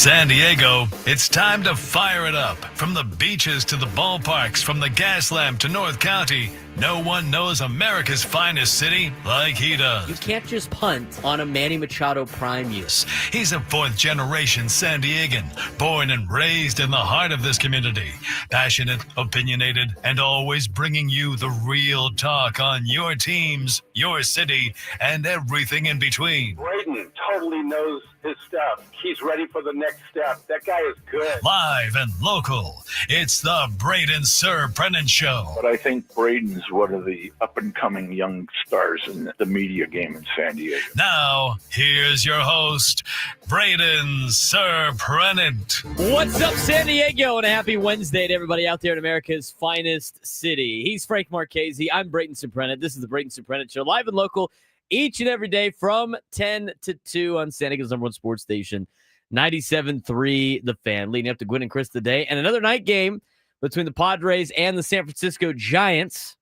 San Diego, it's time to fire it up. From the beaches to the ballparks, from the Gaslamp to North County, no one knows America's finest city like he does. You can't just punt on a Manny Machado prime use. He's a fourth-generation San Diegan, born and raised in the heart of this community. Passionate, opinionated, and always bringing you the real talk on your teams, your city, and everything in between. Braden totally knows his stuff. He's ready for the next step. That guy is good. Live and local, it's the Braden Surprenant Show. But I think Braden's one of the up-and-coming young stars in the media game in San Diego. Now, here's your host, Braden Surprenant. What's up, San Diego, and a happy Wednesday to everybody out there in America's finest city. He's Frank Marchese. I'm Braden Surprenant. This is the Braden Surprenant Show, live and local, each and every day from 10 to 2 on San Diego's #1 sports station, 97.3 The Fan, leading up to Gwynn and Chris today. And another night game between the Padres and the San Francisco Giants.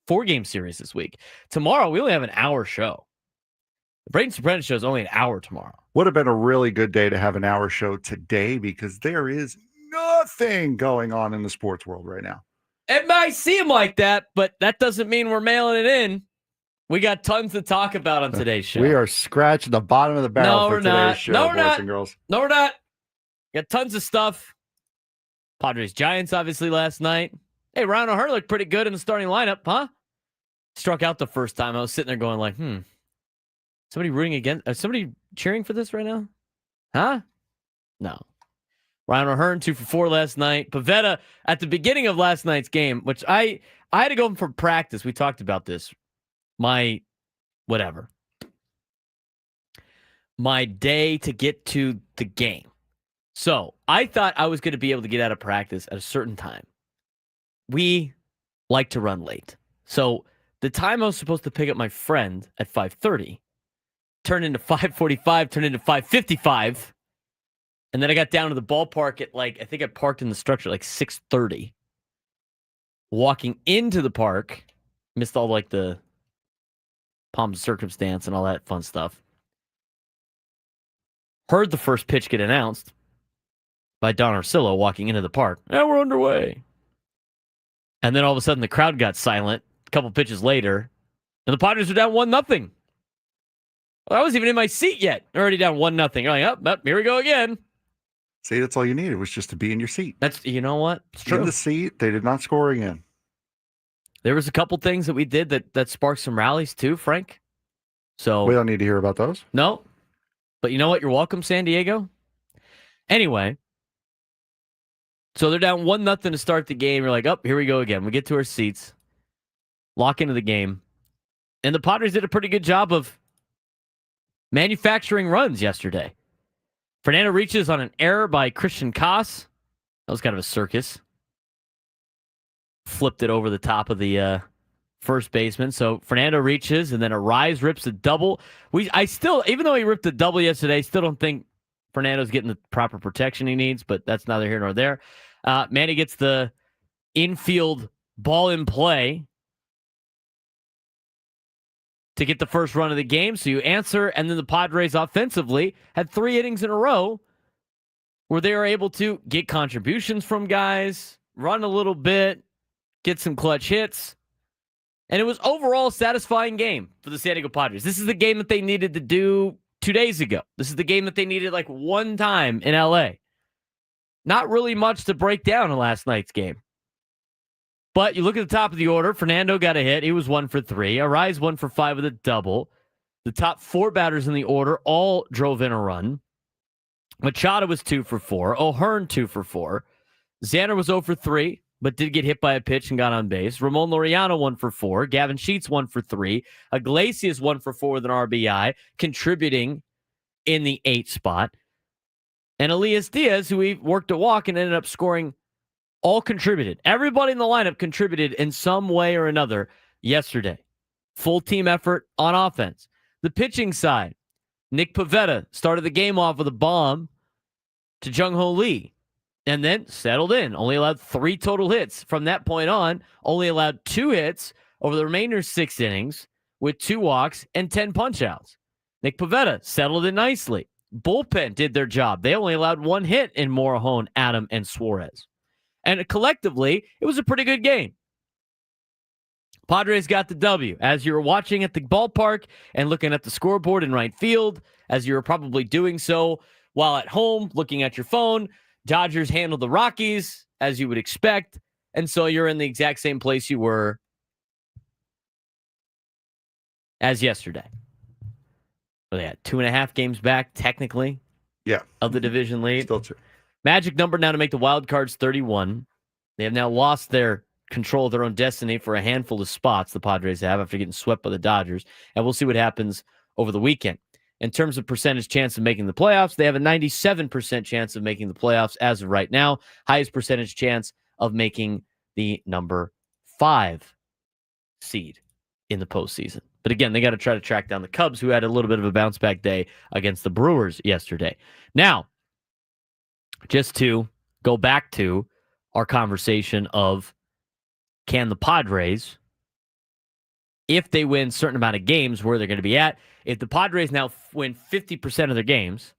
4-game series this week. Tomorrow, we only have an hour show. The Braden Surprenant Show is only an hour tomorrow. Would have been a really good day to have an hour show today because there is nothing going on in the sports world right now. It might seem like that, but that doesn't mean we're mailing it in. We got tons to talk about on today's show. We are scratching the bottom of the barrel for today's show, No, we're boys not. and girls. No, we're not. Got tons of stuff. Padres Giants, obviously, last night. Hey, Ryan O'Hearn looked pretty good in the starting lineup, huh? Struck out the first time. I was sitting there going like, somebody rooting against, somebody cheering for this right now? Huh? No. Ryan O'Hearn, 2 for 4 last night. Pivetta, at the beginning of last night's game, which I had to go for practice. We talked about this. My day to get to the game. So I thought I was going to be able to get out of practice at a certain time. We like to run late. So the time I was supposed to pick up my friend at 5:30 turned into 5:45, turned into 5:55. And then I got down to the ballpark at I think I parked in the structure at 6:30. Walking into the park, missed all the pomp of circumstance and all that fun stuff. Heard the first pitch get announced by Don Orsillo walking into the park. Now we're underway. And then all of a sudden the crowd got silent a couple pitches later, and the Padres were down 1-0. Well, I wasn't even in my seat yet. Already down 1-0. You're like, oh, here we go again. See, that's all you needed was just to be in your seat. You know what? It's true. In the seat, they did not score again. There was a couple things that we did that sparked some rallies too, Frank. So we don't need to hear about those. No. But you know what? You're welcome, San Diego. Anyway, so they're down 1-0 to start the game. You're like, oh, here we go again. We get to our seats, lock into the game. And the Padres did a pretty good job of manufacturing runs yesterday. Fernando reaches on an error by Christian Koss. That was kind of a circus. Flipped it over the top of the first baseman. So Fernando reaches, and then Arraez rips a double. I still, even though he ripped a double yesterday, still don't think Fernando's getting the proper protection he needs, but that's neither here nor there. Manny gets the infield ball in play to get the first run of the game. So you answer, and then the Padres offensively had 3 innings in a row where they were able to get contributions from guys, run a little bit, get some clutch hits. And it was overall a satisfying game for the San Diego Padres. This is the game that they needed to do 2 days ago. This is the game that they needed one time in LA. Not really much to break down in last night's game. But you look at the top of the order, Fernando got a hit. He was 1 for 3. Arraez 1 for 5 with a double. The top 4 batters in the order all drove in a run. Machado was 2 for 4. O'Hearn 2 for 4. Xander was 0 for 3. But did get hit by a pitch and got on base. Ramon Laureano 1 for 4. Gavin Sheets 1 for 3. Iglesias 1 for 4 with an RBI, contributing in the 8th spot. And Elias Diaz, who he worked a walk and ended up scoring, all contributed. Everybody in the lineup contributed in some way or another yesterday. Full team effort on offense. The pitching side, Nick Pivetta started the game off with a bomb to Jung-Ho Lee. And then settled in. Only allowed 3 total hits. From that point on, only allowed 2 hits over the remainder 6 innings with 2 walks and 10 punch-outs. Nick Pivetta settled in nicely. bullpen did their job. They only allowed one hit in Morejon, Adam, and Suarez. And collectively, it was a pretty good game. Padres got the W. As you were watching at the ballpark and looking at the scoreboard in right field, as you were probably doing so while at home, looking at your phone, Dodgers handled the Rockies, as you would expect. And so you're in the exact same place you were as yesterday. So they had 2.5 games back, technically, of the division lead. Still true. Magic number now to make the wild cards 31. They have now lost their control of their own destiny for a handful of spots, the Padres have, after getting swept by the Dodgers. And we'll see what happens over the weekend. In terms of percentage chance of making the playoffs, they have a 97% chance of making the playoffs as of right now. Highest percentage chance of making the number 5 seed in the postseason. But again, they got to try to track down the Cubs, who had a little bit of a bounce back day against the Brewers yesterday. Now, just to go back to our conversation of, can the Padres, if they win a certain amount of games, where they're going to be at? If the Padres now win 50% of their games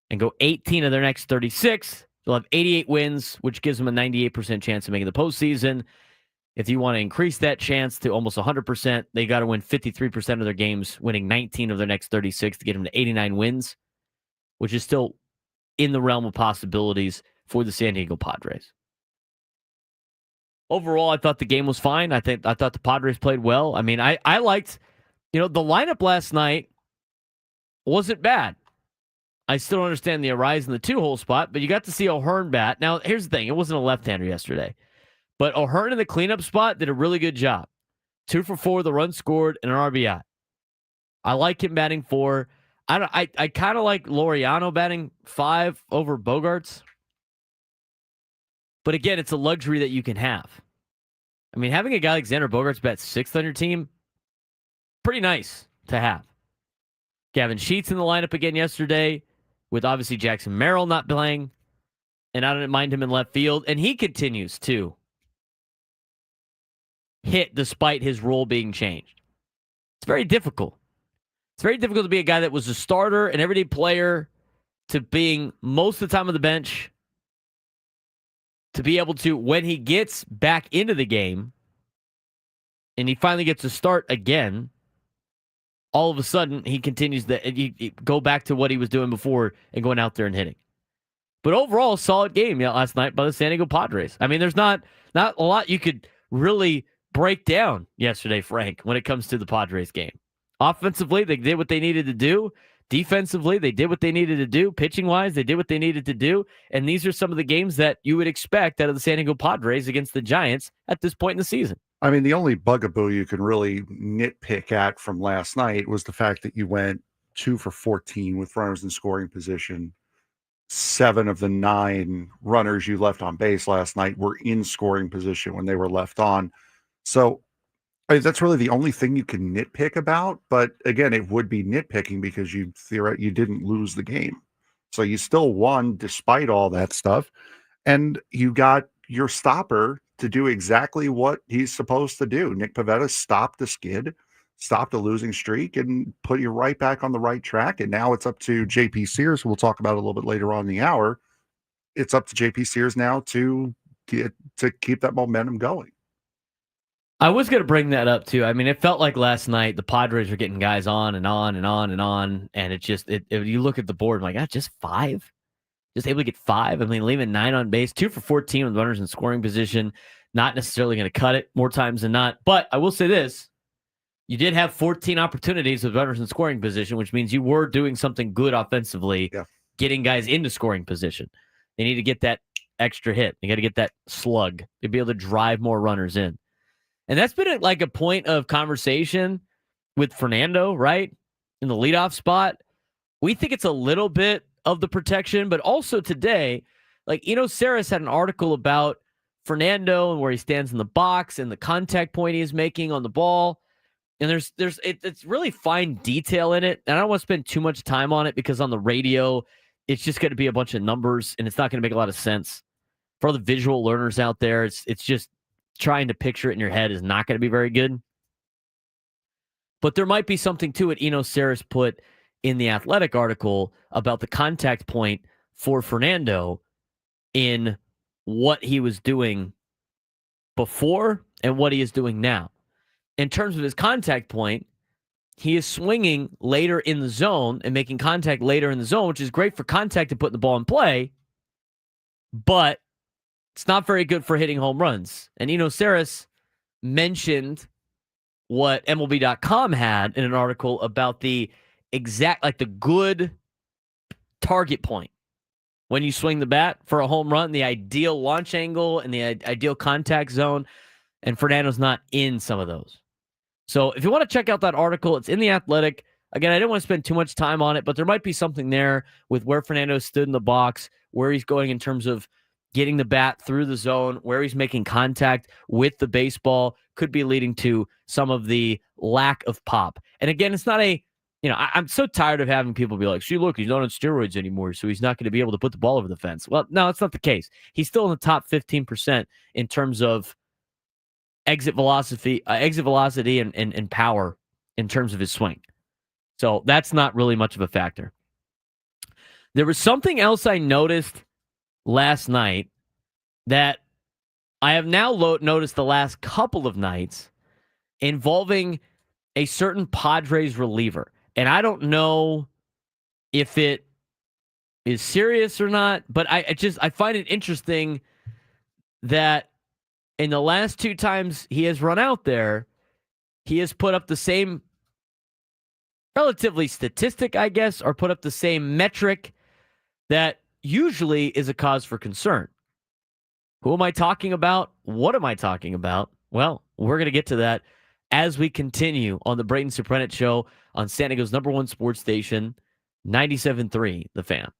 and go 18 of their next 36, they'll have 88 wins, which gives them a 98% chance of making the postseason. If you want to increase that chance to almost 100%, they got to win 53% of their games, winning 19 of their next 36 to get them to 89 wins, which is still in the realm of possibilities for the San Diego Padres. Overall, I thought the game was fine. I thought the Padres played well. I mean, I liked, the lineup last night wasn't bad. I still don't understand the Arise in the 2-hole spot, but you got to see O'Hearn bat. Now, here's the thing. It wasn't a left-hander yesterday. But O'Hearn in the cleanup spot did a really good job. 2 for 4, the run scored, and an RBI. I like him batting 4. I kind of like Laureano batting 5 over Bogarts. But again, it's a luxury that you can have. I mean, having a guy like Xander Bogaerts bat 6th on your team, pretty nice to have. Gavin Sheets in the lineup again yesterday, with obviously Jackson Merrill not playing, and I don't mind him in left field, and he continues to hit despite his role being changed. It's very difficult. It's very difficult to be a guy that was a starter, an everyday player, to being most of the time on the bench, to be able to, when he gets back into the game and he finally gets to start again, all of a sudden he continues to go back to what he was doing before and going out there and hitting. But overall, a solid game last night by the San Diego Padres. I mean, there's not a lot you could really break down yesterday, Frank, when it comes to the Padres game. Offensively, they did what they needed to do. Defensively, they did what they needed to do. Pitching-wise, they did what they needed to do. And these are some of the games that you would expect out of the San Diego Padres against the Giants at this point in the season. I mean, the only bugaboo you can really nitpick at from last night was the fact that you went 2 for 14 with runners in scoring position. 7 of the 9 runners you left on base last night were in scoring position when they were left on. So that's really the only thing you can nitpick about. But again, it would be nitpicking because you didn't lose the game. So you still won despite all that stuff. And you got your stopper to do exactly what he's supposed to do. Nick Pivetta stopped the skid, stopped a losing streak, and put you right back on the right track. And now it's up to JP Sears, who we'll talk about a little bit later on in the hour. It's up to JP Sears now to keep that momentum going. I was going to bring that up too. I mean, it felt like last night the Padres were getting guys on and on and on and on. And it just, you look at the board, I'm like, just 5? Just able to get 5? I mean, leaving 9 on base, 2 for 14 with runners in scoring position. Not necessarily going to cut it more times than not. But I will say this. You did have 14 opportunities with runners in scoring position, which means you were doing something good offensively, getting guys into scoring position. They need to get that extra hit. They got to get that slug to be able to drive more runners in. And that's been like a point of conversation with Fernando, right? In the leadoff spot. We think it's a little bit of the protection, but also today, like, Sears had an article about Fernando and where he stands in the box and the contact point he is making on the ball. And it's really fine detail in it. And I don't want to spend too much time on it because on the radio, it's just going to be a bunch of numbers and it's not going to make a lot of sense. For the visual learners out there, it's just trying to picture it in your head is not going to be very good. But there might be something to it. Sears put in the Athletic article about the contact point for Fernando in what he was doing before and what he is doing now. In terms of his contact point, he is swinging later in the zone and making contact later in the zone, which is great for contact and putting the ball in play, but it's not very good for hitting home runs. And Sears mentioned what MLB.com had in an article about the exact, like the good target point when you swing the bat for a home run, the ideal launch angle and the ideal contact zone. And Fernando's not in some of those. So if you want to check out that article, it's in the Athletic. Again, I didn't want to spend too much time on it, but there might be something there with where Fernando stood in the box, where he's going in terms of getting the bat through the zone, where he's making contact with the baseball, could be leading to some of the lack of pop. And again, it's not a, I'm so tired of having people be like, see, look, he's not on steroids anymore, so he's not going to be able to put the ball over the fence. Well, no, that's not the case. He's still in the top 15% in terms of exit velocity and power in terms of his swing. So that's not really much of a factor. There was something else I noticed last night that I have now noticed the last couple of nights involving a certain Padres reliever. And I don't know if it is serious or not, but I find it interesting that in the last two times he has run out there, he has put up the same relatively statistic, I guess, or put up the same metric that usually is a cause for concern. Who am I talking about? What am I talking about? Well, we're going to get to that as we continue on the Braden Surprenant Show on San Diego's #1 sports station, 97.3 The Fan.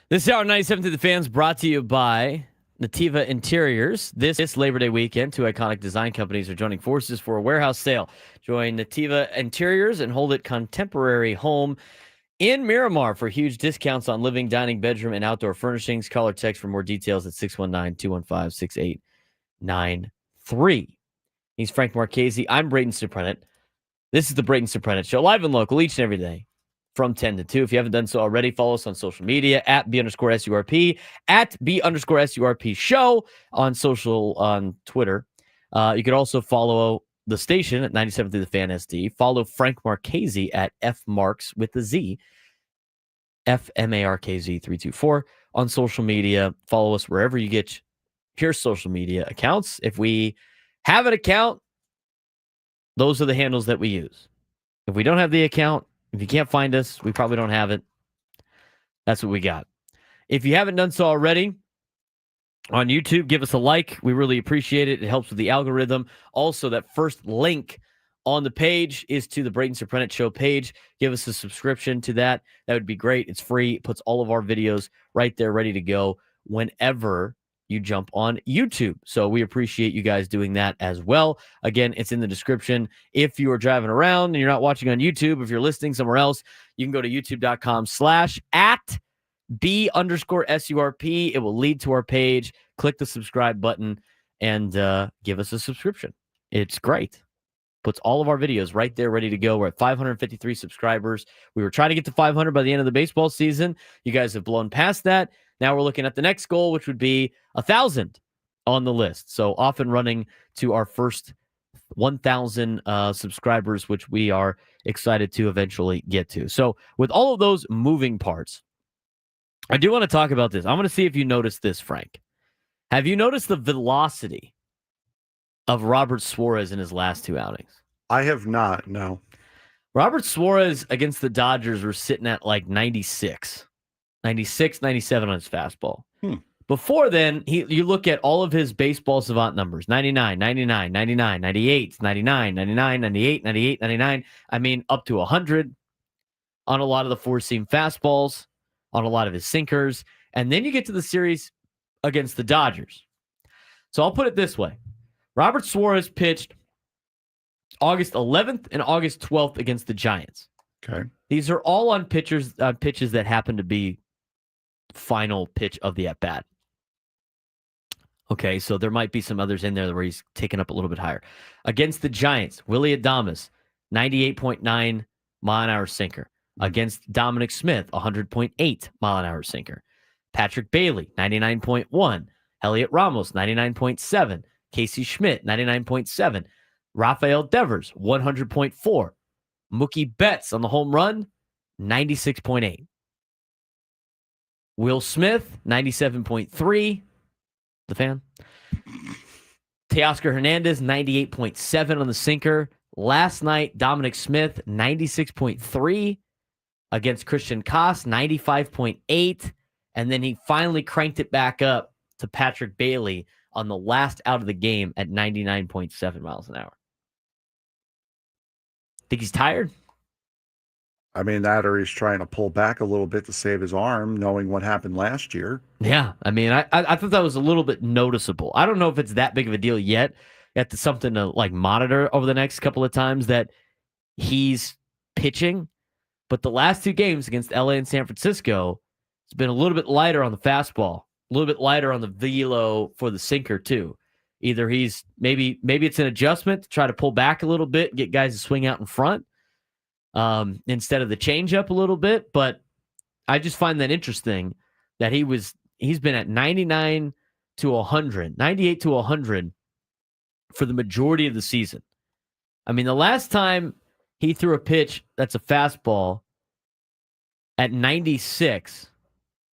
This is our 97 to the fans brought to you by Nativa Interiors. This Labor Day weekend, two iconic design companies are joining forces for a warehouse sale. Join Nativa Interiors and hold it contemporary home in Miramar for huge discounts on living, dining, bedroom, and outdoor furnishings. Call or text for more details at 619-215-6893. He's Frank Marchese. I'm Braden Surprenant. This is the Braden Surprenant Show, live and local each and every day from 10 to 2. If you haven't done so already, follow us on social media at B_SURP, at B_SURP show on social, on Twitter. You could also follow the station at 97 through the Fan SD. Follow Frank Marchese at FMarks with the Z, FMARKZ324 on social media. Follow us wherever you get your social media accounts. If we have an account, those are the handles that we use. If we don't have the account, if you can't find us, we probably don't have it. That's what we got. If you haven't done so already, on YouTube, give us a like. We really appreciate it. It helps with the algorithm. Also, that first link on the page is to the Braden Surprenant Show page. Give us a subscription to that. That would be great. It's free. It puts all of our videos right there ready to go whenever you jump on YouTube. So we appreciate you guys doing that as well. Again, it's in the description. If you are driving around and you're not watching on YouTube, if you're listening somewhere else, you can go to youtube.com/at B_SURP. It will lead to our page. Click the subscribe button and give us a subscription. It's great. Puts all of our videos right there ready to go. We're at 553 subscribers. We were trying to get to 500 by the end of the baseball season. You guys have blown past that. Now we're looking at the next goal, which would be 1,000 on the list. So off and running to our first 1,000 subscribers, which we are excited to eventually get to. So with all of those moving parts, I do want to talk about this. I want to see if you noticed this, Frank. Have you noticed the velocity of Robert Suarez in his last two outings? I have not, no. Robert Suarez against the Dodgers were sitting at like 96, 97 on his fastball. Before then, you look at all of his baseball savant numbers, 99, 99, 99, 98, 99, 99, 98, 98, 99. I mean, up to 100 on a lot of the four-seam fastballs, on a lot of his sinkers. And then you get to the series against the Dodgers. So I'll put it this way. Robert Suarez pitched August 11th and August 12th against the Giants. Okay. These are all on pitches that happen to be final pitch of the at-bat. Okay, so there might be some others in there where he's taken up a little bit higher. Against the Giants, Willie Adames, 98.9 mile-an-hour sinker. Against Dominic Smith, 100.8 mile-an-hour sinker. Patrick Bailey, 99.1. Elliot Ramos, 99.7. Casey Schmidt, 99.7. Rafael Devers, 100.4. Mookie Betts on the home run, 96.8. Will Smith, 97.3. The fan. Teoscar Hernandez, 98.7 on the sinker. Last night, Dominic Smith, 96.3. Against Christian Koss, 95.8. And then he finally cranked it back up to Patrick Bailey on the last out of the game at 99.7 miles an hour. Think he's tired? I mean, that or he's trying to pull back a little bit to save his arm, knowing what happened last year. Yeah, I mean, I thought that was a little bit noticeable. I don't know if it's that big of a deal yet. That's something to like monitor over the next couple of times that he's pitching. But the last two games against LA and San Francisco, it's been a little bit lighter on the fastball, a little bit lighter on the velo for the sinker too. Either he's maybe it's an adjustment to try to pull back a little bit, get guys to swing out in front instead of the changeup a little bit. But I just find that interesting that he's been at 99 to 100, 98 to 100 for the majority of the season. I mean, the last time he threw a pitch that's a fastball at 96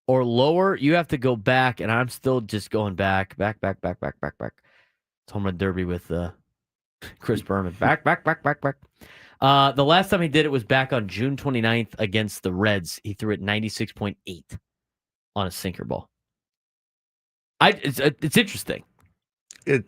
or lower, you have to go back, and I'm still just going back. It's home run derby with Chris Berman. Back. The last time he did it was back on June 29th against the Reds. He threw it 96.8 on a sinker ball. It's interesting.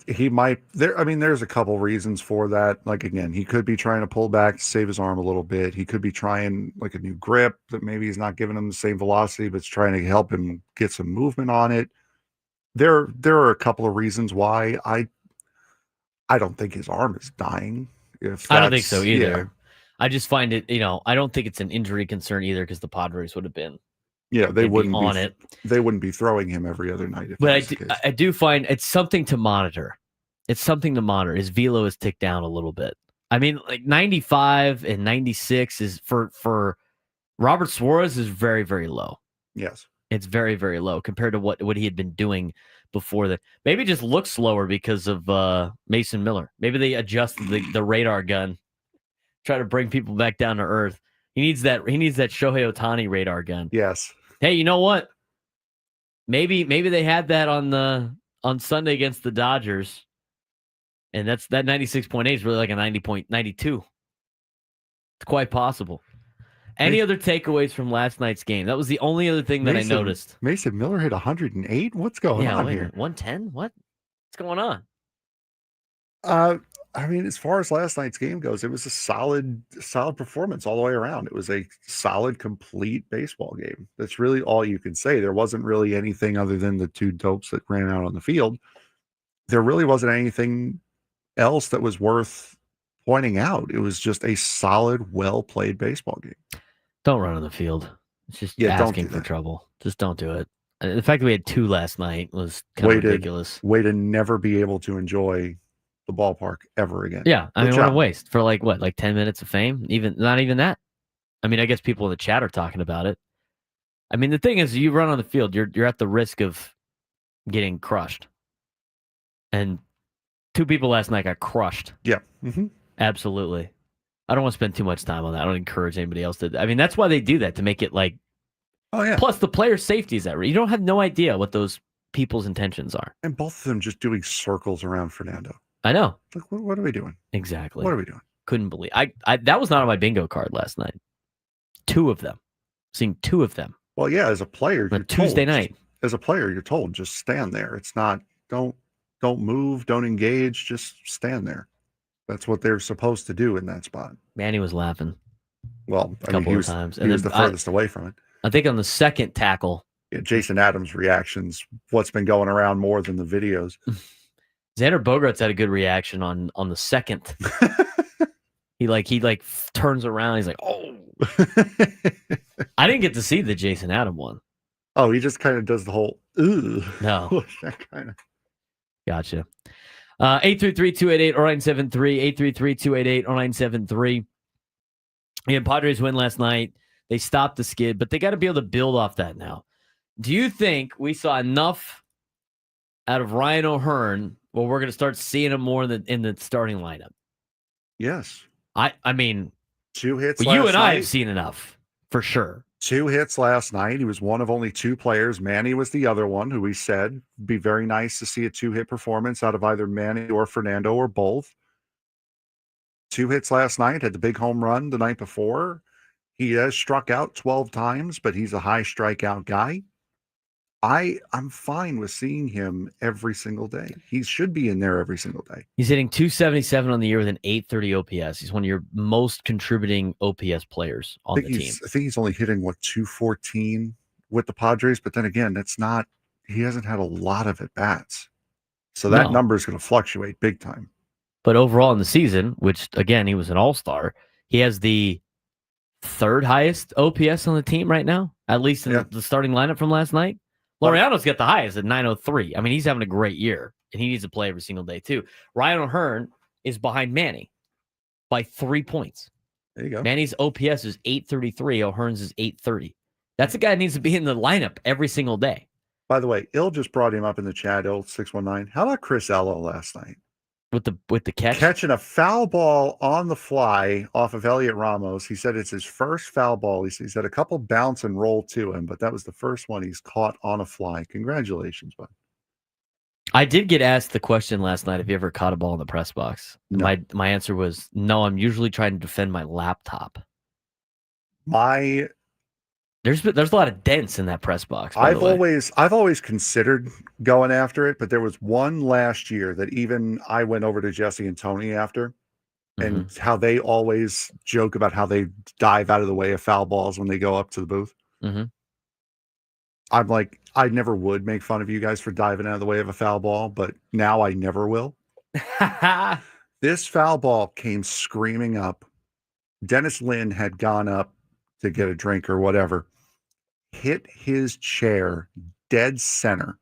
He might there. I mean, there's a couple reasons for that. Like again, he could be trying to pull back to save his arm a little bit. He could be trying like a new grip that maybe he's not giving him the same velocity, but it's trying to help him get some movement on it. There are a couple of reasons why I don't think his arm is dying. If I don't think that's- so either. Yeah. I just find it, I don't think it's an injury concern either because the Padres would have been Yeah, they they'd be wouldn't be on it. They wouldn't be throwing him every other night. If But that I was the do, case. I do find it's something to monitor. It's something to monitor. His velo has ticked down a little bit. I mean, like 95 and 96 is for Robert Suarez is very, very low. Yes. It's very, very low compared to what he had been doing before that. Maybe it just looks slower because of Mason Miller. Maybe they adjusted the radar gun, try to bring people back down to earth. He needs that Shohei Ohtani radar gun. Yes. Hey, you know what? Maybe they had that on Sunday against the Dodgers. And that 96.8 is really like a 90.92. It's quite possible. Any other takeaways from last night's game? That was the only other thing that I noticed. Mason Miller hit 108. What's going on here? 110? What? What's going on? I mean, as far as last night's game goes, it was a solid performance all the way around. It was a solid, complete baseball game. That's really all you can say. There wasn't really anything other than the two dopes that ran out on the field. There really wasn't anything else that was worth pointing out. It was just a solid, well-played baseball game. Don't run on the field. It's just Yeah, don't asking do for that. trouble. Just don't do it. The fact that we had two last night was kind of ridiculous. Way to never be able to enjoy the ballpark ever again. Yeah, I Good mean, what a job. waste for like 10 minutes of fame? Not even that. I mean, I guess people in the chat are talking about it. I mean, the thing is, you run on the field, you're at the risk of getting crushed. And two people last night got crushed. Yeah. Mm-hmm. Absolutely. I don't want to spend too much time on that. I don't encourage anybody else to. I mean, that's why they do that, to make it like. Oh, yeah. Plus, the player safety is that. You don't have no idea what those people's intentions are. And both of them just doing circles around Fernando. I know. Like, what are we doing? Exactly. What are we doing? Couldn't believe. I that was not on my bingo card last night. Two of them. Seeing two of them. Well, yeah, as a player, On you're Tuesday told, night. As a player, you're told just stand there. It's not don't move, don't engage, just stand there. That's what they're supposed to do in that spot. Manny was laughing Well, a couple he of was, times. He was the furthest away from it. I think on the second tackle, Yeah, Jason Adams' reactions, what's been going around more than the videos. Xander Bogaerts had a good reaction on the second. He turns around. He's like, oh. I didn't get to see the Jason Adam one. Oh, he just kind of does the whole, ooh. No. That kind of. Gotcha. 833-288-0973, 833-288-0973. Yeah, Padres win last night. They stopped the skid, but they got to be able to build off that now. Do you think we saw enough out of Ryan O'Hearn where we're going to start seeing him more in the starting lineup? Yes. I mean, 2 hits well, you last and I night. have seen enough, for sure. 2 hits last night. He was one of only 2 players. Manny was the other one who we said would be very nice to see a 2-hit performance out of either Manny or Fernando or both. 2 hits last night, had the big home run the night before. He has struck out 12 times, but he's a high strikeout guy. I'm fine with seeing him every single day. He should be in there every single day. He's hitting 277 on the year with an 830 OPS. He's one of your most contributing OPS players on the team. I think he's only hitting 214 with the Padres, but then again, he hasn't had a lot of at bats. So that number is going to fluctuate big time. But overall in the season, which again, he was an all-star, he has the 3rd highest OPS on the team right now, at least in the starting lineup from last night. Laureano's got the highest at 903. I mean, he's having a great year, and he needs to play every single day, too. Ryan O'Hearn is behind Manny by 3 points. There you go. Manny's OPS is 833. O'Hearn's is 830. That's a guy that needs to be in the lineup every single day. By the way, Il just brought him up in the chat, Il619. How about Chris Ello last night? With the catch? Catching a foul ball on the fly off of Elliot Ramos. He said it's his first foul ball. He's had a couple bounce and roll to him, but that was the first one he's caught on a fly. Congratulations, bud. I did get asked the question last night, have you ever caught a ball in the press box? No. My answer was no, I'm usually trying to defend my laptop. My There's a lot of dents in that press box. By I've the way. always considered going after it, but there was one last year that even I went over to Jesse and Tony after, and how they always joke about how they dive out of the way of foul balls when they go up to the booth. Mm-hmm. I'm like, I never would make fun of you guys for diving out of the way of a foul ball, but now I never will. This foul ball came screaming up. Dennis Lynn had gone up to get a drink or whatever, hit his chair dead center,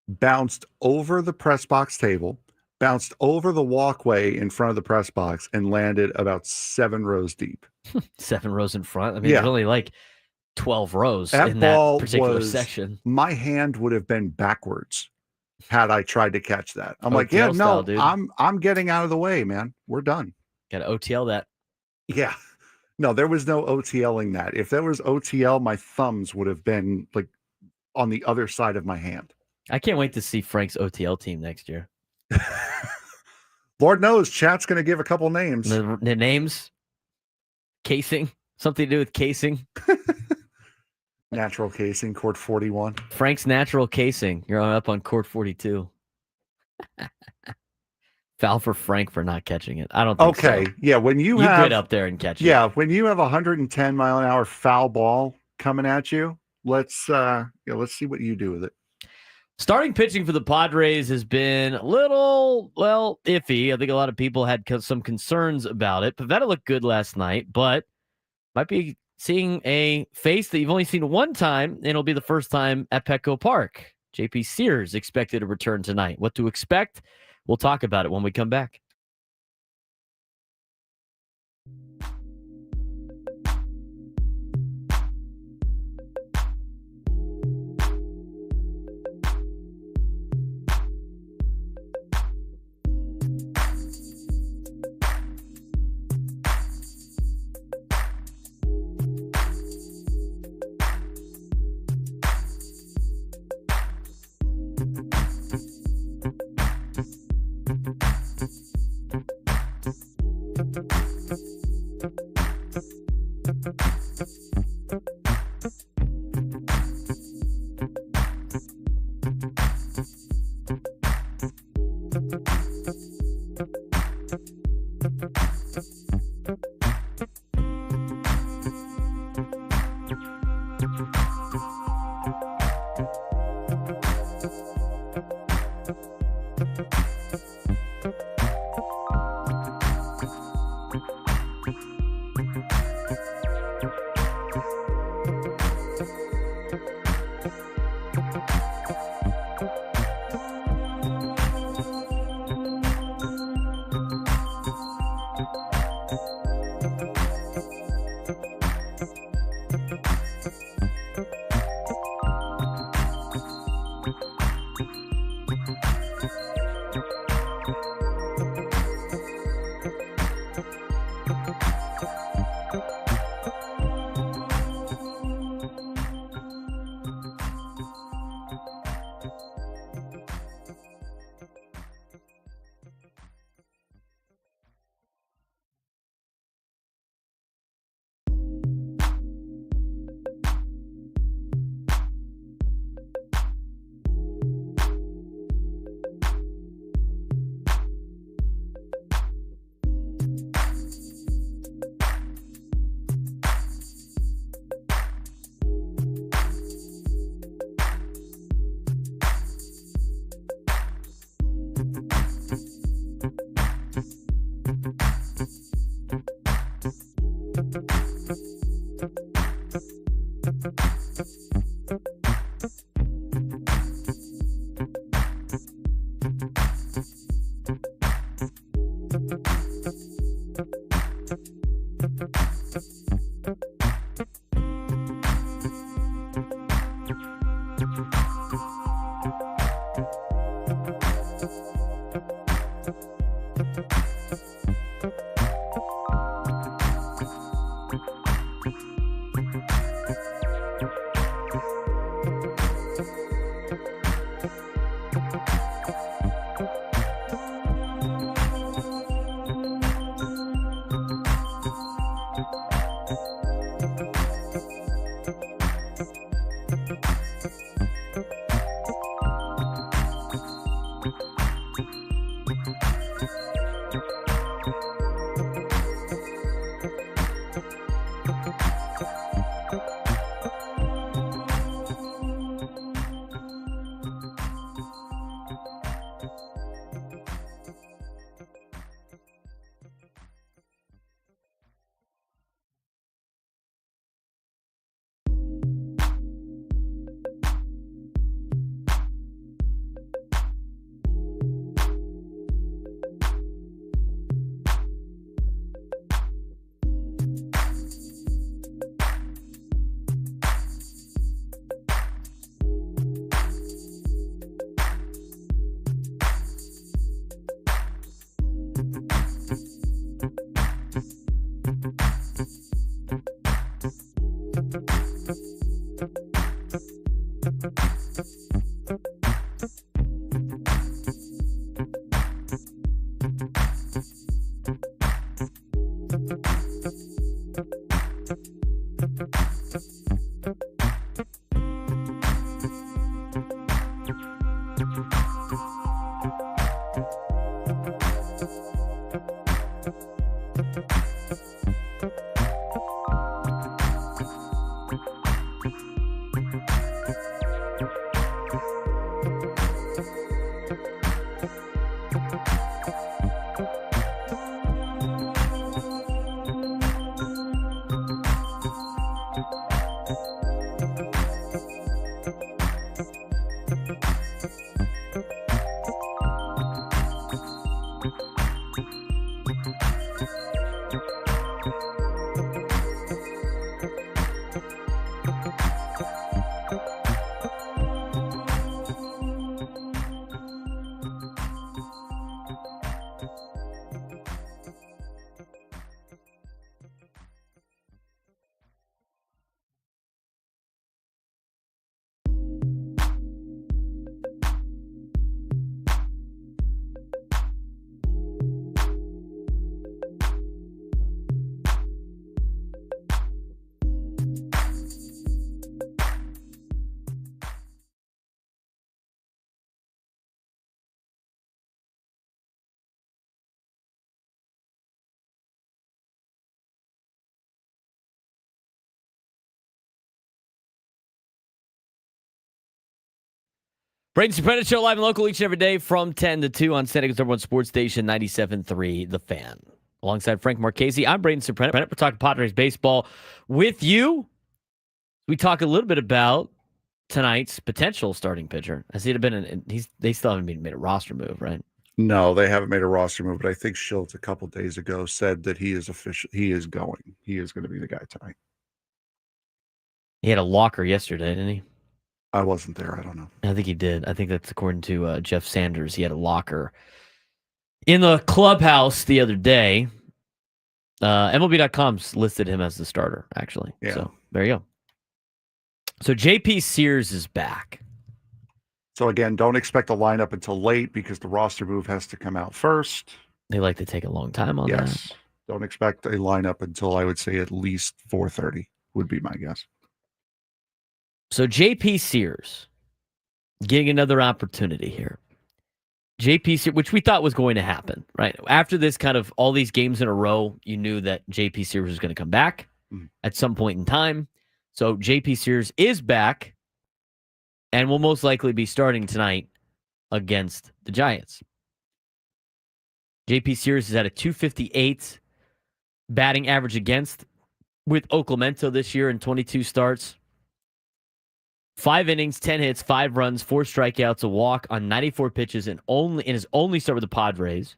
bounced over the press box table, bounced over the walkway in front of the press box, and landed about 7 rows deep. 7 rows in front. I mean, there's only like 12 rows that in ball that particular was, section. My hand would have been backwards had I tried to catch that. I'm like, OTL yeah, style, no, dude. I'm getting out of the way, man. We're done. Got to OTL that. Yeah. No, there was no OTLing that. If there was OTL, my thumbs would have been like on the other side of my hand. I can't wait to see Frank's OTL team next year. Lord knows, chat's going to give a couple names. The names, casing, something to do with casing. Natural casing, court 41. Frank's natural casing. You're up on court 42. Foul for Frank for not catching it. I don't think so. Yeah, when you get up there and catch it. Yeah, when you have a 110 mile an hour foul ball coming at you, let's see what you do with it. Starting pitching for the Padres has been a little, iffy. I think a lot of people had some concerns about it. Pivetta looked good last night, but might be seeing a face that you've only seen one time, and it'll be the first time at Petco Park. JP Sears expected to return tonight. What to expect? We'll talk about it when we come back. Braden Surprenant Show live and local each and every day from 10 to 2 on San Diego's number one sports station, 97.3 The Fan. Alongside Frank Marchese, I'm Braden Surprenant. We're talking Padres baseball with you. We talk a little bit about tonight's potential starting pitcher. Has he been they still haven't made a roster move, right? No, they haven't made a roster move, but I think Schultz a couple days ago said that he is official. He is going to be the guy tonight. He had a locker yesterday, didn't he? I wasn't there. I don't know. I think he did. I think that's according to Jeff Sanders. He had a locker in the clubhouse the other day. MLB.com's listed him as the starter, actually. Yeah. So there you go. So JP Sears is back. So again, don't expect a lineup until late because the roster move has to come out first. They like to take a long time on that. Yes. Don't expect a lineup until I would say at least 4:30 would be my guess. So JP Sears getting another opportunity here. JP Sears, which we thought was going to happen, right? After this kind of all these games in a row, you knew that JP Sears was going to come back at some point in time. So JP Sears is back and will most likely be starting tonight against the Giants. JP Sears is at a 258 batting average against with Oaklamento this year in 22 starts. 5 innings, 10 hits, 5 runs, 4 strikeouts, a walk on 94 pitches, and in his only start with the Padres.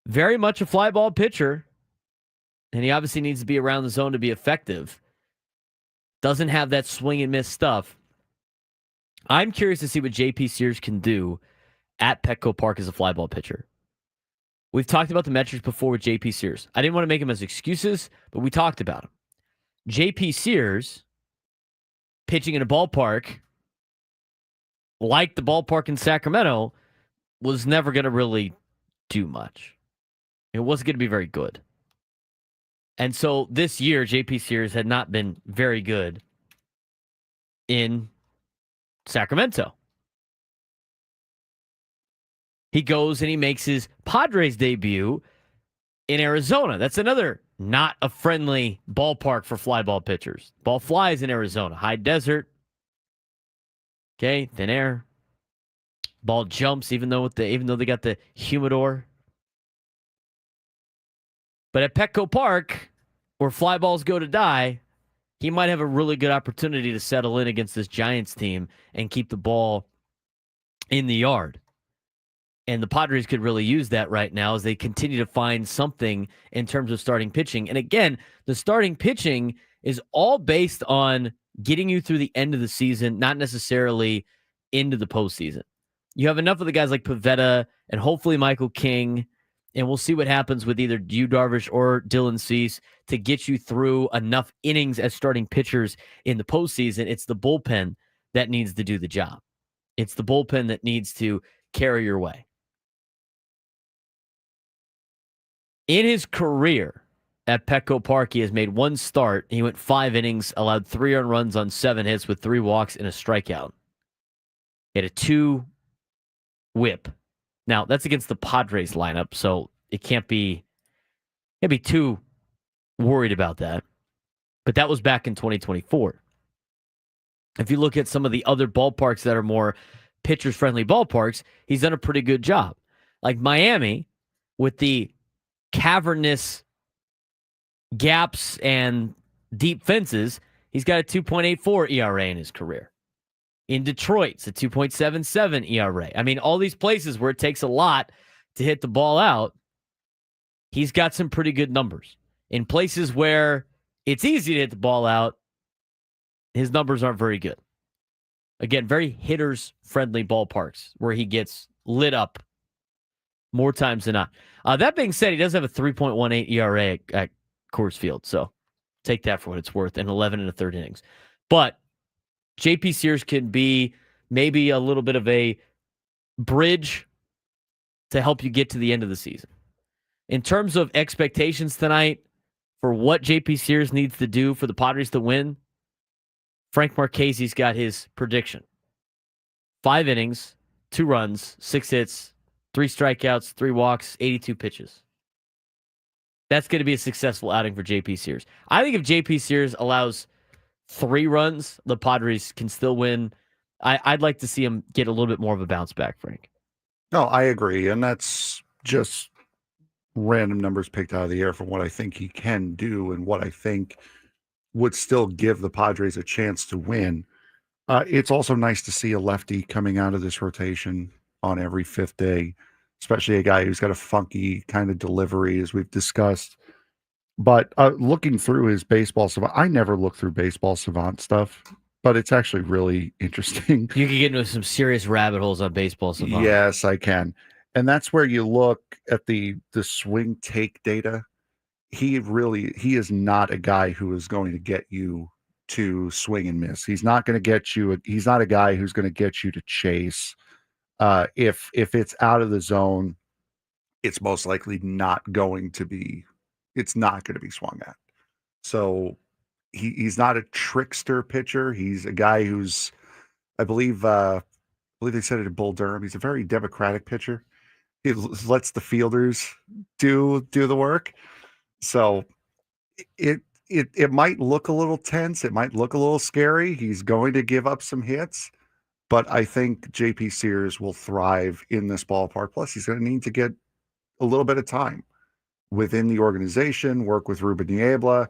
Very much a fly ball pitcher, and he obviously needs to be around the zone to be effective. Doesn't have that swing and miss stuff. I'm curious to see what JP Sears can do at Petco Park as a fly ball pitcher. We've talked about the metrics before with JP Sears. I didn't want to make him as excuses, but we talked about him. JP Sears pitching in a ballpark like the ballpark in Sacramento was never going to really do much. It wasn't going to be very good. And so this year, JP Sears had not been very good in Sacramento. He goes and he makes his Padres debut in Arizona. That's another not a friendly ballpark for fly ball pitchers. Ball flies in Arizona. High desert. Okay, thin air. Ball jumps even though they got the humidor. But at Petco Park, where fly balls go to die, he might have a really good opportunity to settle in against this Giants team and keep the ball in the yard. And the Padres could really use that right now as they continue to find something in terms of starting pitching. And again, the starting pitching is all based on getting you through the end of the season, not necessarily into the postseason. You have enough of the guys like Pivetta and hopefully Michael King and we'll see what happens with either Yu Darvish or Dylan Cease to get you through enough innings as starting pitchers in the postseason. It's the bullpen that needs to do the job. It's the bullpen that needs to carry your way. In his career at Petco Park, he has made one start. He went 5 innings, allowed 3 earned runs on 7 hits with 3 walks and a strikeout. He had a 2 whip. Now, that's against the Padres lineup, so it can't be too worried about that. But that was back in 2024. If you look at some of the other ballparks that are more pitchers-friendly ballparks, he's done a pretty good job. Like Miami, with the cavernous gaps and deep fences, he's got a 2.84 ERA in his career. In Detroit, it's a 2.77 ERA. I mean, all these places where it takes a lot to hit the ball out, he's got some pretty good numbers. In places where it's easy to hit the ball out, his numbers aren't very good. Again, very hitters-friendly ballparks where he gets lit up more times than not. That being said, he does have a 3.18 ERA at Coors Field, so take that for what it's worth, in 11 1/3 innings. But JP Sears can be maybe a little bit of a bridge to help you get to the end of the season. In terms of expectations tonight for what JP Sears needs to do for the Padres to win, Frank Marchese's got his prediction. 5 innings, 2 runs, 6 hits, 3 strikeouts, 3 walks, 82 pitches. That's going to be a successful outing for JP Sears. I think if JP Sears allows 3 runs, the Padres can still win. I'd like to see him get a little bit more of a bounce back, Frank. No, I agree. And that's just random numbers picked out of the air from what I think he can do and what I think would still give the Padres a chance to win. It's also nice to see a lefty coming out of this rotation on every 5th day, especially a guy who's got a funky kind of delivery, as we've discussed. But looking through his Baseball Savant, I never look through Baseball Savant stuff, but it's actually really interesting. You can get into some serious rabbit holes on Baseball Savant. Yes, I can. And that's where you look at the swing take data. He is not a guy who is going to get you to swing and miss. He's not going to get you. He's not a guy who's going to get you to chase. If it's out of the zone, it's most likely not going to be. It's not going to be swung at. So he's not a trickster pitcher. He's a guy who's, I believe they said it at Bull Durham. He's a very democratic pitcher. He lets the fielders do the work. So it might look a little tense. It might look a little scary. He's going to give up some hits, but I think JP Sears will thrive in this ballpark. Plus, he's going to need to get a little bit of time within the organization, work with Ruben Niebla.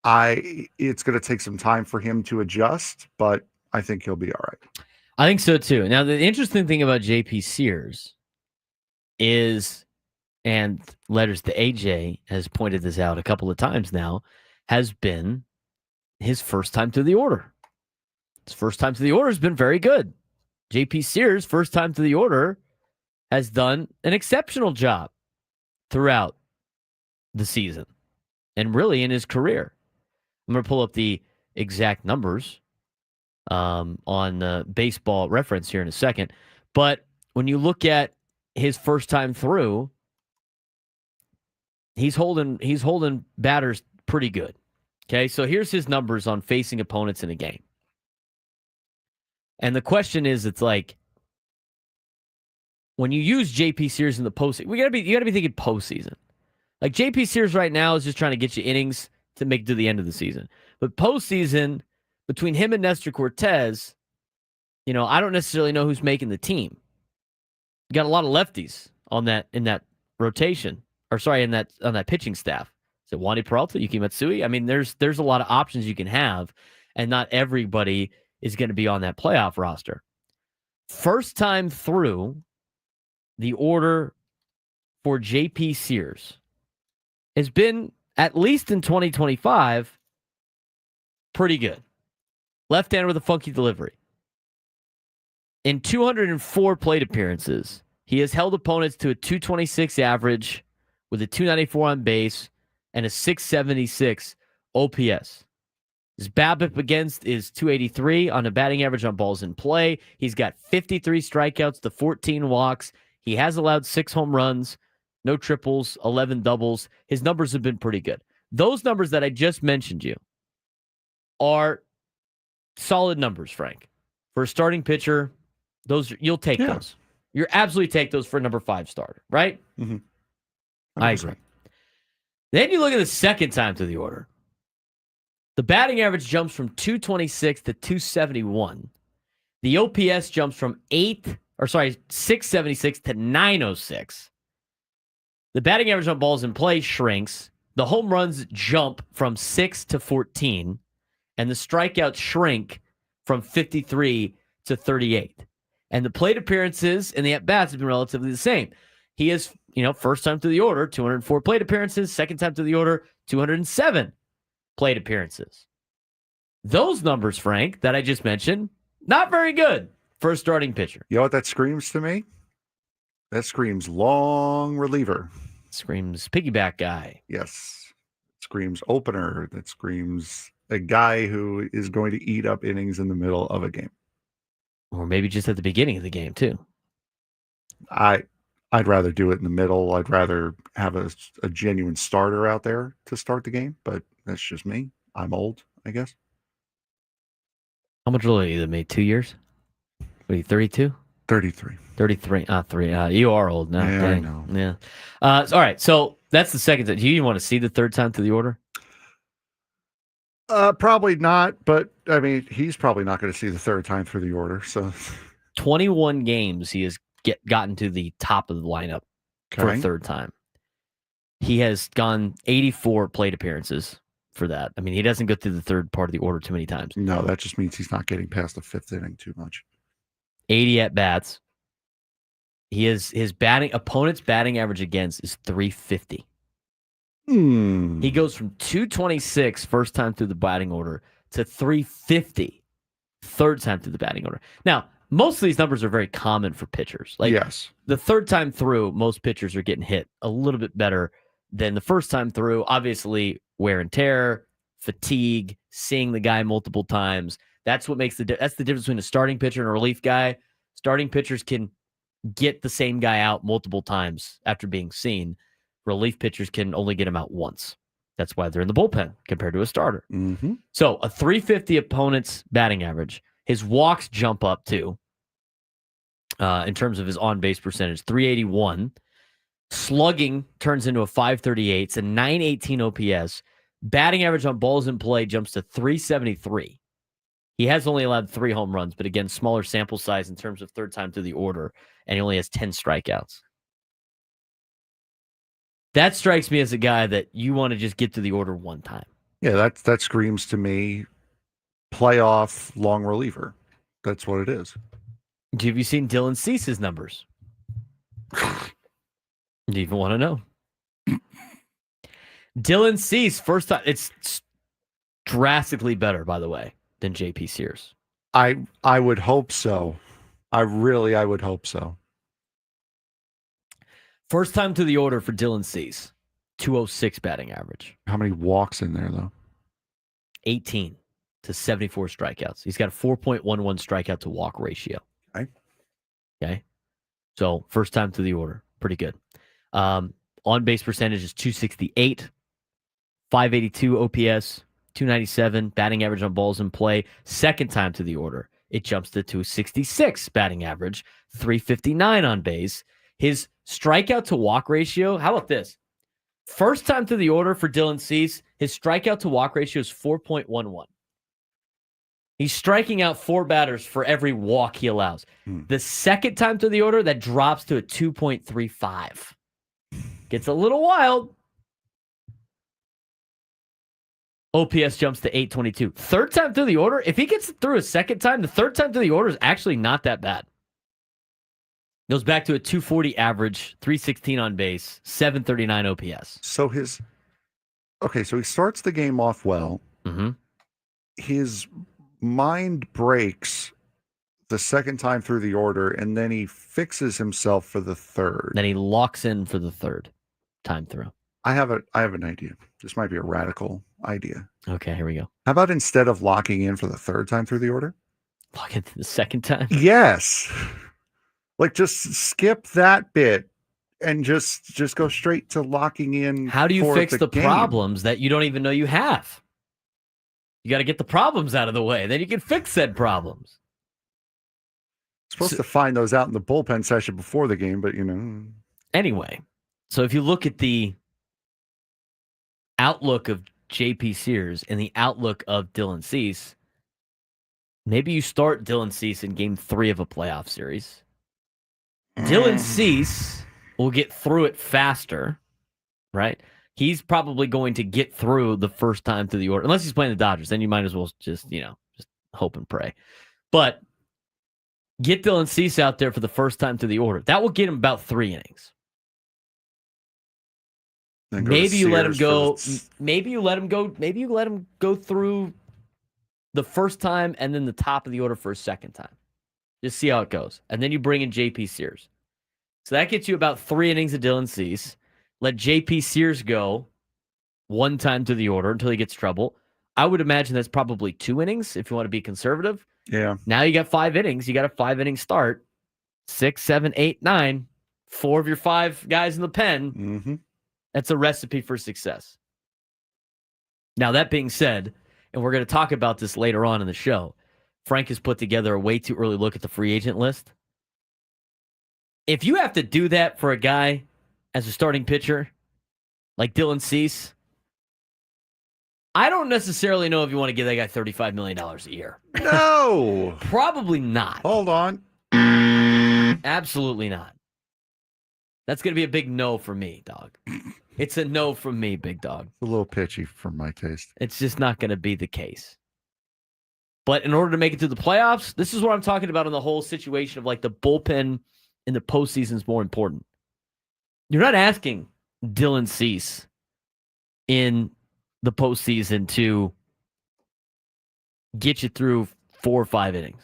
It's going to take some time for him to adjust, but I think he'll be all right. I think so too. Now, the interesting thing about JP Sears is, and letters to AJ has pointed this out a couple of times now, has been his first time through the order. His first time through the order has been very good. JP Sears' first time through the order has done an exceptional job throughout the season and really in his career. I'm going to pull up the exact numbers on Baseball Reference here in a second. But when you look at his first time through, he's holding batters pretty good. Okay, so here's his numbers on facing opponents in a game. And the question is, it's like, when you use JP Sears in the postseason, you gotta be thinking postseason. Like, JP Sears right now is just trying to get you innings to make it to the end of the season. But postseason, between him and Nestor Cortez, I don't necessarily know who's making the team. You got a lot of lefties in that rotation, on that pitching staff. Is it Wandy Peralta, Yuki Matsui? I mean, there's a lot of options you can have, and not everybody is going to be on that playoff roster. First time through the order for JP Sears has been, at least in 2025, pretty good. Left-hander with a funky delivery. In 204 plate appearances, He has held opponents to a 226 average with a 294 on base and a 676 OPS. His BABIP against is 283 on a batting average on balls in play. He's got 53 strikeouts to 14 walks. He has allowed 6 home runs, no triples, 11 doubles. His numbers have been pretty good. Those numbers that I just mentioned you are solid numbers, Frank. For a starting pitcher, those you'll take those. You'll absolutely take those for a number 5 starter, right? Mm-hmm. I agree. Then you look at the second time to the order. The batting average jumps from 226 to 271. The OPS jumps from 676 to 906. The batting average on balls in play shrinks. The home runs jump from 6 to 14. And the strikeouts shrink from 53 to 38. And the plate appearances and the at-bats have been relatively the same. He is, first time to the order, 204 plate appearances. Second time to the order, 207 plate appearances. Those numbers, Frank, that I just mentioned, not very good for a starting pitcher. You know what that screams to me? That screams long reliever. Screams piggyback guy. Yes. It screams opener. That screams a guy who is going to eat up innings in the middle of a game. Or maybe just at the beginning of the game, too. I'd rather do it in the middle. I'd rather have a genuine starter out there to start the game, but that's just me. I'm old, I guess. How much older are you than me? 2 years? What are you, 32? 33. 33. 3. You are old now. Yeah, dang. I know. Yeah. All right. So that's the second time. Do you want to see the third time to the order? Probably not, but I mean, he's probably not going to see the third time through the order. So 21 games he has gotten to the top of the lineup for a third time. He has gone 84 plate appearances for that. I mean, he doesn't go through the third part of the order too many times. No, that just means he's not getting past the 5th inning too much. 80 at bats. His opponent's batting average against is 350. He goes from 226 first time through the batting order to 350 third time through the batting order. Now, most of these numbers are very common for pitchers. Yes. The third time through, most pitchers are getting hit a little bit better than the first time through. Obviously, wear and tear, fatigue, seeing the guy multiple times. That's what makes that's the difference between a starting pitcher and a relief guy. Starting pitchers can get the same guy out multiple times after being seen. Relief pitchers can only get him out once. That's why they're in the bullpen compared to a starter. Mm-hmm. So a 350 opponent's batting average. His walks jump up too. In terms of his on-base percentage, 381. Slugging turns into a 538. It's a 918 OPS. Batting average on balls in play jumps to 373. He has only allowed 3 home runs, but again, smaller sample size in terms of third time through the order, and he only has 10 strikeouts. That strikes me as a guy that you want to just get to the order one time. Yeah, that screams to me playoff long reliever. That's what it is. Have you seen Dylan Cease's numbers? Do you even want to know? Dylan Cease, first time, it's drastically better, by the way, than JP Sears. I would hope so. I would hope so. First time to the order for Dylan Cease, 206 batting average. How many walks in there, though? 18 to 74 strikeouts. He's got a 4.11 strikeout to walk ratio. Okay. So first time to the order. Pretty good. On base percentage is 268, 582 OPS, 297 batting average on balls in play. Second time to the order, it jumps to 266 batting average, 359 on base. His strikeout to walk ratio, how about this? First time to the order for Dylan Cease, his strikeout to walk ratio is 4.11. He's striking out 4 batters for every walk he allows. The second time to the order, that drops to a 2.35. Gets a little wild. OPS jumps to 822. Third time through the order, if he gets through a second time, the third time through the order is actually not that bad. Goes back to a 240 average, 316 on base, 739 OPS. So he starts the game off well. Mm-hmm. His mind breaks the second time through the order, and then he fixes himself for the third. Then he locks in for the third time through. I have an idea. This might be a radical idea. Okay, here we go. How about instead of locking in for the third time through the order? Lock in the second time? Yes. Like, just skip that bit and just go straight to locking in. How do you fix the game. problems that you don't even know you have? You got to get the problems out of the way. Then you can fix said problems. Supposed to find those out in the bullpen session before the game, but Anyway, so if you look at the outlook of JP Sears and the outlook of Dylan Cease, maybe you start Dylan Cease in game 3 of a playoff series. Dylan Cease will get through it faster, right? He's probably going to get through the first time through the order, unless he's playing the Dodgers. Then you might as well just hope and pray. But get Dylan Cease out there for the first time through the order. That will get him about 3 innings. Maybe you let him go. Maybe you let him go. Maybe you let him go through the first time and then the top of the order for a second time. Just see how it goes. And then you bring in JP Sears. So that gets you about 3 innings of Dylan Cease. Let JP Sears go 1 time through the order until he gets trouble. I would imagine that's probably 2 innings if you want to be conservative. Yeah. Now you got 5 innings. You got a 5-inning start. 6, 7, 8, 9. 4 of your 5 guys in the pen. Mm-hmm. That's a recipe for success. Now, that being said, and we're going to talk about this later on in the show, Frank has put together a way too early look at the free agent list. If you have to do that for a guy as a starting pitcher like Dylan Cease, I don't necessarily know if you want to give that guy $35 million a year. No. Probably not. Hold on. Absolutely not. That's going to be a big no for me, dog. It's a no from me, big dog. A little pitchy for my taste. It's just not going to be the case. But in order to make it to the playoffs, this is what I'm talking about in the whole situation of like the bullpen in the postseason is more important. You're not asking Dylan Cease in the postseason to get you through 4 or 5 innings.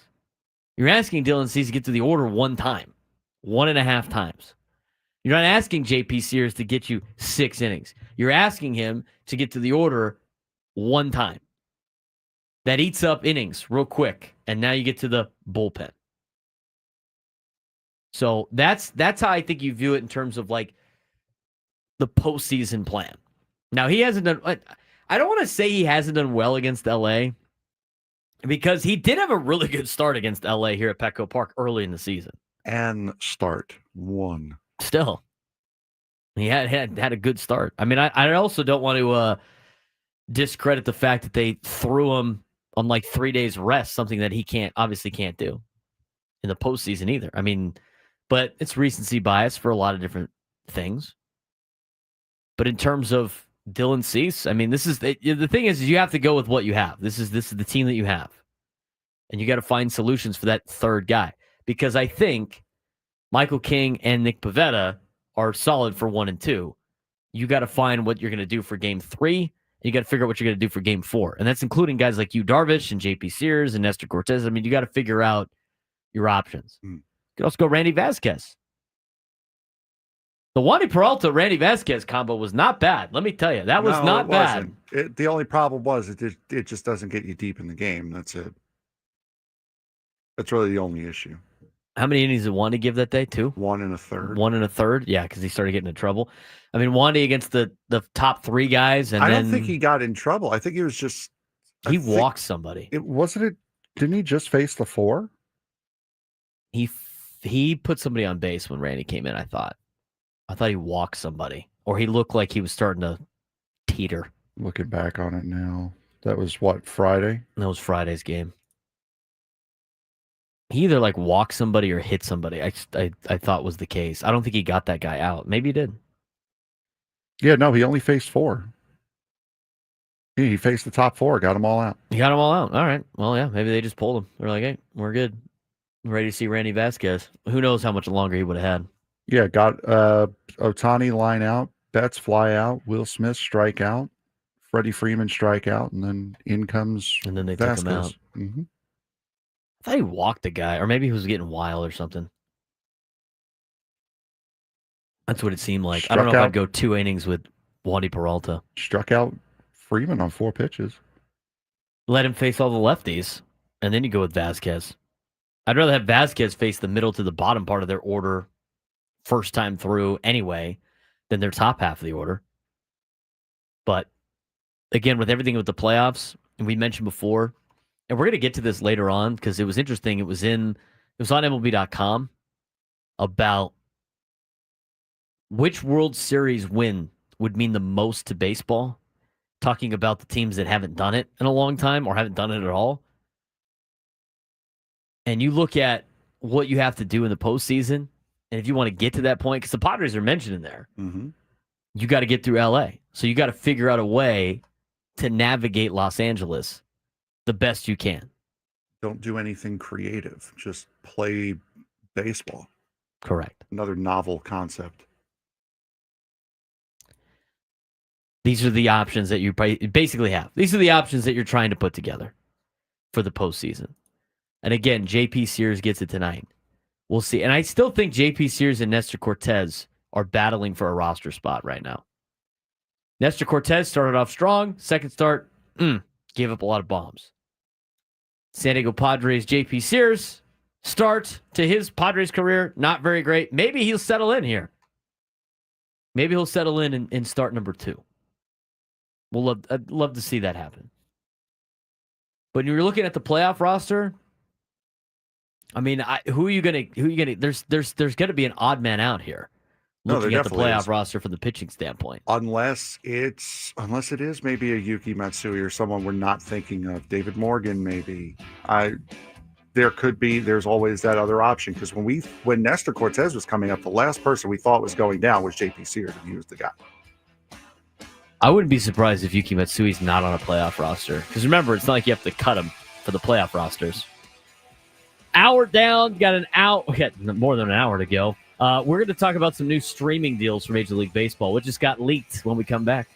You're asking Dylan Cease to get to the order 1 time, 1.5 times. You're not asking JP Sears to get you 6 innings. You're asking him to get to the order 1 time. That eats up innings real quick, and now you get to the bullpen. So that's how I think you view it in terms of like the postseason plan. Now, he hasn't done. I don't want to say he hasn't done well against LA because he did have a really good start against LA here at Petco Park early in the season. And start 1. Still, he had a good start. I mean, I also don't want to discredit the fact that they threw him on like 3 days rest, something that he obviously can't do in the postseason either. I mean, but it's recency bias for a lot of different things. But in terms of Dylan Cease, I mean, this is the thing is you have to go with what you have. This is the team that you have, and you got to find solutions for that third guy because I think Michael King and Nick Pivetta are solid for 1 and 2. You got to find what you're going to do for game 3. You got to figure out what you're going to do for game 4. And that's including guys like Yu Darvish and JP Sears and Nestor Cortez. I mean, you got to figure out your options. You could also go Randy Vasquez. The Wandy Peralta Randy Vasquez combo was not bad. Let me tell you, that was not bad. The only problem was it just doesn't get you deep in the game. That's it. That's really the only issue. How many innings did Wandy give that day? 2? 1 1/3. 1 1/3. Yeah, because he started getting in trouble. I mean, Wandy against the top 3 guys, and I don't think he got in trouble. I think he was just he walked somebody. Didn't he just face the 4? He put somebody on base when Randy came in. I thought he walked somebody, or he looked like he was starting to teeter. Looking back on it now, that was what, Friday? That was Friday's game. He either like walked somebody or hit somebody. I thought was the case. I don't think he got that guy out. Maybe he did. Yeah, no, he only faced 4. He faced the top 4, got them all out. He got them all out. All right. Well, yeah, maybe they just pulled him. They're like, hey, we're good. We're ready to see Randy Vasquez. Who knows how much longer he would have had. Yeah, got Ohtani line out, Betts fly out, Will Smith strike out, Freddie Freeman strike out, and then in comes And then they Vasquez. took him out. Mm-hmm. thought he walked the guy, or maybe he was getting wild or something. That's what it seemed like. I don't know if I'd go 2 innings with Wandy Peralta. Struck out Freeman on 4 pitches. Let him face all the lefties, and then you go with Vasquez. I'd rather have Vasquez face the middle to the bottom part of their order first time through anyway than their top half of the order. But again, with everything with the playoffs, and we mentioned before, and we're going to get to this later on because it was interesting. It was on MLB.com about which World Series win would mean the most to baseball, talking about the teams that haven't done it in a long time or haven't done it at all. And you look at what you have to do in the postseason, and if you want to get to that point, because the Padres are mentioned in there, you got to get through LA. So you got to figure out a way to navigate Los Angeles the best you can. Don't do anything creative. Just play baseball. Correct. Another novel concept. These are the options that you basically have. These are the options that you're trying to put together for the postseason. And again, JP Sears gets it tonight. We'll see. And I still think JP Sears and Nestor Cortez are battling for a roster spot right now. Nestor Cortez started off strong. Second start, gave up a lot of bombs. San Diego Padres, JP Sears, start to his Padres career, not very great. Maybe he'll settle in here. Maybe he'll settle in start number 2. I'd love to see that happen. But when you're looking at the playoff roster, I mean, who are you gonna? There's gonna be an odd man out here. Looking at the playoff roster from the pitching standpoint, unless it is maybe a Yuki Matsui or someone we're not thinking of, David Morgan maybe. There's always that other option, because when Nestor Cortez was coming up, the last person we thought was going down was JP Sears, and he was the guy. I wouldn't be surprised if Yuki Matsui's not on a playoff roster, because remember, it's not like you have to cut him for the playoff rosters. Hour down, got an hour. We got more than an hour to go. We're going to talk about some new streaming deals for Major League Baseball, which just got leaked when we come back.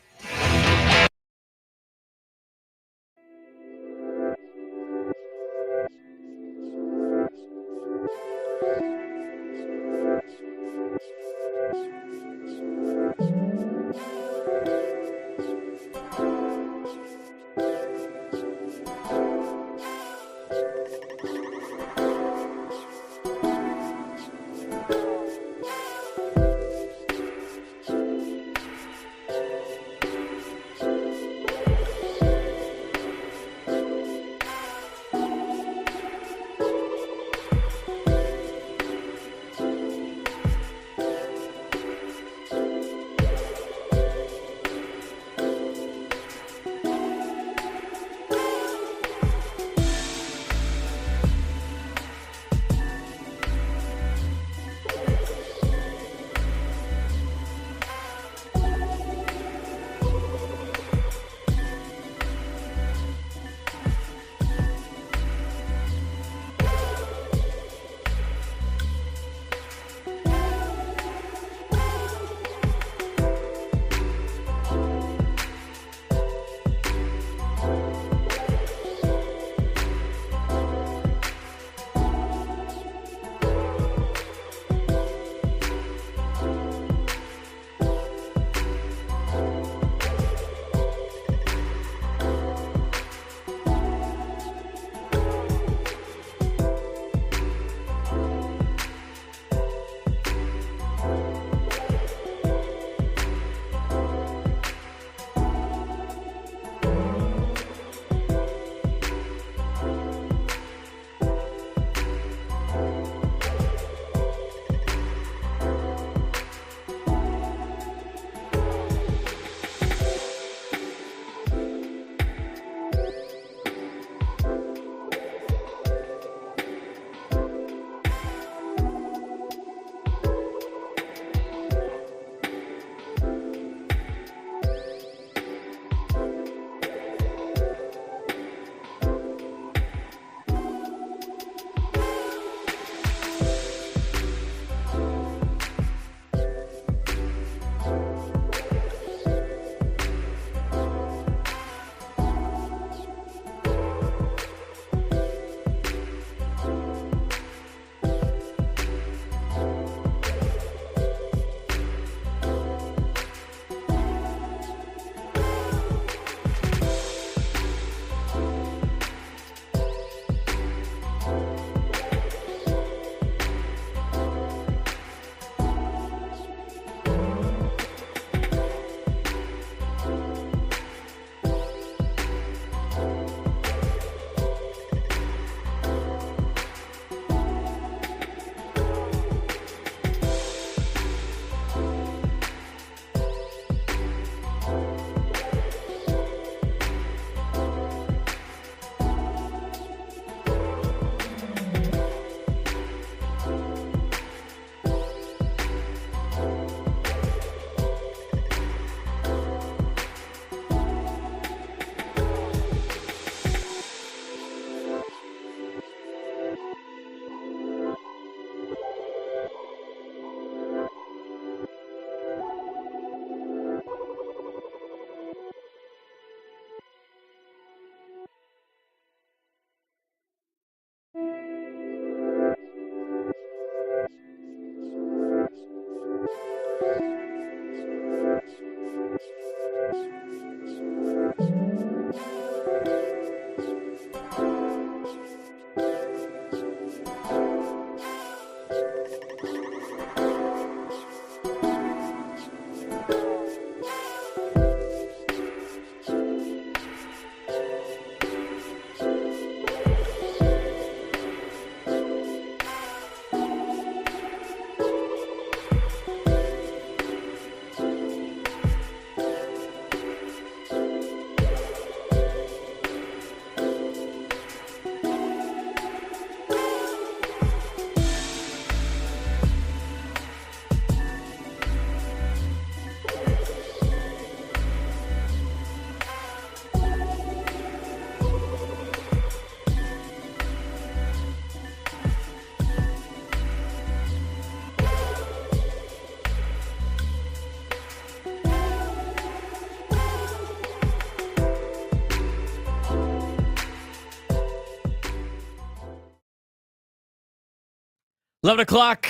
11 o'clock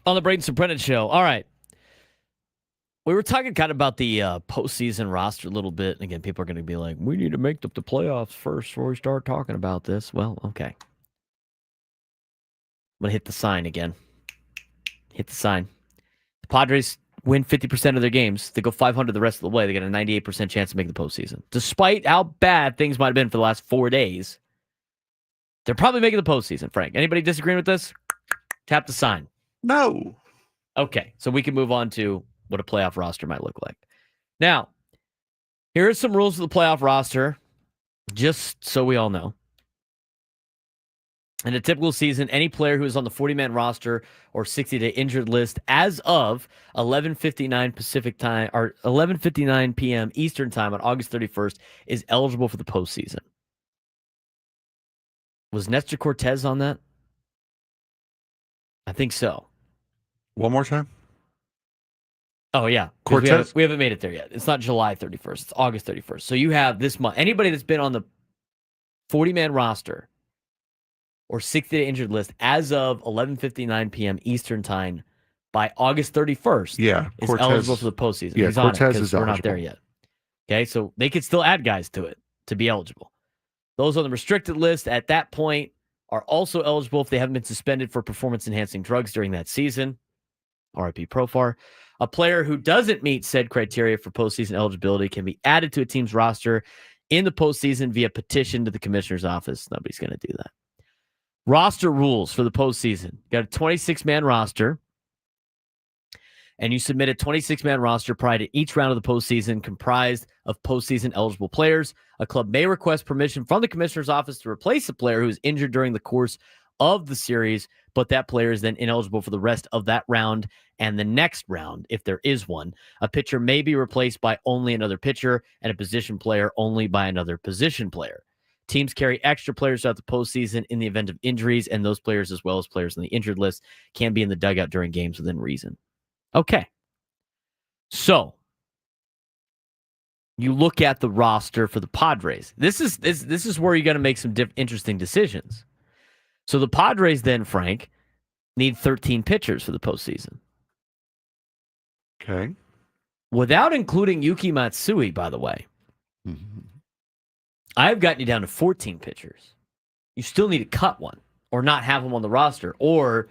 on the Braden Surprenant show. All right. We were talking kind of about the postseason roster a little bit. Again, people are going to be like, we need to make the playoffs first before we start talking about this. Well, okay. I'm going to hit the sign again. Hit the sign. The Padres win 50% of their games. They go 500 the rest of the way. They get a 98% chance to make the postseason. Despite how bad things might have been for the last 4 days, they're probably making the postseason, Frank. Anybody disagreeing with this? Tap the sign. No. Okay, so we can move on to what a playoff roster might look like. Now, here are some rules of the playoff roster, just so we all know. In a typical season, any player who is on the 40-man roster or 60-day injured list as of 11:59 Pacific time or 11:59 p.m. Eastern time on August 31st is eligible for the postseason. Was Nestor Cortez on that? I think so. One more time. Oh, yeah. Cortez? We haven't made it there yet. It's not July 31st. It's August 31st. So you have this month. Anybody that's been on the 40-man roster or 60-day injured list as of 11:59 p.m. Eastern time by August 31st is eligible for the postseason. Yeah, He's on Cortez it is we're eligible. not there yet. Okay, so they could still add guys to it to be eligible. Those on the restricted list at that point are also eligible if they haven't been suspended for performance-enhancing drugs during that season. RIP Profar. A player who doesn't meet said criteria for postseason eligibility can be added to a team's roster in the postseason via petition to the commissioner's office. Nobody's going to do that. Roster rules for the postseason. You got a 26-man roster, and you submit a 26-man roster prior to each round of the postseason comprised of postseason eligible players. A club may request permission from the commissioner's office to replace a player who is injured during the course of the series, but that player is then ineligible for the rest of that round and the next round, if there is one. A pitcher may be replaced by only another pitcher and a position player only by another position player. Teams carry extra players throughout the postseason in the event of injuries, and those players, as well as players on the injured list, can be in the dugout during games within reason. Okay. So, you look at the roster for the Padres. This is where you got to make some interesting decisions. So the Padres then, Frank, need 13 pitchers for the postseason. Okay. Without including Yuki Matsui, by the way. Mm-hmm. I've gotten you down to 14 pitchers. You still need to cut one or not have him on the roster or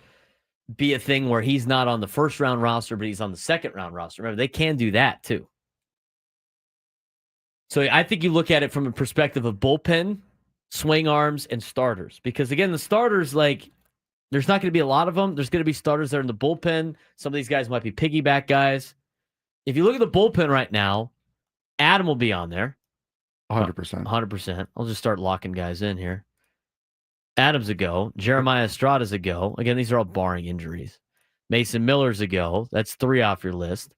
be a thing where he's not on the first round roster, but he's on the second round roster. Remember, they can do that too. So I think you look at it from a perspective of bullpen, swing arms, and starters. Because again, the starters, like, there's not going to be a lot of them. There's going to be starters that are in the bullpen. Some of these guys might be piggyback guys. If you look at the bullpen right now, Adam will be on there. 100%. 100%. I'll just start locking guys in here. Adam's a go. Jeremiah Estrada's a go. Again, these are all barring injuries. Mason Miller's a go. That's 3 off your list.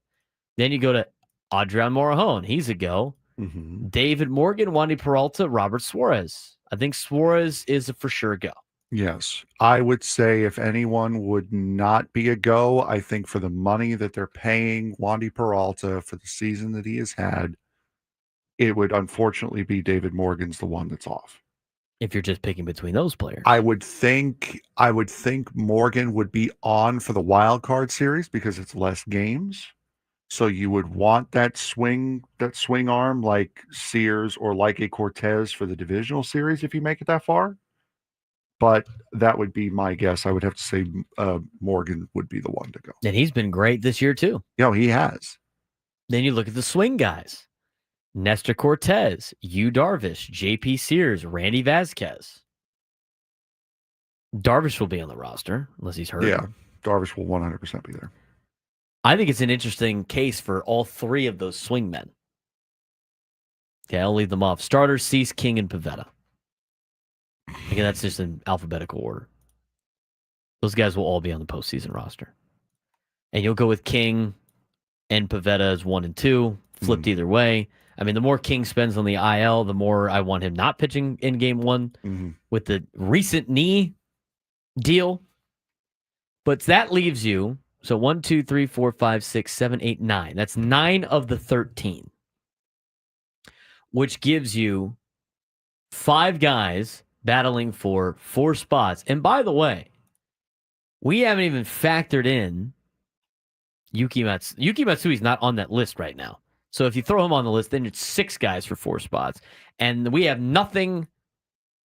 Then you go to Adrian Morejon. He's a go. Mm-hmm. David Morgan, Wandy Peralta, Robert Suarez. I think Suarez is a for sure go. Yes. I would say if anyone would not be a go, I think for the money that they're paying Wandy Peralta for the season that he has had, it would unfortunately be David Morgan's the one that's off. If you're just picking between those players. I would think Morgan would be on for the wild card series because it's less games. So you would want that swing arm like Sears or like a Cortez for the divisional series if you make it that far. But that would be my guess. I would have to say Morgan would be the one to go. And he's been great this year too. He has. Then you look at the swing guys. Nestor Cortez, Yu Darvish, JP Sears, Randy Vasquez. Darvish will be on the roster unless he's hurt. Yeah, Darvish will 100% be there. I think it's an interesting case for all 3 of those swingmen. Okay, I'll leave them off. Starters, Cease, King, and Pivetta. Again, that's just in alphabetical order. Those guys will all be on the postseason roster. And you'll go with King and Pivetta as 1 and 2, flipped either way. I mean, the more King spends on the IL, the more I want him not pitching in game 1 with the recent knee deal. But that leaves you, so 1, 2, 3, 4, 5, 6, 7, 8, 9. That's 9 of the 13, which gives you 5 guys battling for 4 spots. And by the way, We haven't even factored in Yuki Matsui. Yuki Matsui's not on that list right now. So if you throw him on the list, then it's 6 guys for 4 spots. And we have nothing.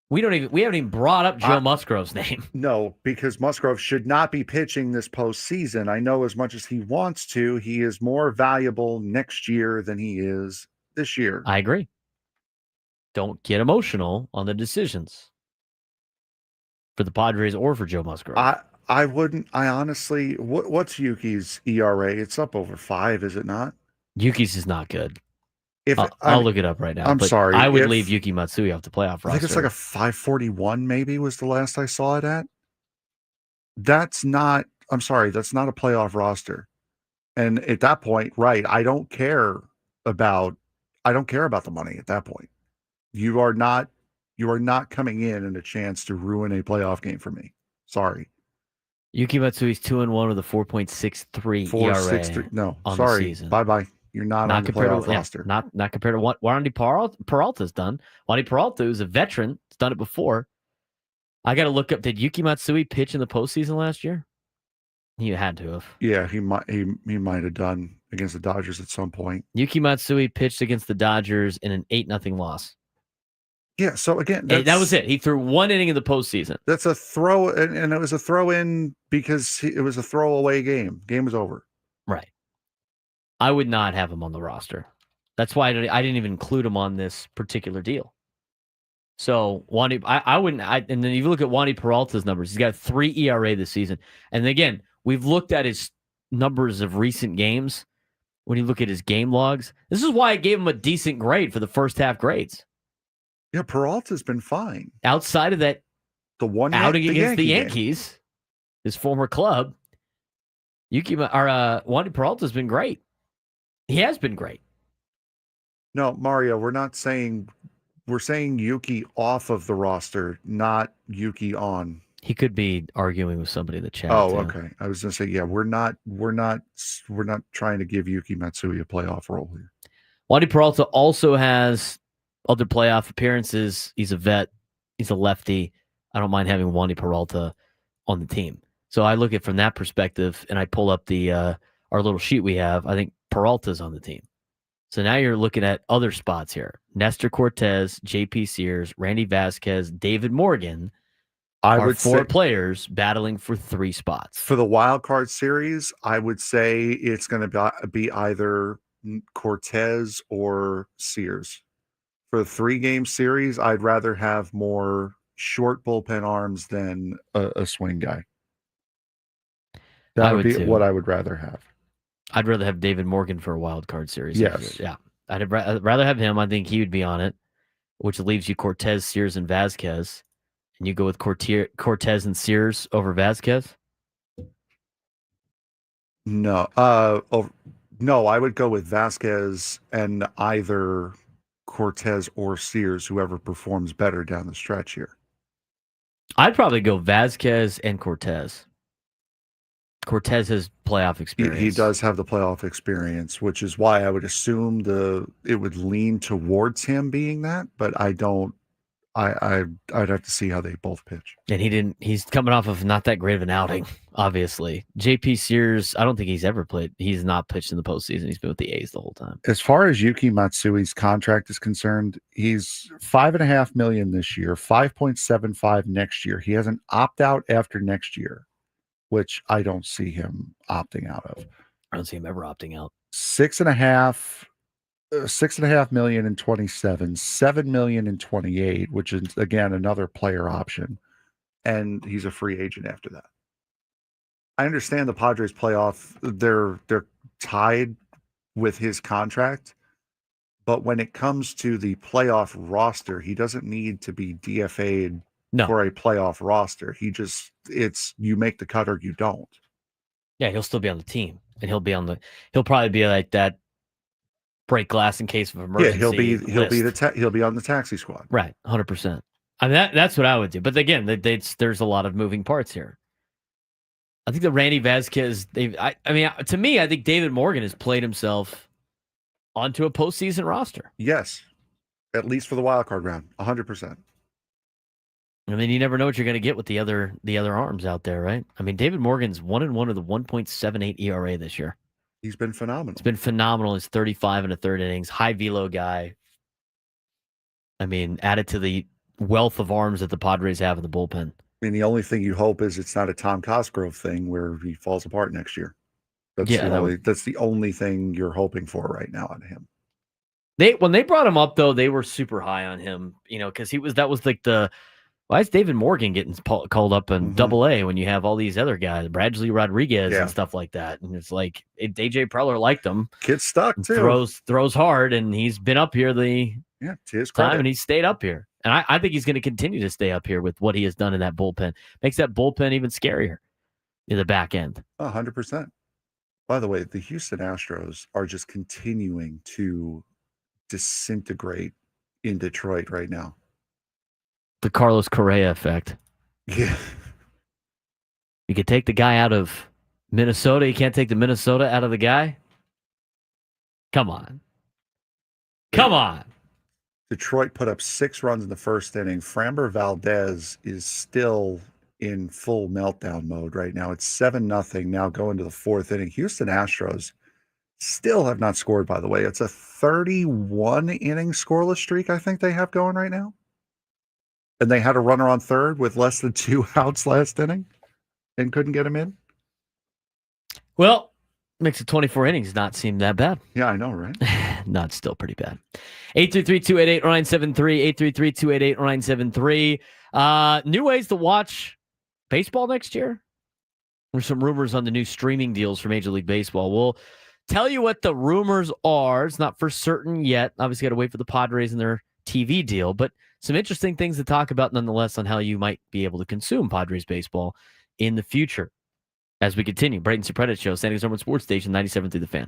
We haven't even brought up Joe Musgrove's name. No, because Musgrove should not be pitching this postseason. I know as much as he wants to, he is more valuable next year than he is this year. I agree. Don't get emotional on the decisions for the Padres or for Joe Musgrove. I wouldn't. I honestly, what's Yuki's ERA? It's up over 5, is it not? Yuki's is not good. I'll look it up right now. I'm sorry. I would leave Yuki Matsui off the playoff roster. I think it's like a 541 maybe was the last I saw it at. That's not a playoff roster. And at that point, right, I don't care about the money at that point. You are not coming in a chance to ruin a playoff game for me. Sorry. Yuki Matsui's 2-1 with a 4.63 ERA. No, on sorry. The season. Bye. You're not on the playoff roster. Not compared to what Wandy Peralta's done. Wandy Peralta, who's a veteran, has done it before. I got to look up. Did Yuki Matsui pitch in the postseason last year? He had to have. Yeah, he might have done against the Dodgers at some point. Yuki Matsui pitched against the Dodgers in an 8-0 loss. Yeah, so again, that was it. He threw 1 inning in the postseason. That's a throw, and it was a throw in because it was a throwaway game. Game was over. Right. I would not have him on the roster. That's why I didn't even include him on this particular deal. So Wandy, I wouldn't. And then you look at Wandy Peralta's numbers. He's got 3 ERA this season. And again, we've looked at his numbers of recent games. When you look at his game logs, this is why I gave him a decent grade for the first half grades. Yeah, Peralta's been fine. Outside of that, the one outing against the Yankees, his former club, Wandy Peralta's been great. He has been great. No, Mario, we're saying Yuki off of the roster, not Yuki on. He could be arguing with somebody in the chat. Oh, too. okay. I was going to say, yeah, we're not trying to give Yuki Matsui a playoff role here. Wandy Peralta also has other playoff appearances. He's a vet. He's a lefty. I don't mind having Wandy Peralta on the team. So I look at it from that perspective, and I pull up the our little sheet we have. I think Peralta's on the team. So now you're looking at other spots here. Nestor Cortez, JP Sears, Randy Vasquez, David Morgan are 4 players battling for 3 spots. For the wild card series, I would say it's going to be either Cortez or Sears. For the 3-game series, I'd rather have more short bullpen arms than a swing guy. That would be what I would rather have. I'd rather have David Morgan for a wild card series. Yes. Yeah. I'd rather have him. I think he would be on it, which leaves you Cortez, Sears, and Vasquez. And you go with Cortez and Sears over Vasquez? No. No, I would go with Vasquez and either Cortez or Sears, whoever performs better down the stretch here. I'd probably go Vasquez and Cortez. Cortez has playoff experience. He does have the playoff experience, which is why I would assume it would lean towards him being that, but I don't. I'd have to see how they both pitch. And he's coming off of not that great of an outing, obviously. JP Sears, I don't think he's ever played. He's not pitched in the postseason. He's been with the A's the whole time. As far as Yuki Matsui's contract is concerned, he's $5.5 million this year, 5.75 next year. He has an opt-out after next year, which I don't see him opting out of. I don't see him ever opting out. 6.5 million in 27, 7 million in 28, which is again another player option, and he's a free agent after that. I understand the Padres playoff; they're tied with his contract, but when it comes to the playoff roster, he doesn't need to be DFA'd for a playoff roster. You make the cut or you don't. Yeah, he'll still be on the team, and he'll probably be like that. Break glass in case of emergency. Yeah, he'll be on the taxi squad. Right, 100%. I mean that's what I would do. But again, there's a lot of moving parts here. I think the Randy Vasquez. To me, I think David Morgan has played himself onto a postseason roster. Yes, at least for the wild card round, 100%. I mean, you never know what you're going to get with the other arms out there, right? I mean, David Morgan's 1-1 with a 1.78 ERA this year. He's been phenomenal. It's been phenomenal. He's 35 in the third innings, high velo guy. I mean, added to the wealth of arms that the Padres have in the bullpen. I mean, the only thing you hope is it's not a Tom Cosgrove thing where he falls apart next year. That's the only thing you're hoping for right now on him. When they brought him up, though, they were super high on him, because that was like why is David Morgan getting called up in Double-A when you have all these other guys, Bradley Rodriguez and stuff like that? And it's like AJ Preller liked him. Kid's stuck too. Throws hard, and he's been up here to his credit. Time, and he's stayed up here. And I think he's going to continue to stay up here with what he has done in that bullpen. Makes that bullpen even scarier in the back end. 100%. By the way, the Houston Astros are just continuing to disintegrate in Detroit right now. The Carlos Correa effect. Yeah. You could take the guy out of Minnesota. You can't take the Minnesota out of the guy? Come on. Detroit put up 6 runs in the first inning. Framber Valdez is still in full meltdown mode right now. It's 7-0 now going to the 4th inning. Houston Astros still have not scored, by the way. It's a 31-inning scoreless streak I think they have going right now. And they had a runner on third with less than 2 outs last inning and couldn't get him in. Well, makes it 24 innings not seem that bad. Yeah, I know, right? Not still pretty bad. 833-288-0973, 833-288-0973. New ways to watch baseball next year? There's some rumors on the new streaming deals for Major League Baseball. We'll tell you what the rumors are. It's not for certain yet. Obviously, got to wait for the Padres and their TV deal, but some interesting things to talk about nonetheless on how you might be able to consume Padres baseball in the future. As we continue, Braden Surprenant Show, San Diego Sports Station 97 through the Fan.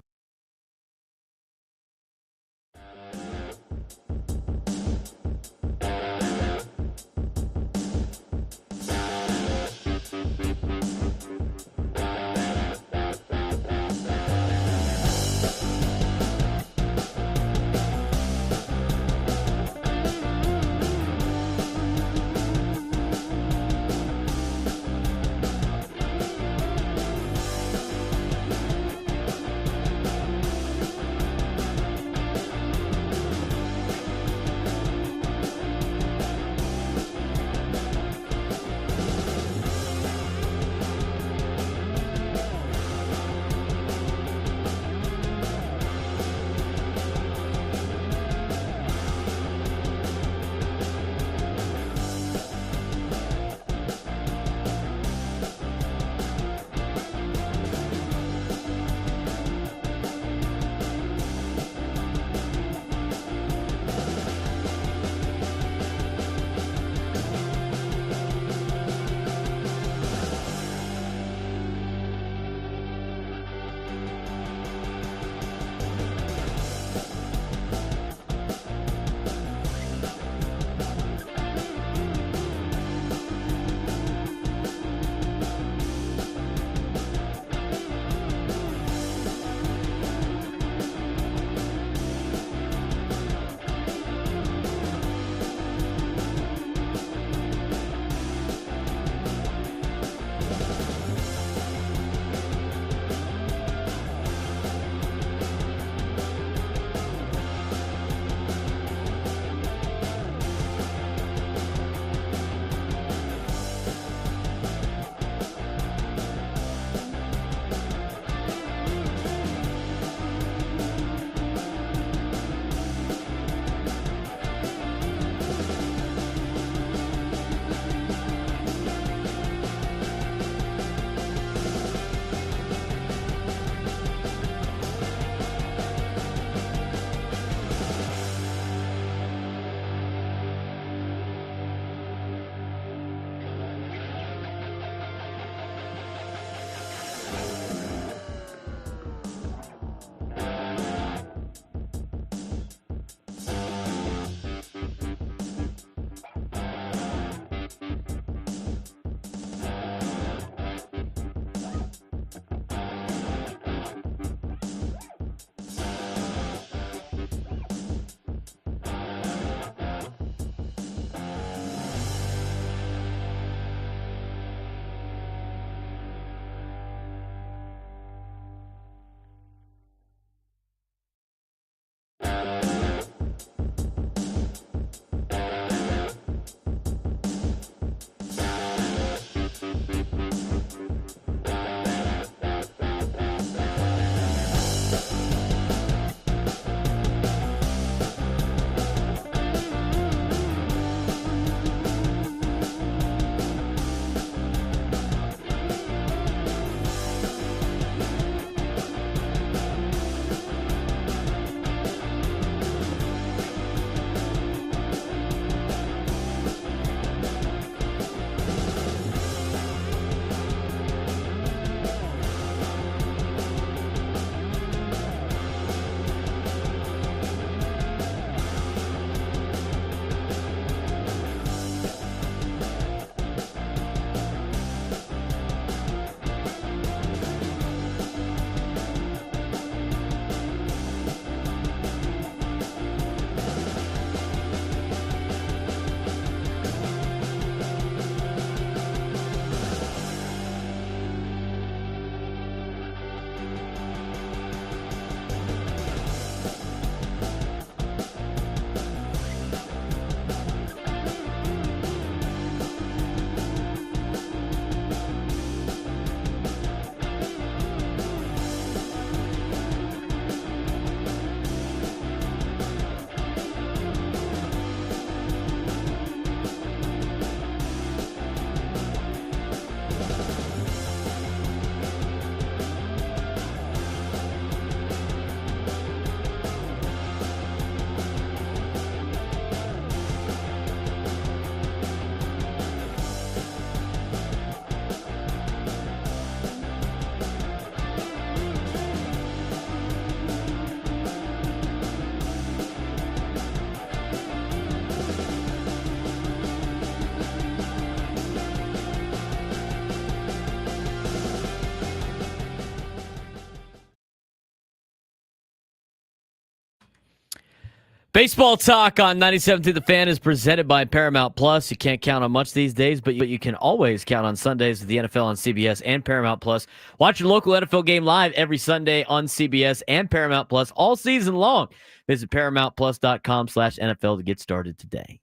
Baseball talk on 97 through the Fan is presented by Paramount Plus. You can't count on much these days, but you can always count on Sundays with the NFL on CBS and Paramount Plus. Watch your local NFL game live every Sunday on CBS and Paramount Plus all season long. Visit ParamountPlus.com/NFL to get started today.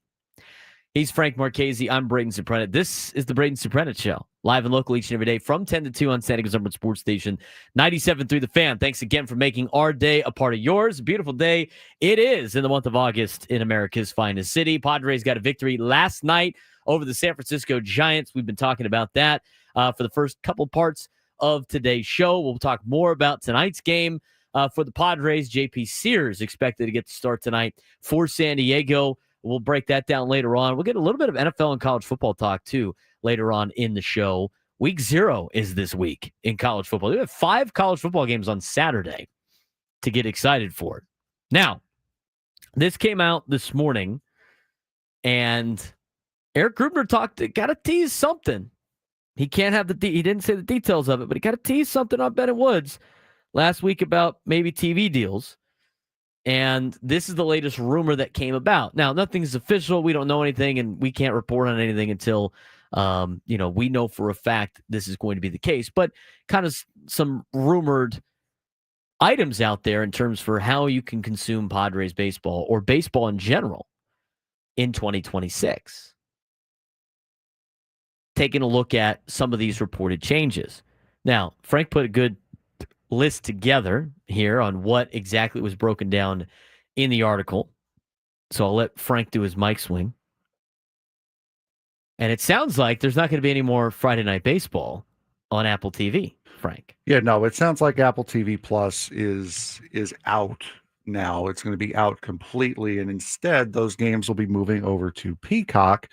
He's Frank Marchese. I'm Braden Surprenant. This is the Braden Surprenant Show, live and local each and every day from 10 to 2 on San Diego's number sports station, 97 through the Fan. Thanks again for making our day a part of yours. A beautiful day it is in the month of August in America's finest city. Padres got a victory last night over the San Francisco Giants. We've been talking about that for the first couple parts of today's show. We'll talk more about tonight's game for the Padres. JP Sears expected to get the start tonight for San Diego. We'll break that down later on. We'll get a little bit of NFL and college football talk, too, later on in the show. Week 0 is this week in college football. We have 5 college football games on Saturday to get excited for. Now, this came out this morning, and Eric Grubner got to tease something. He can't have he didn't say the details of it, but he got to tease something on Bennett Woods last week about maybe TV deals. And this is the latest rumor that came about. Now, nothing's official. We don't know anything, and we can't report on anything until, we know for a fact this is going to be the case. But kind of some rumored items out there in terms for how you can consume Padres baseball or baseball in general in 2026. Taking a look at some of these reported changes. Now, Frank put a good list together here on what exactly was broken down in the article. So I'll let Frank do his mic swing. And it sounds like there's not going to be any more Friday Night Baseball on Apple TV, Frank. Yeah, no, it sounds like Apple TV Plus is out now. It's going to be out completely. And instead, those games will be moving over to Peacock,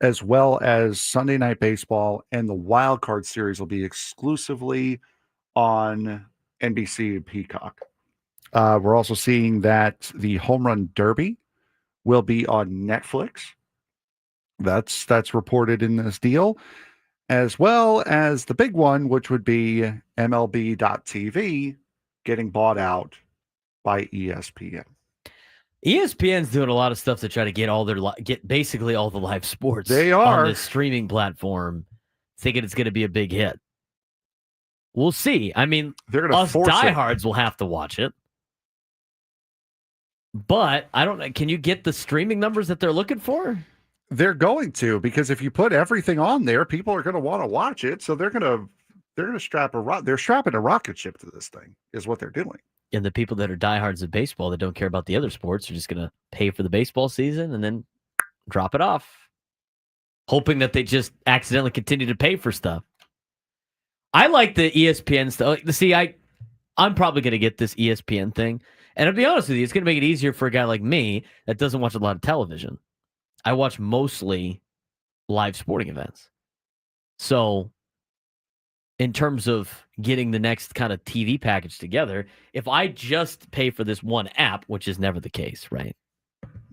as well as Sunday Night Baseball and the Wild Card Series will be exclusively on NBC and Peacock. We're also seeing that the Home Run Derby will be on Netflix. That's reported in this deal, as well as the big one, which would be MLB.TV getting bought out by ESPN. ESPN's doing a lot of stuff to try to get basically all the live sports. They are on this streaming platform, thinking it's going to be a big hit. We'll see. I mean, they're going to force diehards will have to watch it. But I don't know. Can you get the streaming numbers that they're looking for? They're going to, because if you put everything on there, people are going to want to watch it. So they're going to strapping a rocket ship to this thing is what they're doing. And the people that are diehards of baseball that don't care about the other sports are just going to pay for the baseball season and then drop it off, hoping that they just accidentally continue to pay for stuff. I like the ESPN stuff. See, I'm probably going to get this ESPN thing. And to be honest with you, it's going to make it easier for a guy like me that doesn't watch a lot of television. I watch mostly live sporting events. So in terms of getting the next kind of TV package together, if I just pay for this one app, which is never the case, right?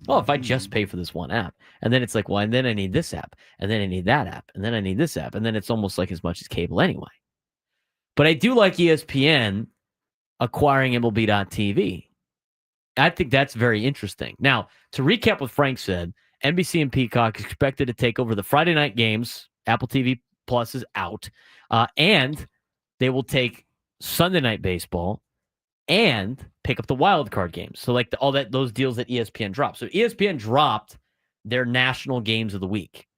Oh, if I just pay for this one app, and then it's like, well, and then I need this app, and then I need that app, and then I need this app, and then it's almost like as much as cable anyway. But I do like ESPN acquiring MLB.TV. I think that's very interesting. Now, to recap what Frank said, NBC and Peacock is expected to take over the Friday night games. Apple TV Plus is out. And they will take Sunday Night Baseball and pick up the wild card games. So like those deals that ESPN dropped. So ESPN dropped their national games of the week,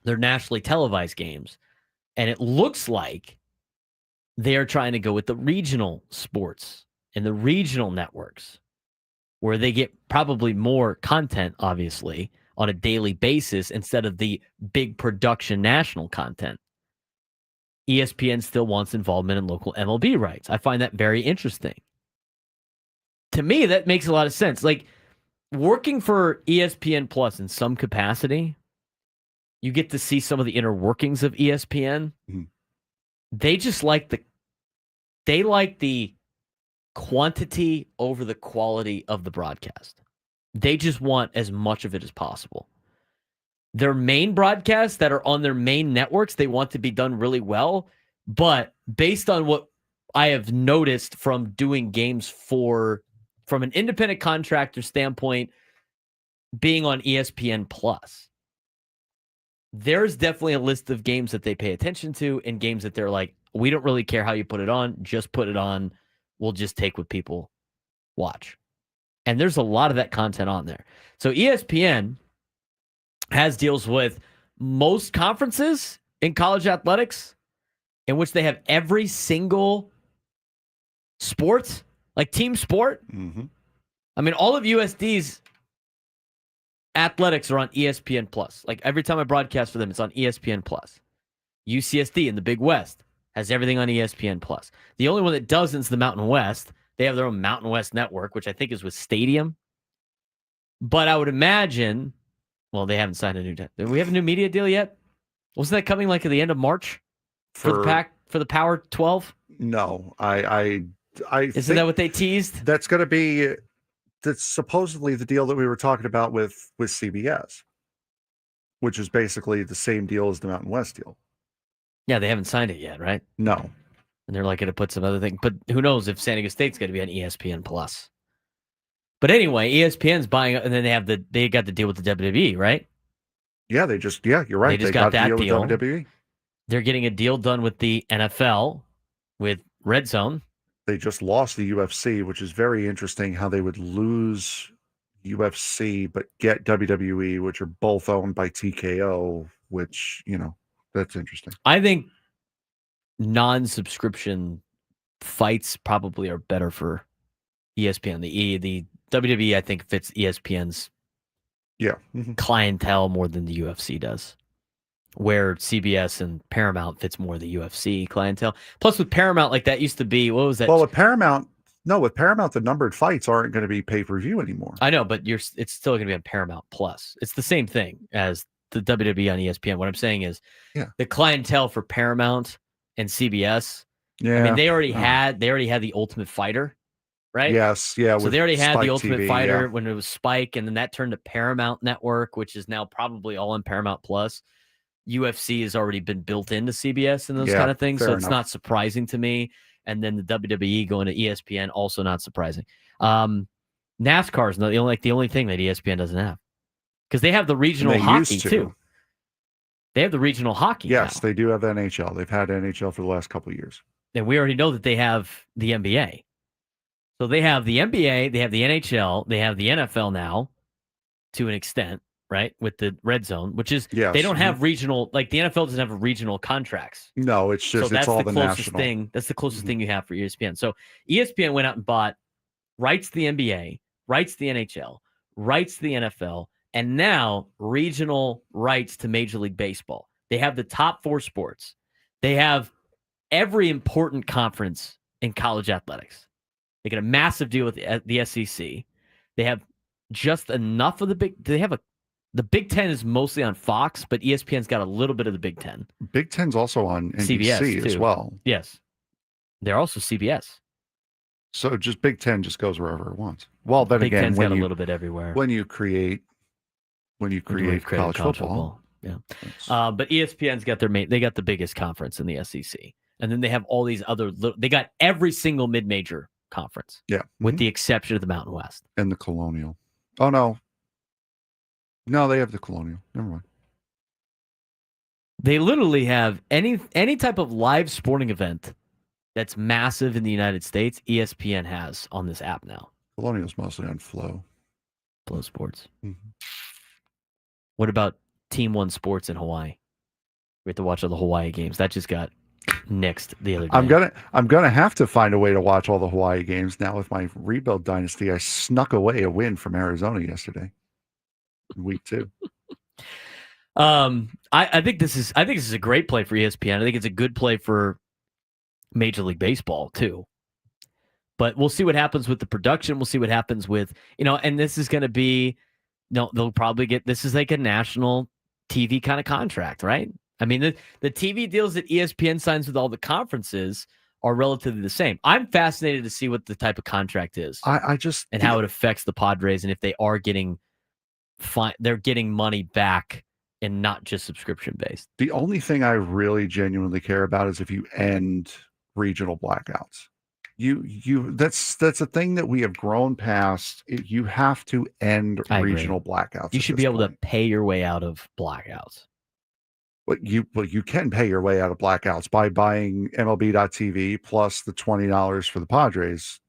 their nationally televised games. And it looks like they are trying to go with the regional sports and the regional networks, where they get probably more content, obviously, on a daily basis instead of the big production national content. ESPN still wants involvement in local MLB rights. I find that very interesting. To me, that makes a lot of sense. Like, working for ESPN Plus in some capacity, you get to see some of the inner workings of ESPN. Mm-hmm. They just like the quantity over the quality of the broadcast. They just want as much of it as possible. Their main broadcasts that are on their main networks, they want to be done really well. But based on what I have noticed from doing games for from an independent contractor standpoint, being on ESPN Plus, there's definitely a list of games that they pay attention to and games that they're like, we don't really care how you put it on. Just put it on. We'll just take what people watch. And there's a lot of that content on there. So ESPN has deals with most conferences in college athletics in which they have every single sport, like team sport. Mm-hmm. I mean, all of USD's athletics are on ESPN Plus. Like every time I broadcast for them, it's on ESPN Plus. UCSD in the Big West has everything on ESPN Plus. The only one that doesn't is the Mountain West. They have their own Mountain West network, which I think is with Stadium. But I would imagine, well, they haven't signed a new. Do we have a new media deal yet? Wasn't that coming like at the end of March for the Power 12? No, I Isn't that what they teased? That's going to be. That's supposedly the deal that we were talking about with CBS, which is basically the same deal as the Mountain West deal. Yeah, they haven't signed it yet, right? No. And they're like going to put some other thing. But who knows if San Diego State's going to be on ESPN Plus. But anyway, ESPN's buying, and then they got the deal with the WWE, right? Yeah, you're right. They just got that deal. With WWE. They're getting a deal done with the NFL, with Red Zone. They just lost the UFC, which is very interesting how they would lose UFC but get WWE, which are both owned by TKO, which, that's interesting. I think non-subscription fights probably are better for ESPN. The WWE, I think, fits ESPN's clientele more than the UFC does. Where CBS and Paramount fits more the UFC clientele. Plus, with Paramount, like that used to be, what was that? Well, with Paramount, the numbered fights aren't going to be pay-per-view anymore. I know, but it's still going to be on Paramount Plus. It's the same thing as the WWE on ESPN. What I'm saying is, the clientele for Paramount and CBS. Yeah, I mean, they already had the Ultimate Fighter, right? Yes, yeah. So they already had Spike the Ultimate TV, Fighter when it was Spike, and then that turned to Paramount Network, which is now probably all on Paramount Plus. UFC has already been built into CBS and those kind of things, so it's not surprising to me. And then the WWE going to ESPN, also not surprising. NASCAR is the only thing that ESPN doesn't have, because they have the regional hockey too. They have the regional hockey. Yes, now. They do have NHL. They've had NHL for the last couple of years, and we already know that they have the NBA. So they have the NBA, they have the NHL, they have the NFL now, to an extent. Right, with the Red Zone, which is they don't have regional, like the NFL doesn't have regional contracts. No, it's just it's all the national thing. That's the closest thing you have for ESPN. So ESPN went out and bought rights to the NBA, rights to the NHL, rights to the NFL, and now regional rights to Major League Baseball. They have the top 4 sports. They have every important conference in college athletics. They get a massive deal with the SEC. They have just enough of the big. The Big Ten is mostly on Fox, but ESPN's got a little bit of the Big Ten. Big Ten's also on NBC CBS as well. Yes. They're also CBS. So just Big Ten just goes wherever it wants. Well, then Big again, Ten's got a little bit everywhere. When you create college football. Yeah. But ESPN's got they got the biggest conference in the SEC. And then they have all these they got every single mid-major conference. Yeah. With the exception of the Mountain West. And the Colonial. Oh, no. No, they have the Colonial. Never mind. They literally have any type of live sporting event that's massive in the United States, ESPN has on this app now. Colonial's mostly on Flow. Flow Sports. Mm-hmm. What about Team One Sports in Hawaii? We have to watch all the Hawaii games. That just got nixed the other day. I'm gonna have to find a way to watch all the Hawaii games now with my rebuild dynasty. I snuck away a win from Arizona yesterday. Week 2. I think this is a great play for ESPN. I think it's a good play for Major League Baseball too. But we'll see what happens with the production. We'll see what happens with, and this is going to be, they'll probably get, this is like a national TV kind of contract, right? I mean, the TV deals that ESPN signs with all the conferences are relatively the same. I'm fascinated to see what the type of contract is. And how it affects the Padres, and if they are getting they're getting money back and not just subscription based. The only thing I really genuinely care about is if you end regional blackouts. That's a thing that we have grown past. You have to end I agree. regional blackouts. You at should this be able point. to pay your way out of blackouts. But you can pay your way out of blackouts by buying MLB.TV plus the $20 for the Padres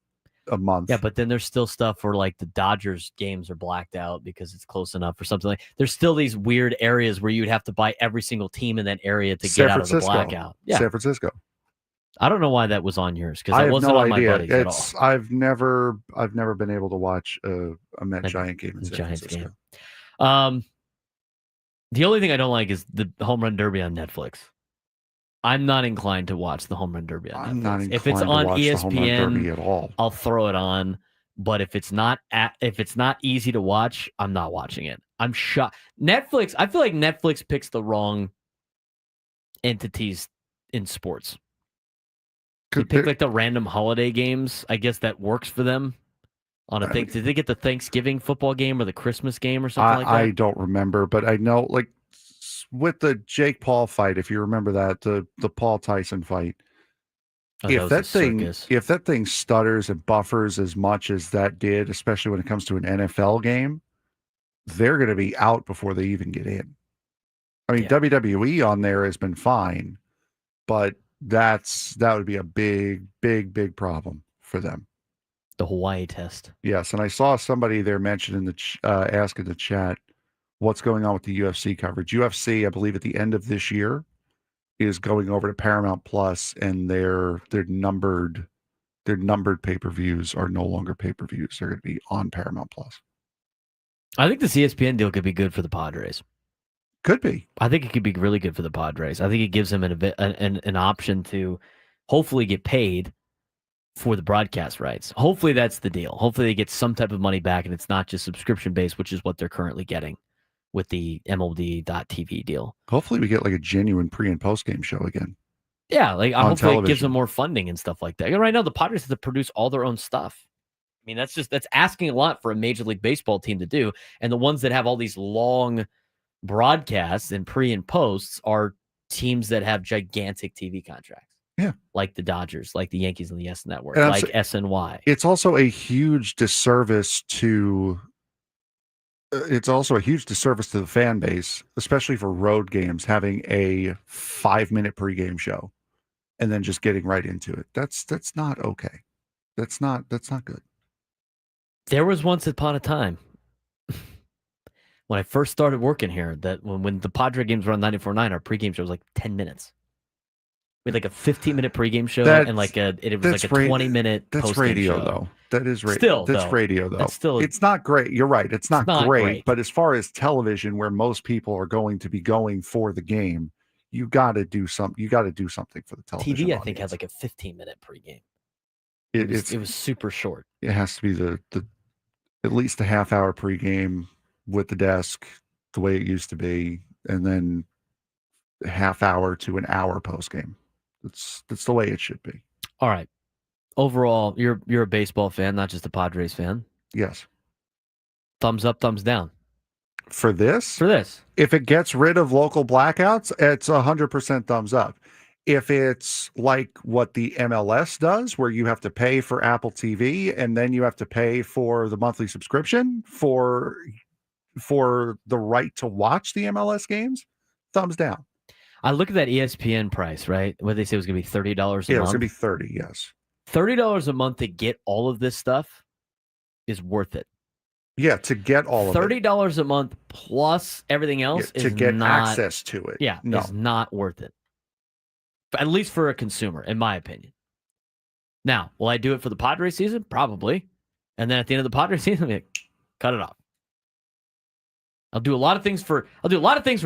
a month. Yeah, but then there's still stuff where like the Dodgers games are blacked out because it's close enough or something like. There's still these weird areas where you'd have to buy every single team in that area to get out of the blackout. Yeah, San Francisco. I don't know why that was on yours because I that have wasn't no on my idea. buddies at all. I've never been able to watch a Met Giant game in San Giants Francisco. game. The only thing I don't like is the home run derby on Netflix. I'm not inclined to watch the home run derby on Netflix. I'm not inclined if it's to on watch the home run derby ESPN at all. I'll throw it on. But if it's not easy to watch, I'm not watching it. I'm shocked. Netflix, I feel like Netflix picks the wrong entities in sports. They pick like the random holiday games. I guess that works for them. On a thing, did they get the Thanksgiving football game or the Christmas game or something like that? I don't remember, but I know like with the Jake Paul fight, if you remember that, the Paul Tyson fight. Oh, if that thing stutters and buffers as much as that did, especially when it comes to an NFL game, they're going to be out before they even get in. I mean, WWE on there has been fine, but that would be a big problem for them. The Hawaii test. Yes, and I saw somebody there mention in the ask in the chat what's going on with the UFC coverage. UFC, I believe, at the end of this year is going over to Paramount Plus, and their numbered pay-per-views are no longer pay-per-views. They're going to be on Paramount Plus. I think this ESPN deal could be good for the Padres. Could be. I think it could be really good for the Padres. I think it gives them an option to hopefully get paid for the broadcast rights. Hopefully that's the deal. Hopefully they get some type of money back and it's not just subscription-based, which is what they're currently getting with the MLB.TV deal. Hopefully we get like a genuine pre- and post-game show again. Yeah, like hopefully television. It gives them more funding and stuff like that. And right now the Padres have to produce all their own stuff. I mean, that's asking a lot for a Major League Baseball team to do. And the ones that have all these long broadcasts and pre and posts are teams that have gigantic TV contracts. Yeah. Like the Dodgers, like the Yankees and the S Network, And like SNY. It's also a huge disservice to the fan base, especially for road games, having a 5-minute pregame show and then just getting right into it. That's not okay. That's not good. There was once upon a time when I first started working here that when the Padre games were on 94.9, our pregame show was like 10 minutes. We had like a 15-minute pregame show and like it was like a 20-minute. That's radio show. Though. That is radio. Still, that's though, radio though. That's still, it's not great. You're right. It's not great. great. But as far as television, where most people are going to be going for the game, you got to do something. You got to do something for the television. TV, I think, had like a 15-minute pregame. It was super short. It has to be the at least a half-hour pregame with the desk, the way it used to be, and then a half hour to an hour postgame. That's the way it should be. All right. Overall, you're a baseball fan, not just a Padres fan. Yes. Thumbs up, thumbs down. For this? If it gets rid of local blackouts, it's 100% thumbs up. If it's like what the MLS does, where you have to pay for Apple TV and then you have to pay for the monthly subscription for the right to watch the MLS games, thumbs down. I look at that ESPN price, right? What they say was going to be $30 a month. Yeah, it was going to be 30, yes. $30 a month to get all of this stuff is worth it. Yeah, to get all of it. $30 a month plus everything else to get access to it. Yeah, is not worth it. At least for a consumer, in my opinion. Now, will I do it for the Padres season? Probably. And then at the end of the Padres season, I'll be like, cut it off. I'll do a lot of things for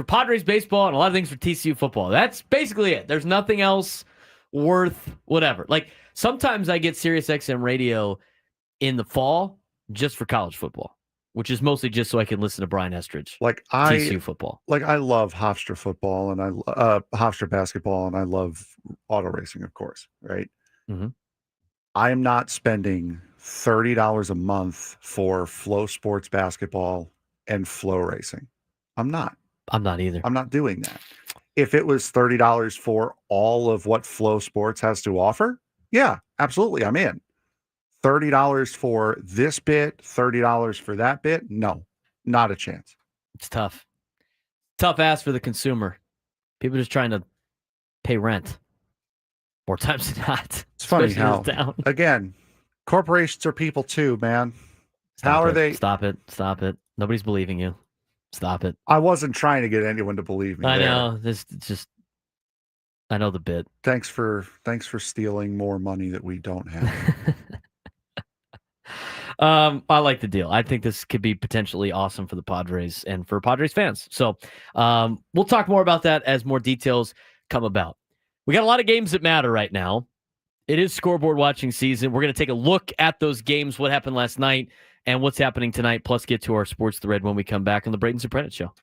Padres baseball and a lot of things for TCU football. That's basically it. There's nothing else worth whatever. Like sometimes I get SiriusXM radio in the fall just for college football, which is mostly just so I can listen to Brian Estridge. Like TCU football. Like I love Hofstra football and Hofstra basketball, and I love auto racing, of course. Right. Mm-hmm. I am not spending $30 a month for Flow Sports basketball and Flow racing. I'm not either. I'm not doing that. If it was $30 for all of what Flow Sports has to offer, Yeah, absolutely. I'm in. $30 for this bit, $30 for that bit. No, not a chance. It's tough. Tough ask for the consumer. People just trying to pay rent. More times than not. It's funny especially in how, this town. again, corporations are people too, man. How are they? Stop it. Stop it. Nobody's believing you. Stop it. I wasn't trying to get anyone to believe me. I there. know. This just. I know the bit. Thanks for stealing more money that we don't have. I like the deal. I think this could be potentially awesome for the Padres and for Padres fans. So we'll talk more about that as more details come about. We got a lot of games that matter right now. It is scoreboard watching season. We're going to take a look at those games, what happened last night, and what's happening tonight, plus get to our sports thread when we come back on the Braden Surprenant Show.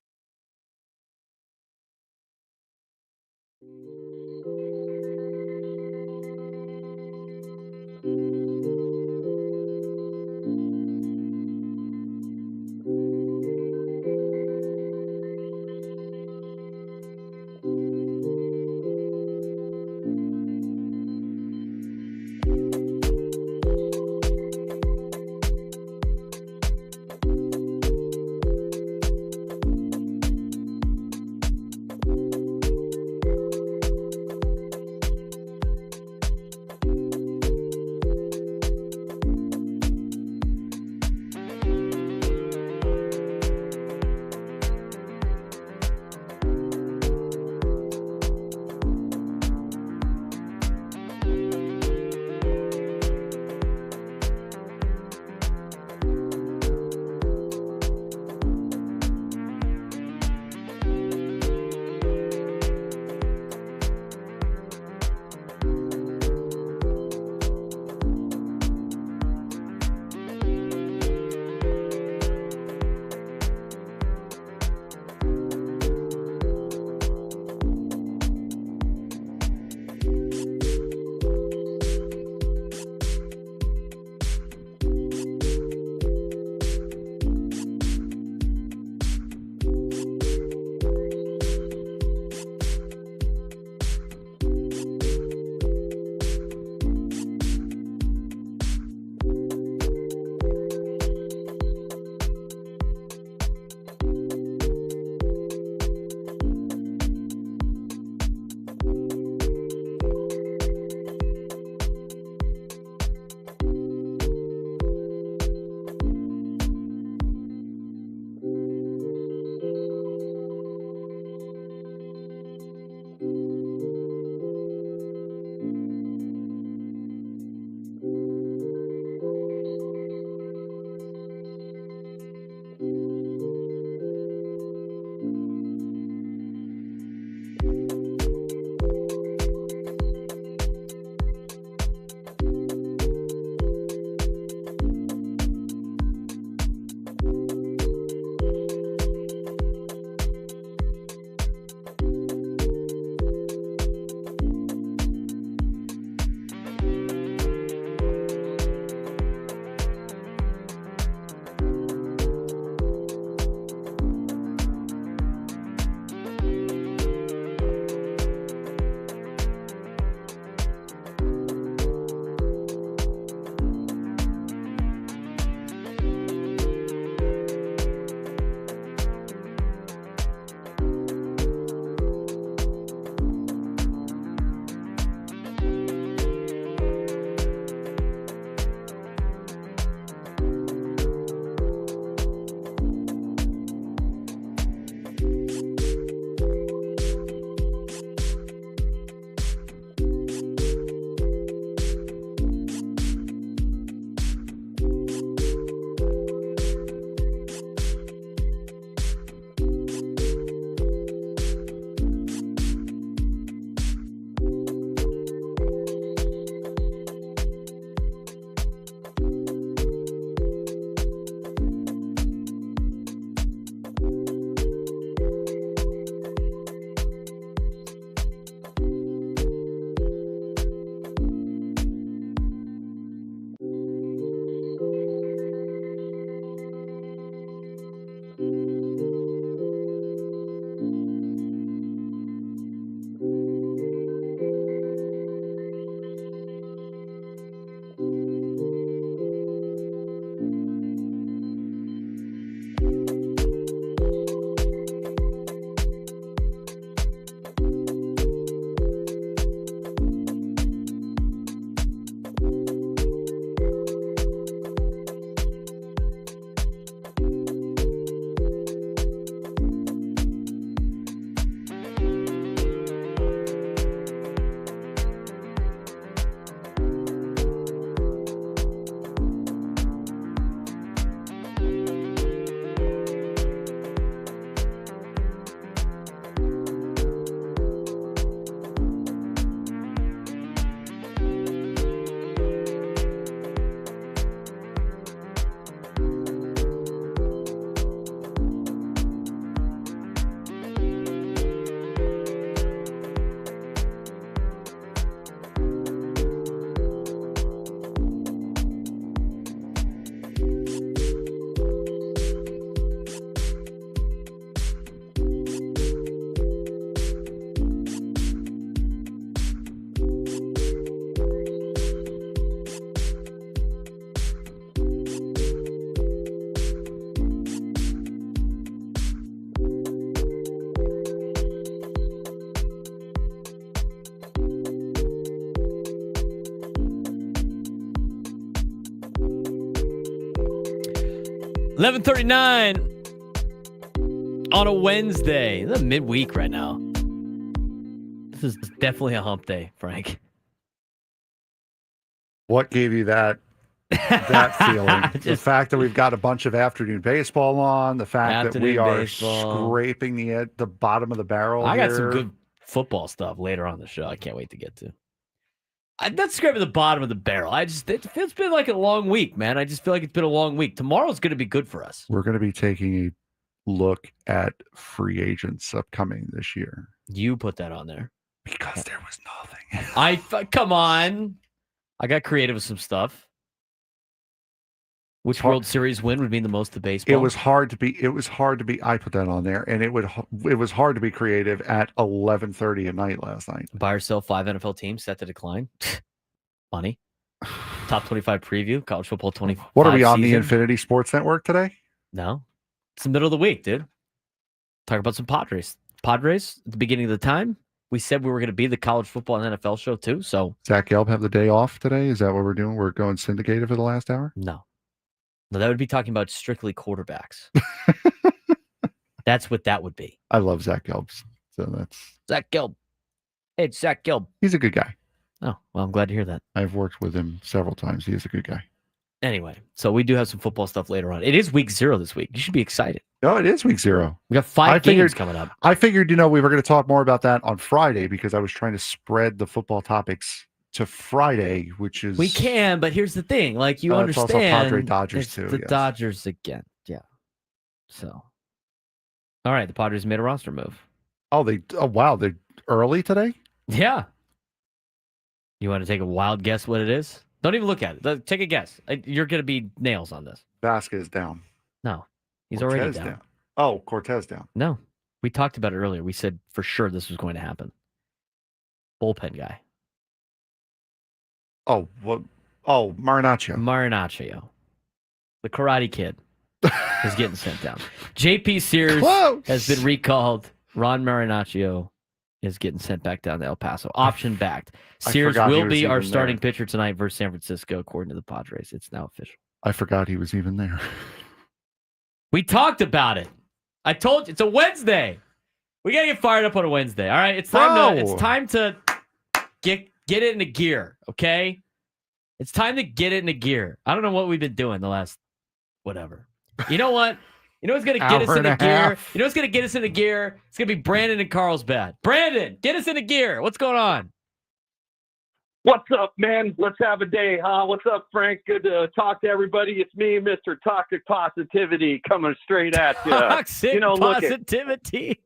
11:39 on a Wednesday. This is midweek right now. This is definitely a hump day, Frank. What gave you that feeling? The fact that we've got a bunch of afternoon baseball on, the fact that we are scraping the bottom of the barrel. I got some good football stuff later on the show. I can't wait to get to. That's scraping the bottom of the barrel. It's been like a long week, man. I just feel like it's been a long week. Tomorrow's going to be good for us. We're going to be taking a look at free agents upcoming this year. You put that on there because there was nothing. Come on. I got creative with some stuff. Which World Series win would mean the most to baseball? It was hard to be. I put that on there, and it was hard to be creative at 11:30 at night last night. Buy or sell 5 NFL teams set to decline. Funny. Top 25 preview. College football 25. What are we on the Infinity Sports Network today? No, it's the middle of the week, dude. Talk about some Padres. Padres at the beginning of the time. We said we were going to be the college football and NFL show too. So Zach Gelb have the day off today? Is that what we're doing? We're going syndicated for the last hour? No, that would be talking about strictly quarterbacks. That's what that would be. I love Zach Gelb. So that's Zach Gelb. Hey, it's Zach Gelb. He's a good guy. Oh, well, I'm glad to hear that. I've worked with him several times. He is a good guy. Anyway, so we do have some football stuff later on. It is week 0 this week. You should be excited. No, it is week 0. We got 5 games coming up. I figured, we were going to talk more about that on Friday because I was trying to spread the football topics to Friday, which is... We can, but here's the thing. Like, you understand... It's also Padres Dodgers, too. The Dodgers again. Yeah. So. All right, the Padres made a roster move. Oh, wow. They're early today? Yeah. You want to take a wild guess what it is? Don't even look at it. Take a guess. You're going to be nails on this. Vasquez down. No. He's already down. Oh, Cortez down. No. We talked about it earlier. We said for sure this was going to happen. Bullpen guy. Oh, what? Oh, Marinaccio. Marinaccio. The Karate Kid is getting sent down. JP Sears has been recalled. Ron Marinaccio is getting sent back down to El Paso. Option backed. Sears will be our starting pitcher tonight versus San Francisco, according to the Padres. It's now official. I forgot he was even there. We talked about it. I told you it's a Wednesday. We gotta get fired up on a Wednesday. All right, it's time to get it into gear. Okay, it's time to get it into gear. I don't know what we've been doing the last whatever. You know what? You know what's gonna get us into gear? You know what's gonna get us into gear? It's gonna be Brandon and Carlsbad. Brandon, get us into gear. What's going on? What's up, man? Let's have a day, huh? What's up, Frank? Good to talk to everybody. It's me, Mr. Toxic Positivity, coming straight at you. Toxic Positivity.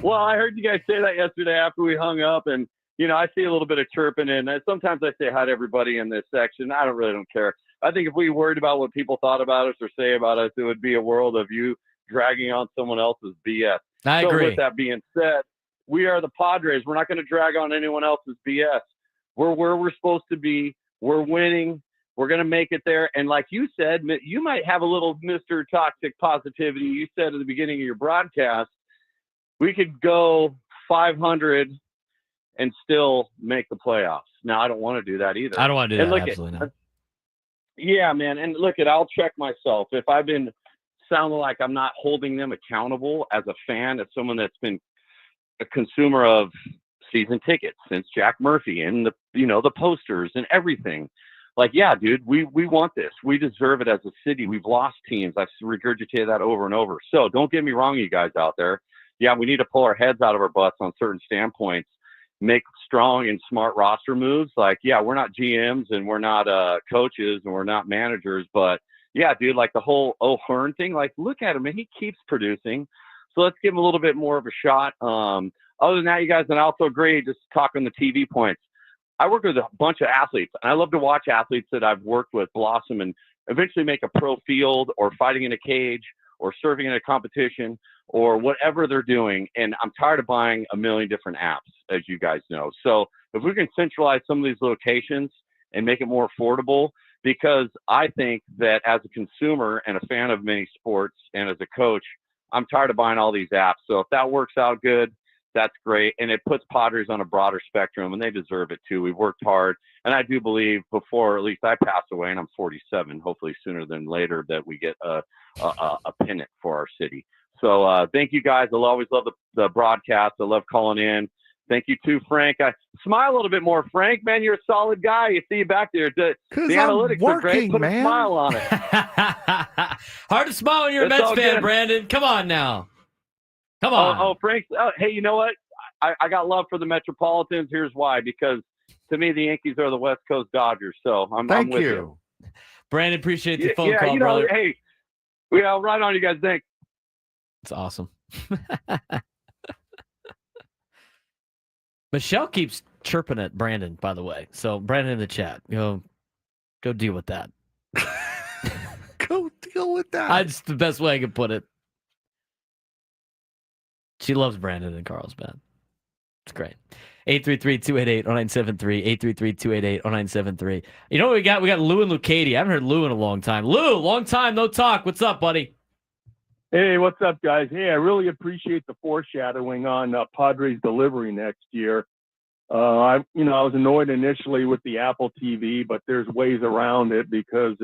Well, I heard you guys say that yesterday after we hung up, and I see a little bit of chirping in. Sometimes I say hi to everybody in this section. I don't care. I think if we worried about what people thought about us or say about us, it would be a world of you dragging on someone else's BS. I agree. With that being said, we are the Padres. We're not going to drag on anyone else's BS. We're where we're supposed to be. We're winning. We're going to make it there. And like you said, you might have a little Mr. Toxic Positivity. You said at the beginning of your broadcast, we could go 500 and still make the playoffs. Now, I don't want to do that either. I don't want to do that. Absolutely not. Yeah, man. And look, I'll check myself. If I've been sounding like I'm not holding them accountable as a fan, as someone that's been a consumer of season tickets since Jack Murphy and the posters and everything. Like, yeah, dude, we want this. We deserve it as a city. We've lost teams. I've regurgitated that over and over. So don't get me wrong, you guys out there. Yeah, we need to pull our heads out of our butts on certain standpoints, make strong and smart roster moves. Like, yeah, we're not GMs and we're not coaches and we're not managers, but yeah, dude, like the whole O'Hearn thing, like, look at him and he keeps producing. So let's give him a little bit more of a shot. Other than that, you guys, and I also agree, just talking the TV points. I work with a bunch of athletes, and I love to watch athletes that I've worked with blossom and eventually make a pro field or fighting in a cage or serving in a competition or whatever they're doing. And I'm tired of buying a million different apps, as you guys know. So if we can centralize some of these locations and make it more affordable, because I think that as a consumer and a fan of many sports and as a coach, I'm tired of buying all these apps. So if that works out good, That's great. And it puts Padres on a broader spectrum, and they deserve it too. We've worked hard. And I do believe before at least I pass away, and I'm 47, hopefully sooner than later, that we get a pennant for our city. So thank you guys. I'll always love the broadcast. I love calling in. Thank you too, Frank. Smile a little bit more, Frank. Man, you're a solid guy. You see you back there. The analytics are great. Put a smile on it. Hard to smile when you're a Mets fan, Brandon. Come on now. Come on. Frank. Hey, you know what? I got love for the Metropolitans. Here's why. Because to me, the Yankees are the West Coast Dodgers. So I'm with you. Brandon, appreciate the phone call, brother. Hey, I'll ride on you guys. Thanks. It's awesome. Michelle keeps chirping at Brandon, by the way. So Brandon in the chat, go deal with that. Go deal with that. That's the best way I could put it. She loves Brandon and Carlsbad. It's great. 833-288-0973. 833-288-0973. You know what we got? We got Lou and Lucchesi. I haven't heard Lou in a long time. Lou, long time, no talk. What's up, buddy? Hey, what's up, guys? Hey, I really appreciate the foreshadowing on Padres delivery next year. I was annoyed initially with the Apple TV, but there's ways around it because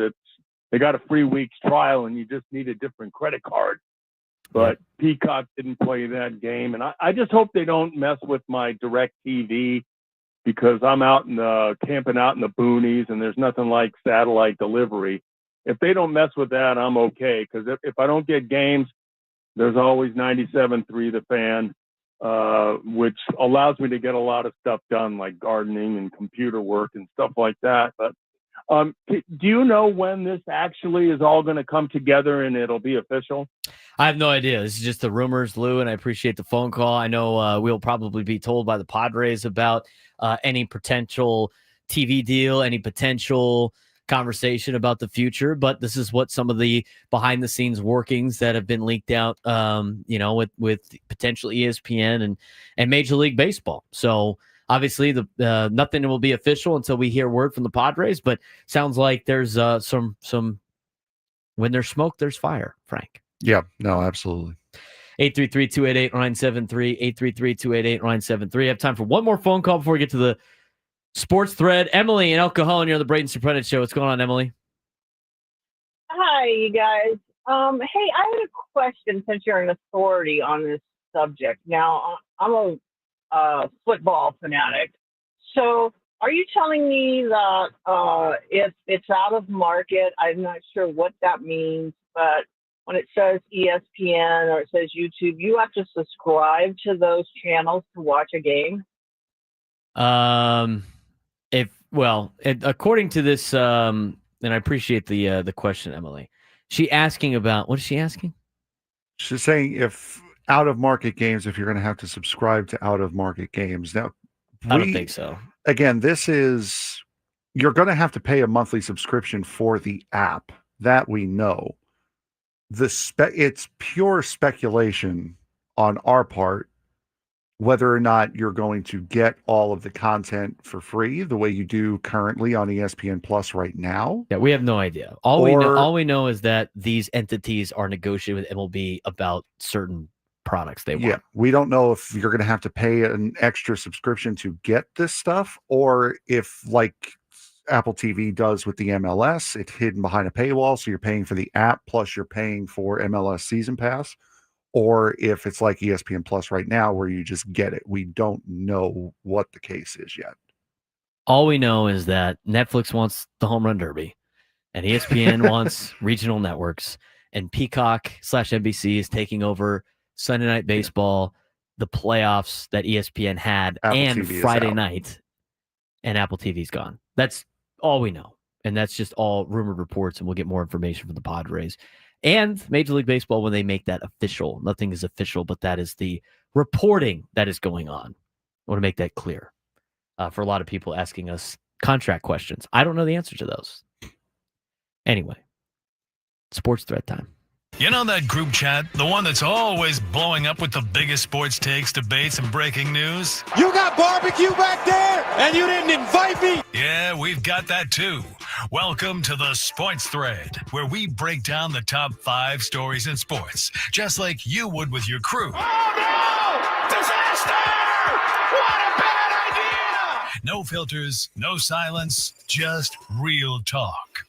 they got a free week's trial and you just need a different credit card. But Peacock didn't play that game, and I just hope they don't mess with my direct TV because I'm camping out in the boonies, and there's nothing like satellite delivery. If they don't mess with that, I'm okay. Because if I don't get games, there's always 97.3 The Fan, which allows me to get a lot of stuff done, like gardening and computer work and stuff like that. But do you know when this actually is all going to come together and it'll be official? I have no idea. This is just the rumors, Lou, and I appreciate the phone call. I know we'll probably be told by the Padres about any potential TV deal, any potential conversation about the future, but this is what some of the behind the scenes workings that have been leaked out, with potential ESPN and Major League Baseball. So obviously the nothing will be official until we hear word from the Padres, but sounds like there's some when there's smoke, there's fire, Frank. Yeah, no, absolutely. 833-288-0973, 833-288-0973. I have time for one more phone call before we get to the sports thread. Emily in El Cajon, you're on the Braden Surprenant Show. What's going on, Emily? Hi, you guys. Hey, I had a question since you're an authority on this subject. Now, I'm a football fanatic. So are you telling me that if it's out of market, I'm not sure what that means, but when it says ESPN or it says YouTube, you have to subscribe to those channels to watch a game? According to this, and I appreciate the question, Emily. She asking about, what is she asking? She's saying if out of market games, if you're going to have to subscribe to out of market games. Now, I don't think so. Again, you're going to have to pay a monthly subscription for the app. That we know. It's pure speculation on our part whether or not you're going to get all of the content for free the way you do currently on ESPN Plus right now. Yeah, we have no idea. All we know is that these entities are negotiating with MLB about certain products they want. Yeah, we don't know if you're going to have to pay an extra subscription to get this stuff, or if, like Apple TV does with the MLS, it's hidden behind a paywall, so you're paying for the app plus you're paying for MLS Season Pass, or if it's like ESPN Plus right now where you just get it. We don't know what the case is yet. All we know is that Netflix wants the Home Run Derby and ESPN wants regional networks, and Peacock/NBC is taking over Sunday Night Baseball, the playoffs that ESPN had, Apple and TV Friday night, and Apple TV's gone. That's all we know. And that's just all rumored reports, and we'll get more information from the Padres and Major League Baseball when they make that official. Nothing is official, but that is the reporting that is going on. I want to make that clear for a lot of people asking us contract questions. I don't know the answer to those. Anyway, sports thread time. You know that group chat? The one that's always blowing up with the biggest sports takes, debates, and breaking news? You got barbecue back there, and you didn't invite me? Yeah, we've got that too. Welcome to the Sports Thread, where we break down the top 5 stories in sports, just like you would with your crew. Oh, no! Disaster! What a bad idea! No filters, no silence, just real talk.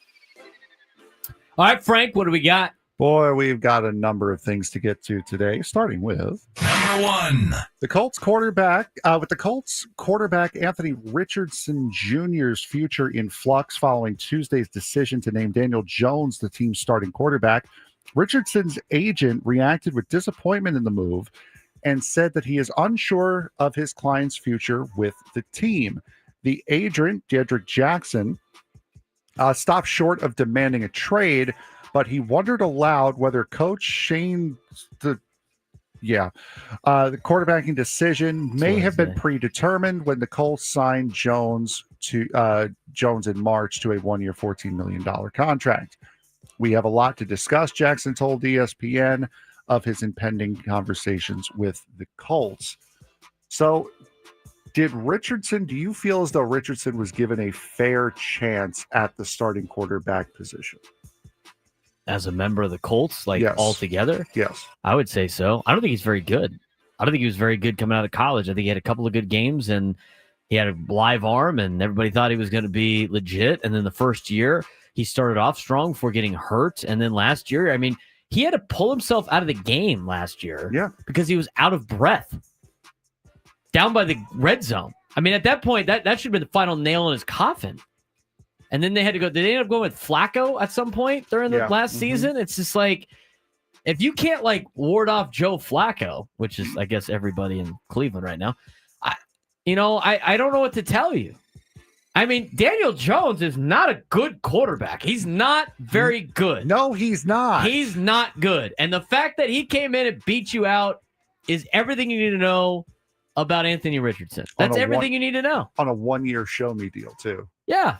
All right, Frank, what do we got? Boy, we've got a number of things to get to today, starting with Number one. the Colts quarterback. With the Colts quarterback Anthony Richardson Jr.'s future in flux following Tuesday's decision to name Daniel Jones the team's starting quarterback, Richardson's agent reacted with disappointment in the move and said that he is unsure of his client's future with the team. The agent, Dedrick Jackson, stopped short of demanding a trade, but he wondered aloud whether Coach Shane, the quarterbacking decision may have been predetermined when the Colts signed Jones in March to a 1-year, $14 million contract. We have a lot to discuss, Jackson told ESPN of his impending conversations with the Colts. So, do you feel as though Richardson was given a fair chance at the starting quarterback position? As a member of the Colts, Yes. altogether? Yes. I would say so. I don't think he's very good. I don't think he was very good coming out of college. I think he had a couple of good games, and he had a live arm, and everybody thought he was going to be legit. And then the first year, he started off strong before getting hurt. And then last year, I mean, he had to pull himself out of the game last year because he was out of breath, down by the red zone. I mean, at that point, that should have been the final nail in his coffin. And then they had to go. Did they end up going with Flacco at some point during the last season? It's just like, if you can't ward off Joe Flacco, which is, I guess, everybody in Cleveland right now, I don't know what to tell you. I mean, Daniel Jones is not a good quarterback. He's not very good. No, he's not. He's not good. And the fact that he came in and beat you out is everything you need to know about Anthony Richardson. That's everything you need to know. On a 1-year show me deal, too. Yeah.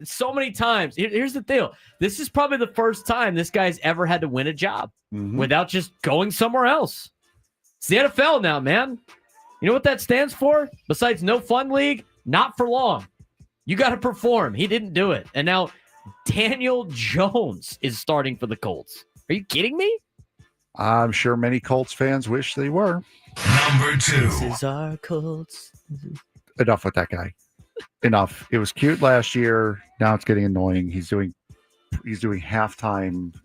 So many times. Here's the deal. This is probably the first time this guy's ever had to win a job without just going somewhere else. It's the NFL now, man. You know what that stands for? Besides no fun league, not for long. You got to perform. He didn't do it. And now Daniel Jones is starting for the Colts. Are you kidding me? I'm sure many Colts fans wish they were. Number two. This is our Colts. Enough with that guy. Enough. It was cute last year. Now it's getting annoying. He's doing halftime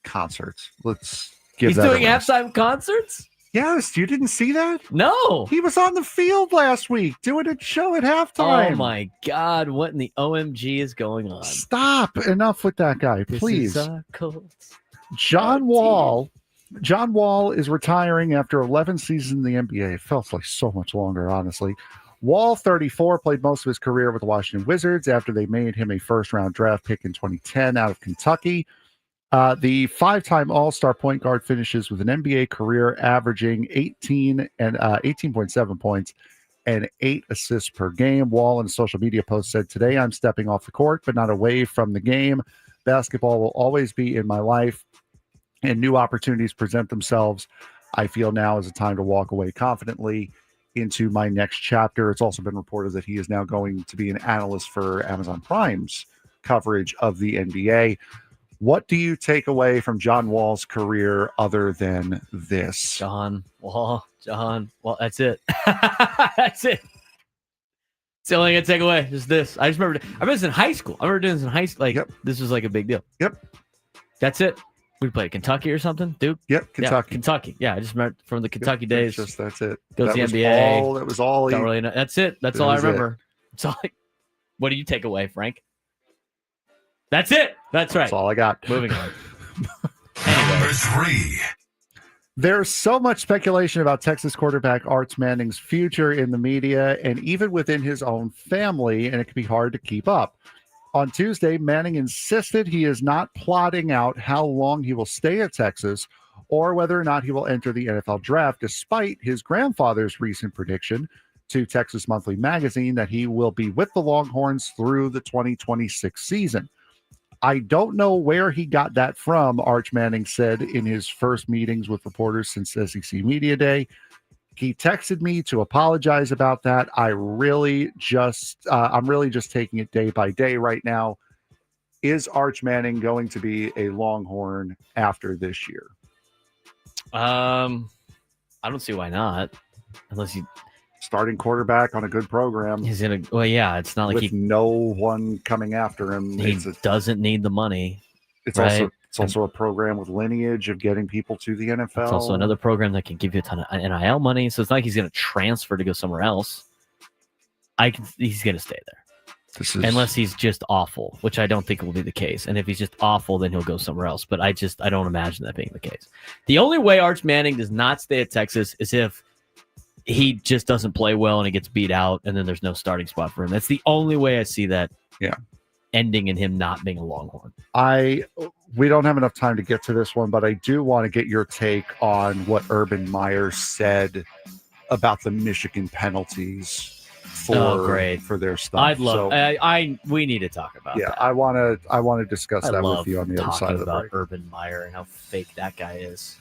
concerts. Let's give He's that doing a rest. halftime concerts? Yes, you didn't see that? No. He was on the field last week doing a show at halftime. Oh my God. What in the OMG is going on? Stop. Enough with that guy, please. This is our Colts. John Wall is retiring after 11 seasons in the NBA. It felt like so much longer, honestly. Wall, 34, played most of his career with the Washington Wizards after they made him a first-round draft pick in 2010 out of Kentucky. The 5-time All-Star point guard finishes with an NBA career averaging 18.7 points and 8 assists per game. Wall, in a social media post, said, "Today I'm stepping off the court, but not away from the game. Basketball will always be in my life, and new opportunities present themselves. I feel now is a time to walk away confidently into my next chapter." It's also been reported that he is now going to be an analyst for Amazon Prime's coverage of the NBA. What do you take away from John Wall's career other than this? John Wall, that's it. That's it. It's the only thing I take away is this. I remember this in high school. I remember doing this in high school. This was like a big deal. Yep. That's it. We played Kentucky or something, Duke? Yep, Kentucky. Yeah, Kentucky. Yeah, I just remember from the Kentucky days. That's it. Goes to the NBA. That was all. Don't really know. That's it. That's all I remember. That's all. What do you take away, Frank? That's it. That's right. That's all I got. Moving on. Number three. There's so much speculation about Texas quarterback Arch Manning's future in the media and even within his own family, and it can be hard to keep up. On Tuesday, Manning insisted he is not plotting out how long he will stay at Texas or whether or not he will enter the NFL draft, despite his grandfather's recent prediction to Texas Monthly Magazine that he will be with the Longhorns through the 2026 season. I don't know where he got that from, Arch Manning said in his first meetings with reporters since SEC Media Day. He texted me to apologize about that. I'm really just taking it day by day right now. Is Arch Manning going to be a Longhorn after this year? I don't see why not. Unless Starting quarterback on a good program. he's in a well, yeah. It's not like with no one coming after him. he doesn't need the money. It's right? also a program with lineage of getting people to the NFL. It's also another program that can give you a ton of NIL money. So it's not like he's going to transfer to go somewhere else. He's going to stay there. Unless he's just awful, which I don't think will be the case. And if he's just awful, then he'll go somewhere else. But I don't imagine that being the case. The only way Arch Manning does not stay at Texas is if he just doesn't play well and he gets beat out and then there's no starting spot for him. That's the only way I see that ending in him not being a Longhorn. We don't have enough time to get to this one, but I do want to get your take on what Urban Meyer said about the Michigan penalties for their stuff. I'd love. We need to talk about. Yeah, that. I want to discuss that with you on the other side of the break. Urban Meyer and how fake that guy is.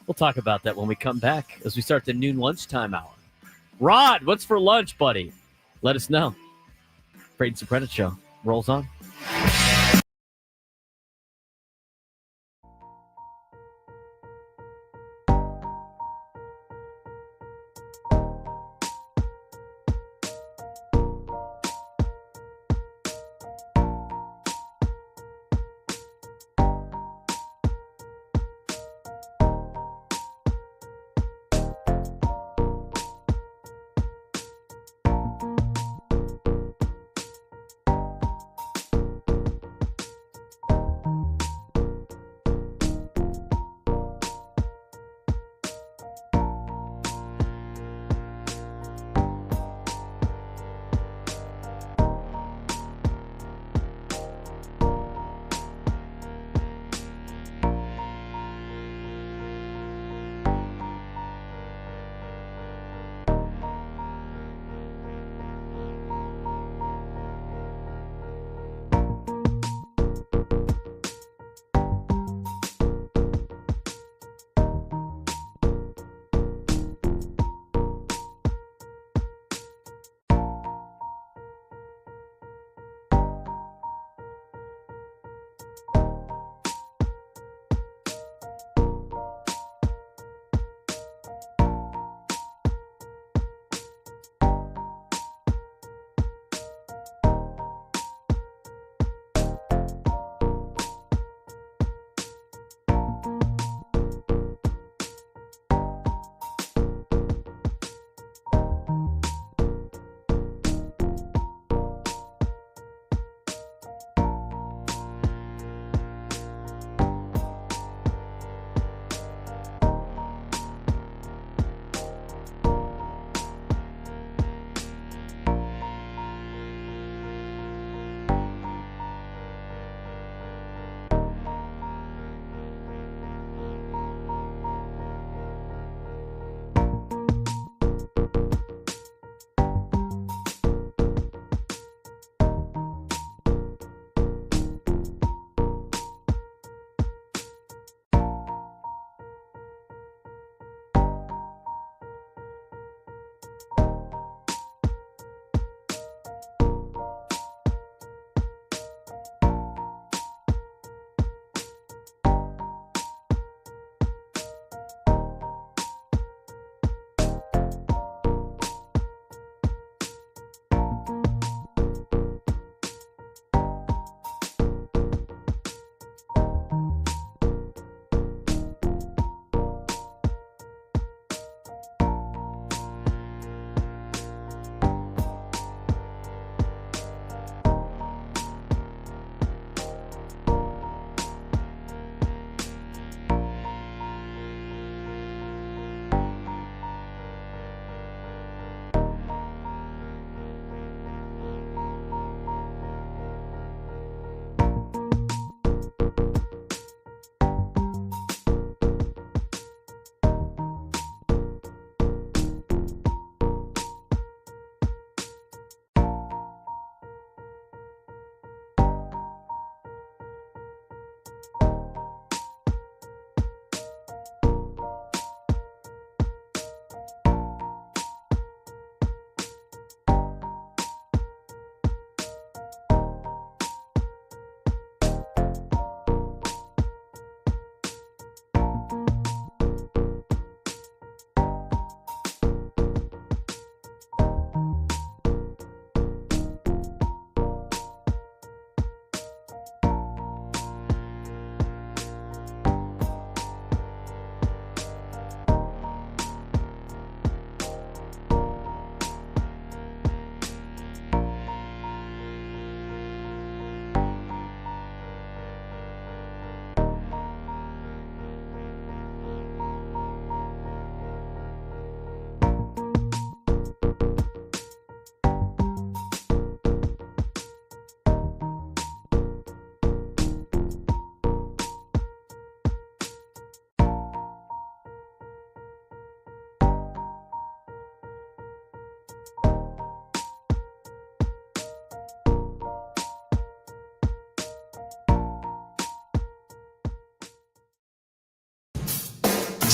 We'll talk about that when we come back as we start the noon lunchtime hour. Rod, what's for lunch, buddy? Let us know. Braden Surprenant Show rolls on.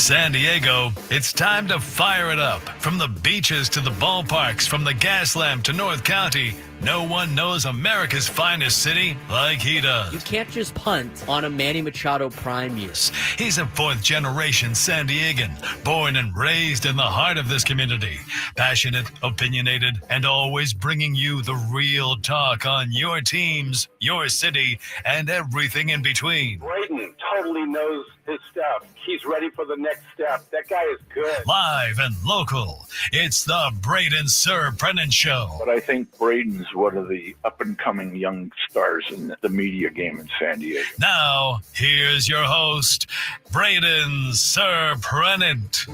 San Diego, it's time to fire it up. From the beaches to the ballparks, from the Gaslamp to North County, no one knows America's finest city like he does. You can't just punt on a Manny Machado prime year. He's a fourth-generation San Diegan, born and raised in the heart of this community. Passionate, opinionated, and always bringing you the real talk on your teams, your city, and everything in between. Braden totally knows his stuff. He's ready for the next step. That guy is good. Live and local, it's the Braden Surprenant Show. But I think Braden's one of the up-and-coming young stars in the media game in San Diego. Now, here's your host, Braden Surprenant.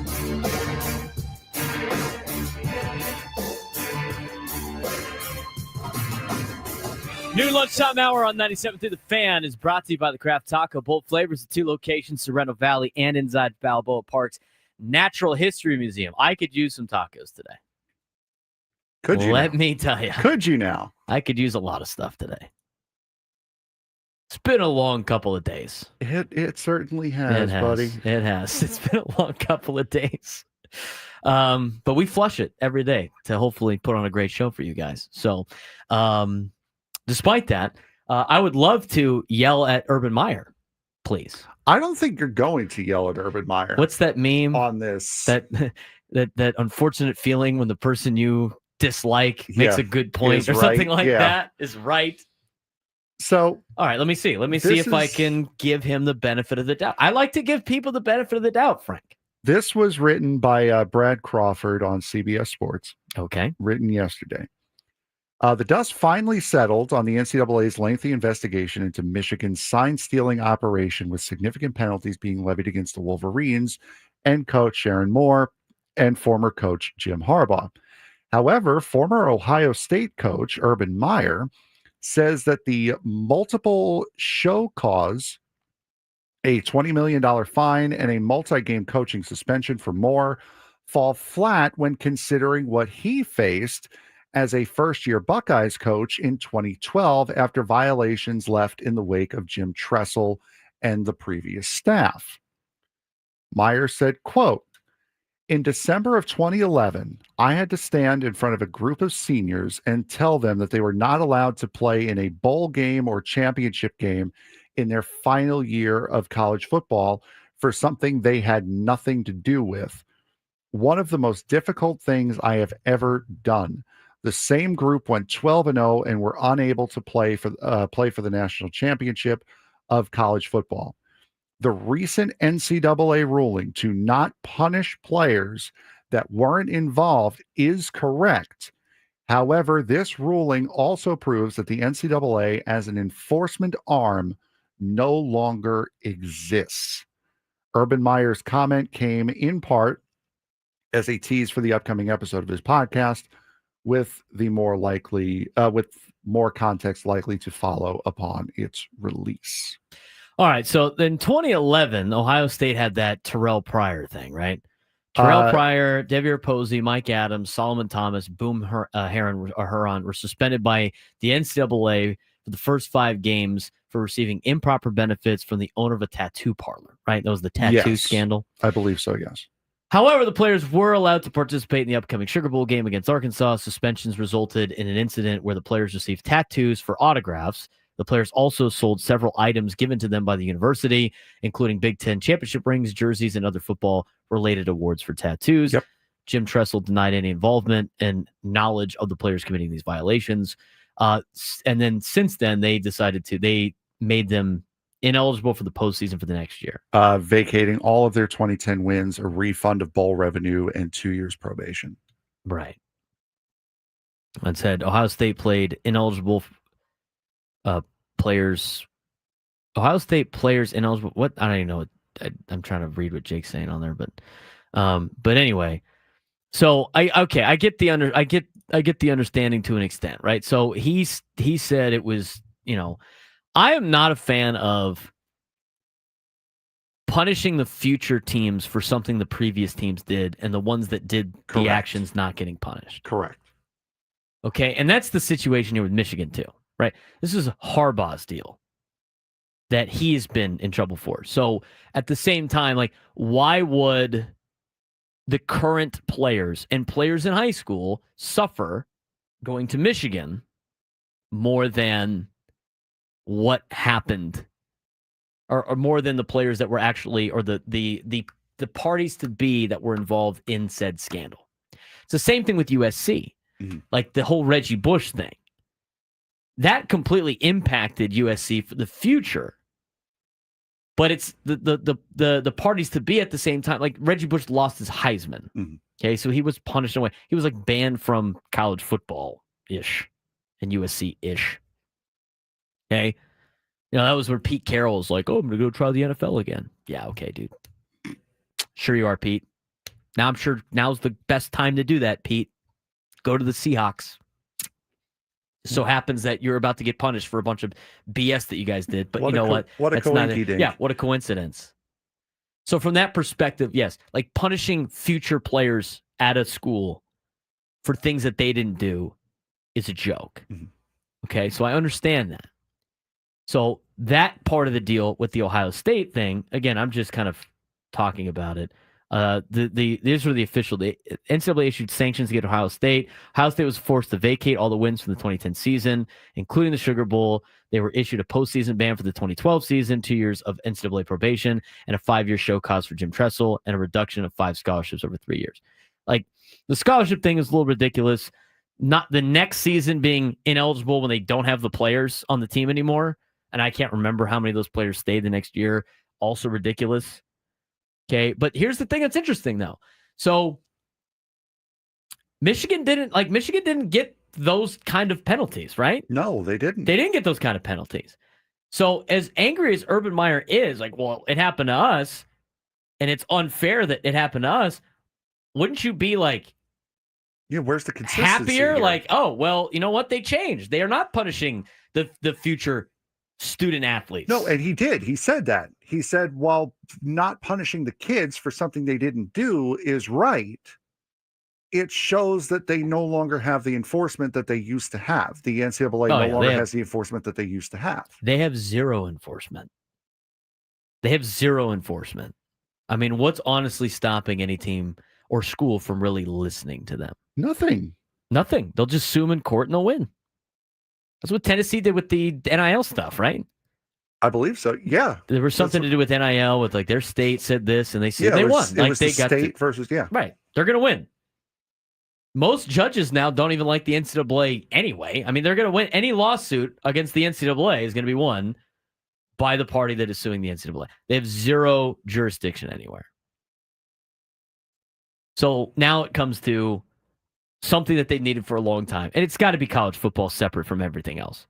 Noon lunchtime hour on 97 through the Fan is brought to you by the Craft Taco. Bold flavors at 2 locations, Sorrento Valley and inside Balboa Park's Natural History Museum. I could use some tacos today. Could you? Let me tell you. Could you now? I could use a lot of stuff today. It's been a long couple of days. It certainly has, buddy. It has. It's been a long couple of days. But we flush it every day to hopefully put on a great show for you guys. So, despite that, I would love to yell at Urban Meyer, please. I don't think you're going to yell at Urban Meyer. What's that meme on this? That unfortunate feeling when the person you dislike makes a good point or right. something like that is right. So, all right, let me see. Let me see if I can give him the benefit of the doubt. I like to give people the benefit of the doubt, Frank. This was written by Brad Crawford on CBS Sports. Okay. Written yesterday. The dust finally settled on the NCAA's lengthy investigation into Michigan's sign-stealing operation, with significant penalties being levied against the Wolverines and coach Sharon Moore and former coach Jim Harbaugh. However, former Ohio State coach Urban Meyer says that the multiple show cause, a $20 million fine, and a multi-game coaching suspension for Moore fall flat when considering what he faced as a first-year Buckeyes coach in 2012 after violations left in the wake of Jim Tressel and the previous staff. Meyer said, quote, "In December of 2011, I had to stand in front of a group of seniors and tell them that they were not allowed to play in a bowl game or championship game in their final year of college football for something they had nothing to do with. One of the most difficult things I have ever done. The same group went 12-0 and were unable to play for the national championship of college football. The recent NCAA ruling to not punish players that weren't involved is correct. However, this ruling also proves that the NCAA as an enforcement arm no longer exists." Urban Meyer's comment came in part as a tease for the upcoming episode of his podcast, with more context likely to follow upon its release. All right, so in 2011, Ohio State had that Terrell Pryor thing, right? Terrell Pryor, Devier Posey, Mike Adams, Solomon Thomas, Boom Huron were suspended by the NCAA for the first 5 games for receiving improper benefits from the owner of a tattoo parlor, right? That was the tattoo scandal. I believe so, yes. However, the players were allowed to participate in the upcoming Sugar Bowl game against Arkansas. Suspensions resulted in an incident where the players received tattoos for autographs. The players also sold several items given to them by the university, including Big Ten championship rings, jerseys, and other football-related awards for tattoos. Yep. Jim Tressel denied any involvement and knowledge of the players committing these violations. And then since then, they made them ineligible for the postseason for the next year. Vacating all of their 2010 wins, a refund of bowl revenue, and 2 years probation. Right. That said, Ohio State played ineligible players. Ohio State players ineligible. What? I don't even know. I'm trying to read what Jake's saying on there, but anyway. So I get the understanding to an extent, right? So he said it was, I am not a fan of punishing the future teams for something the previous teams did and the ones that did the actions not getting punished. Correct. Okay, and that's the situation here with Michigan too, right? This is Harbaugh's deal. that he's been in trouble for. So at the same time, like, why would the current players and players in high school suffer going to Michigan more than what happened, or more than the players that were actually, or the parties to be that were involved in said scandal? It's the same thing with USC, like the whole Reggie Bush thing. That completely impacted USC for the future. But it's the parties to be at the same time. Like, Reggie Bush lost his Heisman. Okay, so he was punished in a way. He was like banned from college football-ish and USC-ish. Okay? That was where Pete Carroll was like, oh, I'm going to go try the NFL again. Yeah, okay, dude. Sure you are, Pete. Now I'm sure now's the best time to do that, Pete. Go to the Seahawks. So happens that you're about to get punished for a bunch of BS that you guys did. But you know what? What a coinky-dink. Yeah, what a coincidence. So from that perspective, yes, like punishing future players at a school for things that they didn't do is a joke. Okay, so I understand that. So that part of the deal with the Ohio State thing, again, I'm just kind of talking about it. These were the official. The NCAA issued sanctions against Ohio State. Ohio State was forced to vacate all the wins from the 2010 season, including the Sugar Bowl. They were issued a postseason ban for the 2012 season, 2 years of NCAA probation, and a 5-year show cause for Jim Tressel, and a reduction of 5 scholarships over 3 years. Like, the scholarship thing is a little ridiculous. Not the next season being ineligible when they don't have the players on the team anymore, and I can't remember how many of those players stayed the next year. Also ridiculous. Okay, but here's the thing that's interesting, though. So Michigan didn't get those kind of penalties, right? No, they didn't. They didn't get those kind of penalties. So as angry as Urban Meyer is, like, well, it happened to us, and it's unfair that it happened to us, wouldn't you be like, yeah, where's the consistency happier? here? Like, oh, well, you know what? They changed. They are not punishing the future student athletes. No, and he did. He said that. He said, while not punishing the kids for something they didn't do is right, it shows that they no longer have the enforcement that they used to have. The NCAA no longer has the enforcement that they used to have. They have zero enforcement. I mean, what's honestly stopping any team or school from really listening to them? Nothing. They'll just sue them in court and they'll win. That's what Tennessee did with the NIL stuff, right? I believe so. Yeah. There was something to do with NIL with, like, their state said this and they said they won. It was the state versus, right. They're going to win. Most judges now don't even like the NCAA anyway. I mean, they're going to win. Any lawsuit against the NCAA is going to be won by the party that is suing the NCAA. They have zero jurisdiction anywhere. So now it comes to something that they needed for a long time. And it's got to be college football separate from everything else.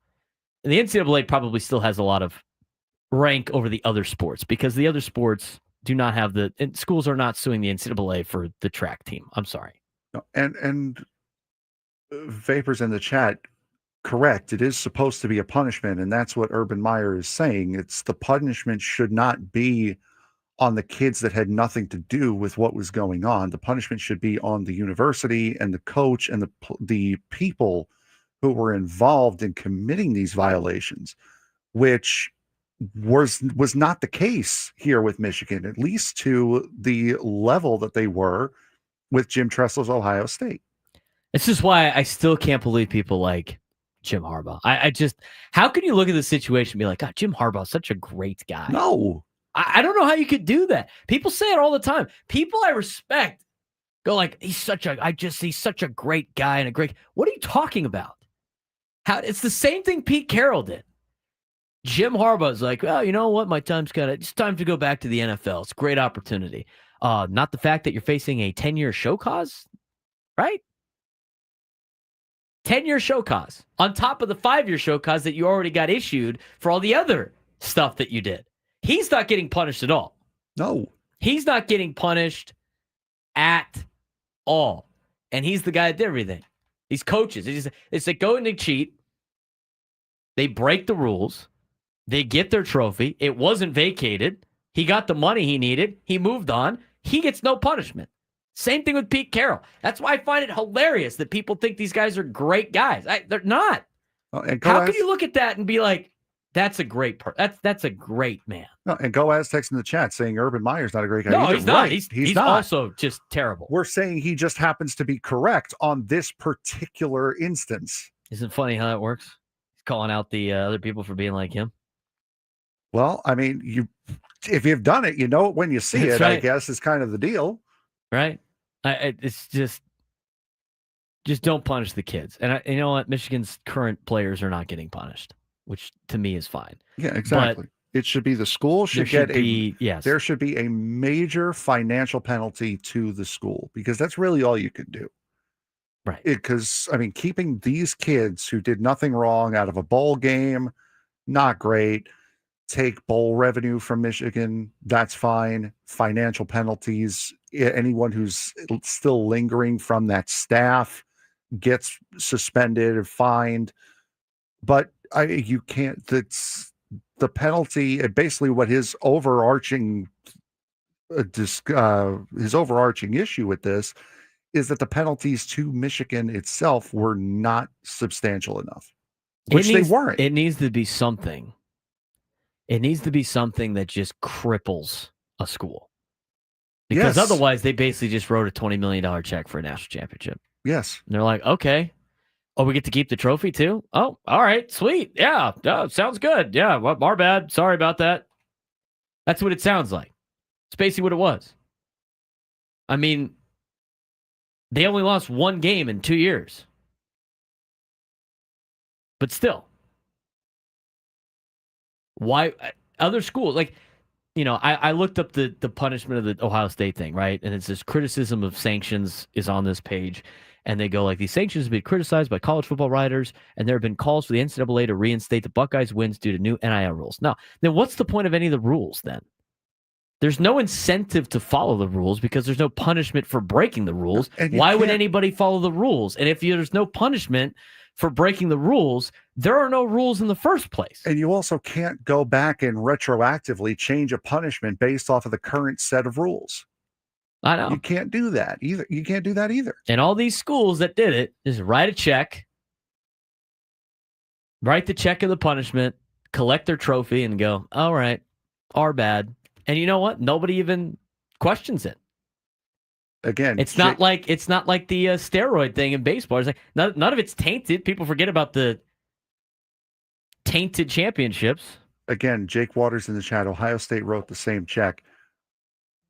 And the NCAA probably still has a lot of rank over the other sports because the other sports do not have and schools are not suing the NCAA for the track team. I'm sorry. No, and Vapors in the chat, correct. It is supposed to be a punishment, and that's what Urban Meyer is saying. It's the punishment should not be on the kids that had nothing to do with what was going on. The punishment should be on the university and the coach and the people who were involved in committing these violations, which was not the case here with Michigan, at least to the level that they were with Jim Tressel's Ohio State. It's just why I still can't believe people like Jim Harbaugh. I just, how can you look at the situation and be like, God, Jim Harbaugh is such a great guy? No. I don't know how you could do that. People say it all the time. People I respect go like, he's such a great guy and a great. What are you talking about? It's the same thing Pete Carroll did. Jim Harbaugh's like, well, you know what? It's time to go back to the NFL. It's a great opportunity. Not the fact that you're facing a 10-year show cause, right? 10-year show cause on top of the 5-year show cause that you already got issued for all the other stuff that you did. He's not getting punished at all. No. He's not getting punished at all. And he's the guy that did everything. These coaches, it's like going to cheat. They break the rules. They get their trophy. It wasn't vacated. He got the money he needed. He moved on. He gets no punishment. Same thing with Pete Carroll. That's why I find it hilarious that people think these guys are great guys. They're not. Oh, and how can you look at that and be like, That's a great that's a great man. No, and go Aztecs in the chat saying Urban Meyer's not a great guy. No, either. he's not. Right. He's not. also just terrible. We're saying he just happens to be correct on this particular instance. Isn't it funny how that works? He's calling out the other people for being like him. Well, I mean, if you've done it, you know it when you see That's it, right. I guess is kind of the deal. Right? It's just don't punish the kids. And you know what? Michigan's current players are not getting punished, which to me is fine. Yeah, exactly. It should be the school should there should be a major financial penalty to the school because that's really all you can do. Right. Because, I mean, keeping these kids who did nothing wrong out of a bowl game, not great. Take bowl revenue from Michigan, that's fine. Financial penalties, anyone who's still lingering from that staff gets suspended or fined. But you can't, that's the penalty, basically what his overarching issue with this is that the penalties to Michigan itself were not substantial enough, which they weren't. It needs to be something. It needs to be something that just cripples a school. Because otherwise, they basically just wrote a $20 million check for a national championship. Yes. And they're like, okay. Oh, we get to keep the trophy too? Oh, all right. Sweet. Yeah. Sounds good. Yeah. Well, our bad. Sorry about that. That's what it sounds like. It's basically what it was. I mean, they only lost one game in 2 years. But still. Why other schools like, I looked up the punishment of the Ohio State thing, right? And it's this criticism of sanctions is on this page. And they go like, these sanctions have been criticized by college football writers, and there have been calls for the NCAA to reinstate the Buckeyes wins due to new NIL rules. Now, then what's the point of any of the rules then? There's no incentive to follow the rules because there's no punishment for breaking the rules. Why would anybody follow the rules? And if there's no punishment for breaking the rules, there are no rules in the first place. And you also can't go back and retroactively change a punishment based off of the current set of rules. I know. You can't do that either. You can't do that either. And all these schools that did it just write a check, write the check of the punishment, collect their trophy, and go, all right, our bad. And you know what? Nobody even questions it. Again, it's not like the steroid thing in baseball. It's like none of it's tainted. People forget about the tainted championships. Again, Jake Waters in the chat. Ohio State wrote the same check.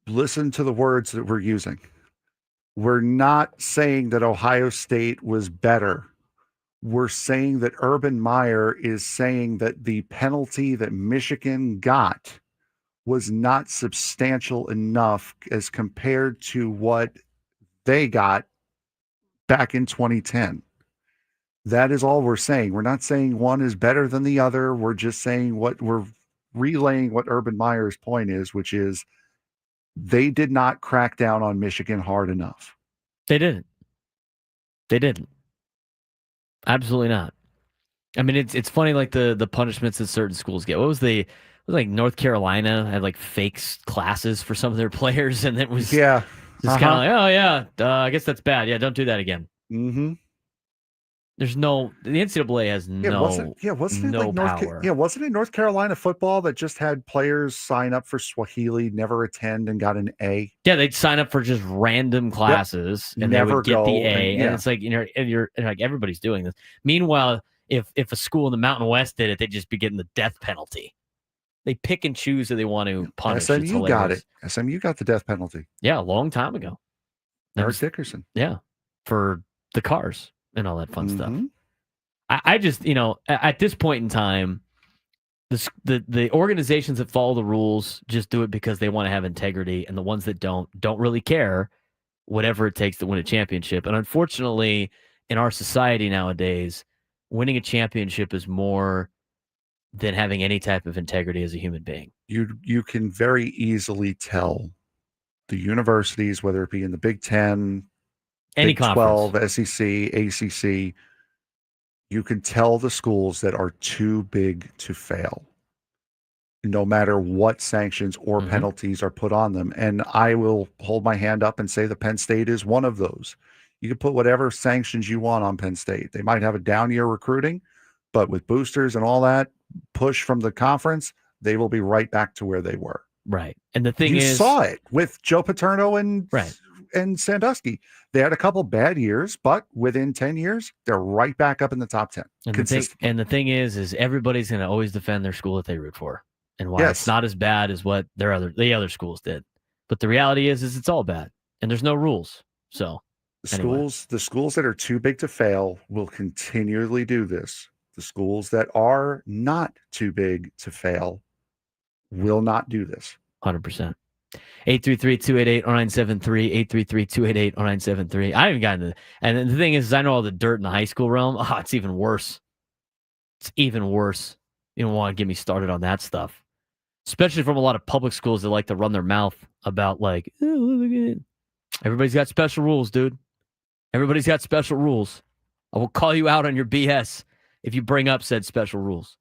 Listen to the words that we're using. We're not saying that Ohio State was better. We're saying that Urban Meyer is saying that the penalty that Michigan got was not substantial enough as compared to what they got back in 2010. That is all we're saying. We're not saying one is better than the other. We're just saying we're relaying what Urban Meyer's point is, which is they did not crack down on Michigan hard enough. They didn't. Absolutely not. I mean, it's funny, like the punishments that certain schools get. What was like North Carolina had like fake classes for some of their players, and it was just kind of like, oh yeah, I guess that's bad. Yeah, don't do that again. Mm-hmm. There's the NCAA has wasn't it power. Wasn't it North Carolina football that just had players sign up for Swahili, never attend, and got an A? Yeah, they'd sign up for just random classes and they would get the A. And it's like, and like everybody's doing this. Meanwhile, if a school in the Mountain West did it, they'd just be getting the death penalty. They pick and choose who they want to punish. SMU got it. SMU got the death penalty. Yeah, a long time ago. Eric Dickerson. Yeah, for the cars and all that fun stuff. I just, at this point in time, the organizations that follow the rules just do it because they want to have integrity, and the ones that don't really care, whatever it takes to win a championship. And unfortunately, in our society nowadays, winning a championship is more than having any type of integrity as a human being. You can very easily tell the universities, whether it be in the Big Ten, any Big conference. 12, SEC, ACC, you can tell the schools that are too big to fail, no matter what sanctions or penalties are put on them. And I will hold my hand up and say that Penn State is one of those. You can put whatever sanctions you want on Penn State. They might have a down year recruiting, but with boosters and all that, push from the conference, they will be right back to where they were. Right. And the thing you is, saw it with Joe Paterno and Right. and Sandusky. They had a couple bad years, but within 10 years, they're right back up in the top 10. and the thing is everybody's going to always defend their school that they root for, and why Yes. it's not as bad as what the other schools did. But the reality is it's all bad, and there's no rules. So The schools that are too big to fail will continually do this. The schools that are not too big to fail will not do this. 100%. 833-288-0973, 833-288-0973. I haven't gotten to, and the thing is, I know all the dirt in the high school realm. Oh, it's even worse. It's even worse. You don't want to get me started on that stuff, especially from a lot of public schools that like to run their mouth about like, oh, look at it. Everybody's got special rules, dude. Everybody's got special rules. I will call you out on your BS if you bring up said special rules.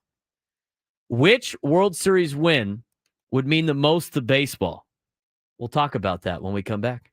Which World Series win would mean the most to baseball? We'll talk about that when we come back.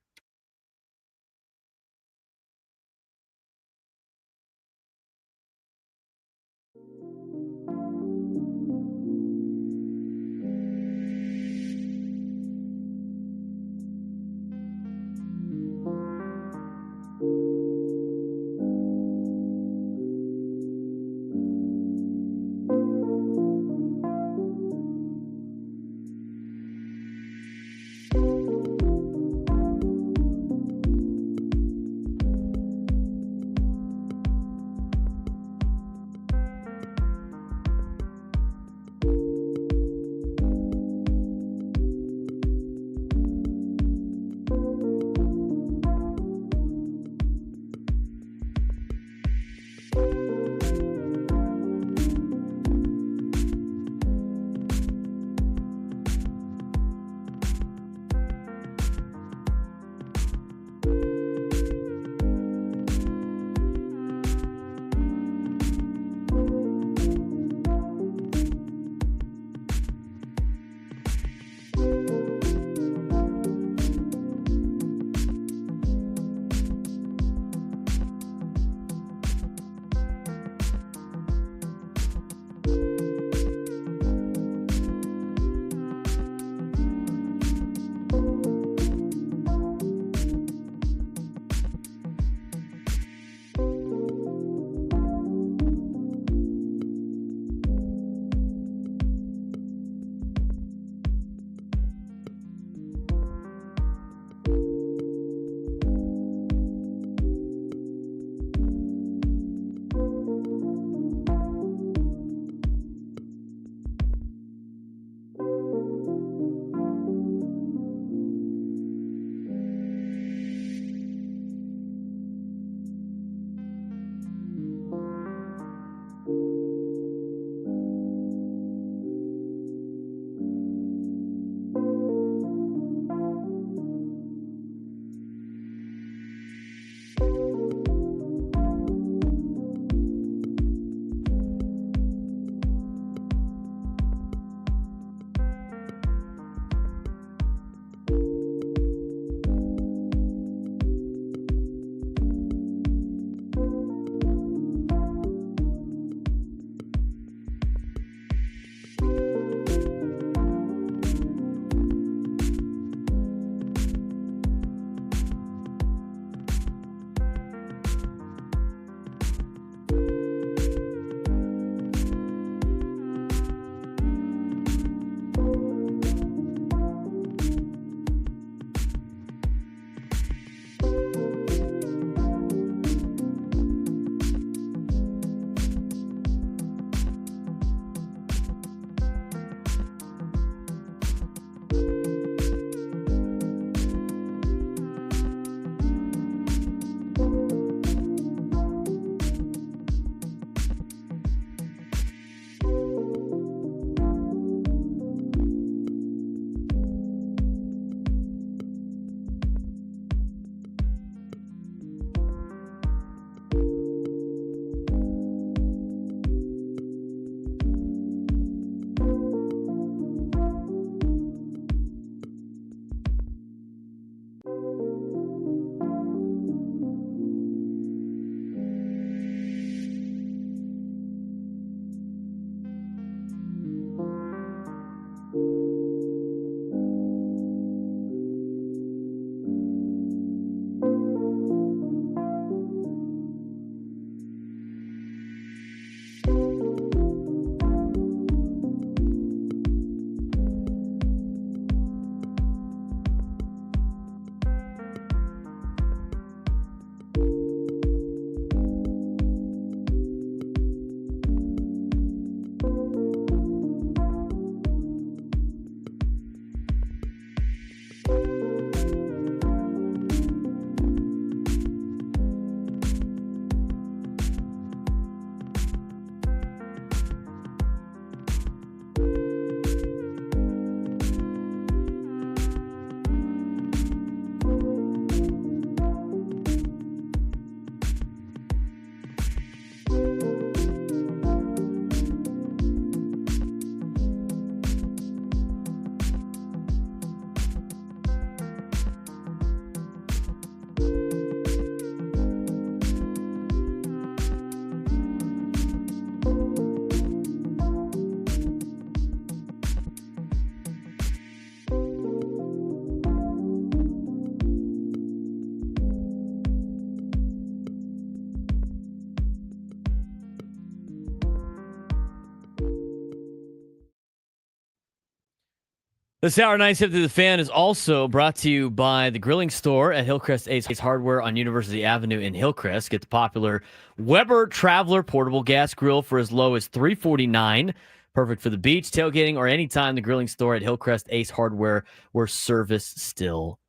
This hour 970 The Fan is also brought to you by the grilling store at Hillcrest Ace Hardware on University Avenue in Hillcrest. Get the popular Weber Traveler portable gas grill for as low as $349. Perfect for the beach, tailgating, or anytime. The grilling store at Hillcrest Ace Hardware, where service still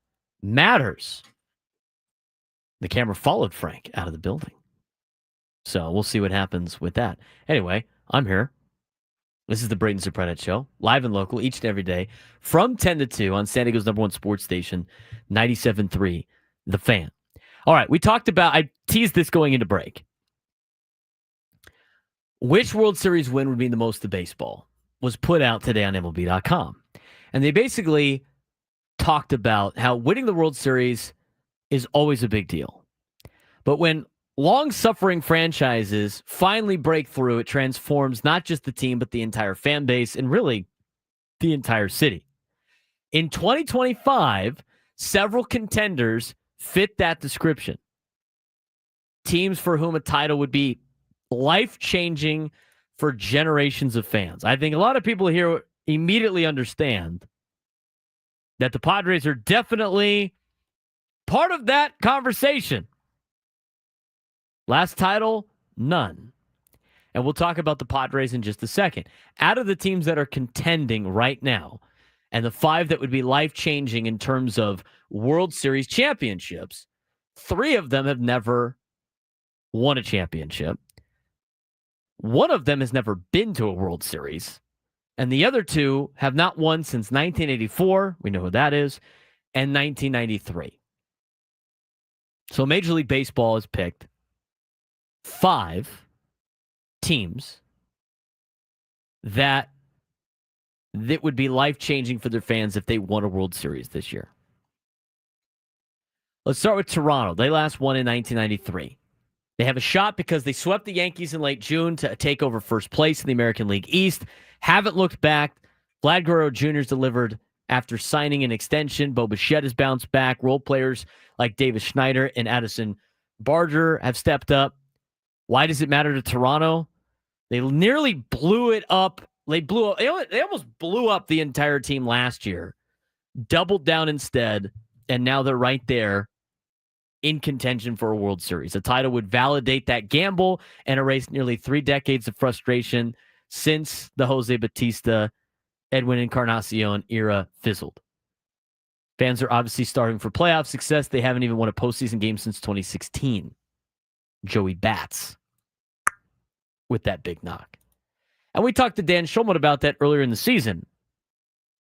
matters. The camera followed Frank out of the building. So we'll see what happens with that. Anyway, I'm here. This is the Braden Surprenant Show, live and local each and every day from 10 to 2 on San Diego's #1 sports station, 97.3 The Fan. All right, we talked about, I teased this going into break. Which World Series win would mean the most to baseball was put out today on MLB.com. And they basically talked about how winning the World Series is always a big deal. But when long-suffering franchises finally break through, it transforms not just the team, but the entire fan base and really the entire city. In 2025, several contenders fit that description. Teams for whom a title would be life-changing for generations of fans. I think a lot of people here immediately understand that the Padres are definitely part of that conversation. Last title, none. And we'll talk about the Padres in just a second. Out of the teams that are contending right now, and the 5 that would be life-changing in terms of World Series championships, 3 of them have never won a championship. 1 of them has never been to a World Series. And the other 2 have not won since 1984, we know who that is, and 1993. So Major League Baseball has picked 5 teams that would be life-changing for their fans if they won a World Series this year. Let's start with Toronto. They last won in 1993. They have a shot because they swept the Yankees in late June to take over first place in the American League East. Haven't looked back. Vlad Guerrero Jr.'s delivered after signing an extension. Bo Bichette has bounced back. Role players like Davis Schneider and Addison Barger have stepped up. Why does it matter to Toronto? They nearly blew it up. They almost blew up the entire team last year. Doubled down instead, and now they're right there in contention for a World Series. A title would validate that gamble and erase nearly 3 decades of frustration since the Jose Bautista, Edwin Encarnacion era fizzled. Fans are obviously starving for playoff success. They haven't even won a postseason game since 2016. Joey Bats with that big knock. And we talked to Dan Schulman about that earlier in the season.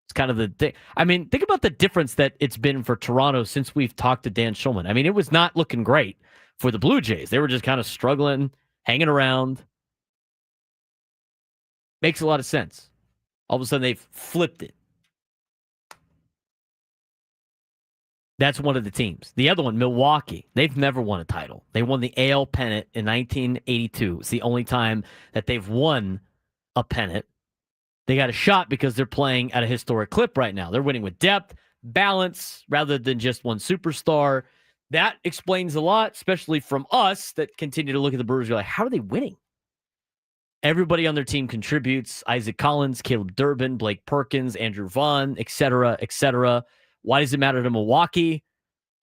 It's kind of the thing. I mean, think about the difference that it's been for Toronto since we've talked to Dan Schulman. I mean, it was not looking great for the Blue Jays. They were just kind of struggling, hanging around. Makes a lot of sense. All of a sudden, they've flipped it. That's one of the teams. The other one, Milwaukee, they've never won a title. They won the AL pennant in 1982. It's the only time that they've won a pennant. They got a shot because they're playing at a historic clip right now. They're winning with depth, balance, rather than just one superstar. That explains a lot, especially from us that continue to look at the Brewers. You're like, how are they winning? Everybody on their team contributes. Isaac Collins, Caleb Durbin, Blake Perkins, Andrew Vaughn, et cetera, et cetera. Why does it matter to Milwaukee?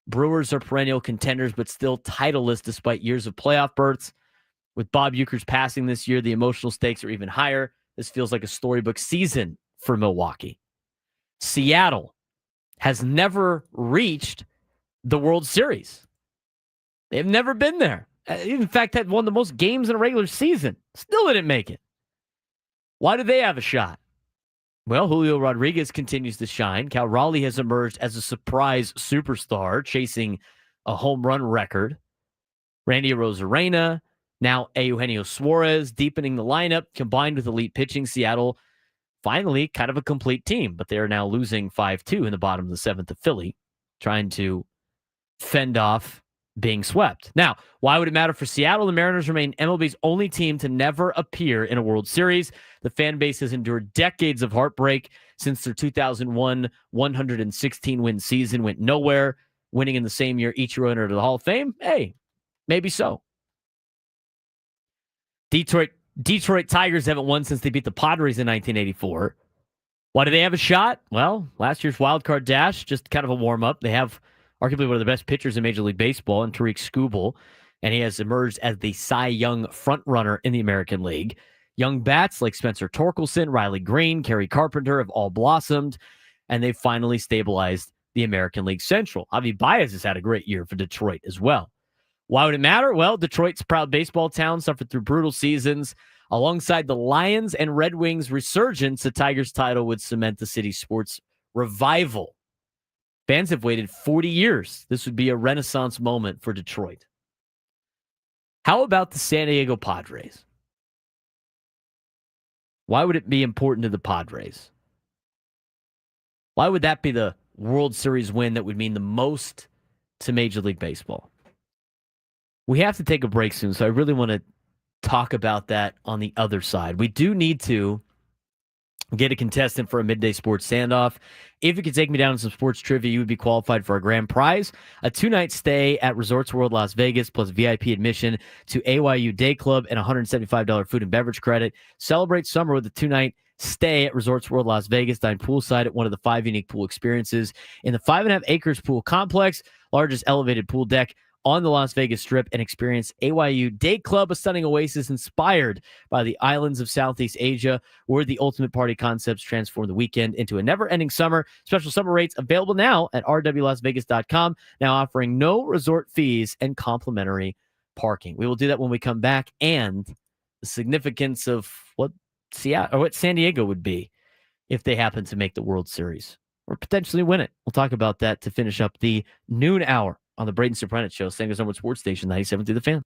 Brewers are perennial contenders, but still titleless despite years of playoff berths. With Bob Uecker's passing this year, the emotional stakes are even higher. This feels like a storybook season for Milwaukee. Seattle has never reached the World Series. They've never been there. In fact, had one of the most games in a regular season. Still didn't make it. Why do they have a shot? Well, Julio Rodriguez continues to shine. Cal Raleigh has emerged as a surprise superstar, chasing a home run record. Randy Arozarena, now Eugenio Suarez, deepening the lineup, combined with elite pitching. Seattle, finally, kind of a complete team, but they are now losing 5-2 in the bottom of the 7th to Philly, trying to fend off being swept. Now, why would it matter for Seattle? The Mariners remain MLB's only team to never appear in a World Series. The fan base has endured decades of heartbreak since their 2001 116-win season went nowhere. Winning in the same year Ichiro entered the Hall of Fame? Hey, maybe so. Detroit Tigers haven't won since they beat the Padres in 1984. Why do they have a shot? Well, last year's wild card dash, just kind of a warm-up. They have arguably one of the best pitchers in Major League Baseball, in Tariq Skubal, and he has emerged as the Cy Young frontrunner in the American League. Young bats like Spencer Torkelson, Riley Green, Kerry Carpenter have all blossomed, and they've finally stabilized the American League Central. Javi Baez has had a great year for Detroit as well. Why would it matter? Well, Detroit's proud baseball town suffered through brutal seasons. Alongside the Lions and Red Wings' resurgence, the Tigers' title would cement the city's sports revival. Fans have waited 40 years. This would be a renaissance moment for Detroit. How about the San Diego Padres? Why would it be important to the Padres? Why would that be the World Series win that would mean the most to Major League Baseball? We have to take a break soon, so I really want to talk about that on the other side. We do need to get a contestant for a midday sports standoff. If you could take me down to some sports trivia, you would be qualified for a grand prize, a 2-night stay at Resorts World Las Vegas, plus VIP admission to AYU Day Club and $175 food and beverage credit. Celebrate summer with a 2-night stay at Resorts World Las Vegas. Dine poolside at one of the 5 unique pool experiences in the 5.5 acres pool complex, largest elevated pool deck on the Las Vegas Strip, and experience AYU Day Club, a stunning oasis inspired by the islands of Southeast Asia, where the ultimate party concepts transform the weekend into a never-ending summer. Special summer rates available now at rwlasvegas.com, now offering no resort fees and complimentary parking. We will do that when we come back, and the significance of what Seattle or what San Diego would be if they happen to make the World Series or potentially win it. We'll talk about that to finish up the noon hour on the Braden Surprenant Show, Sanga's number sports station, 97 through the Fan.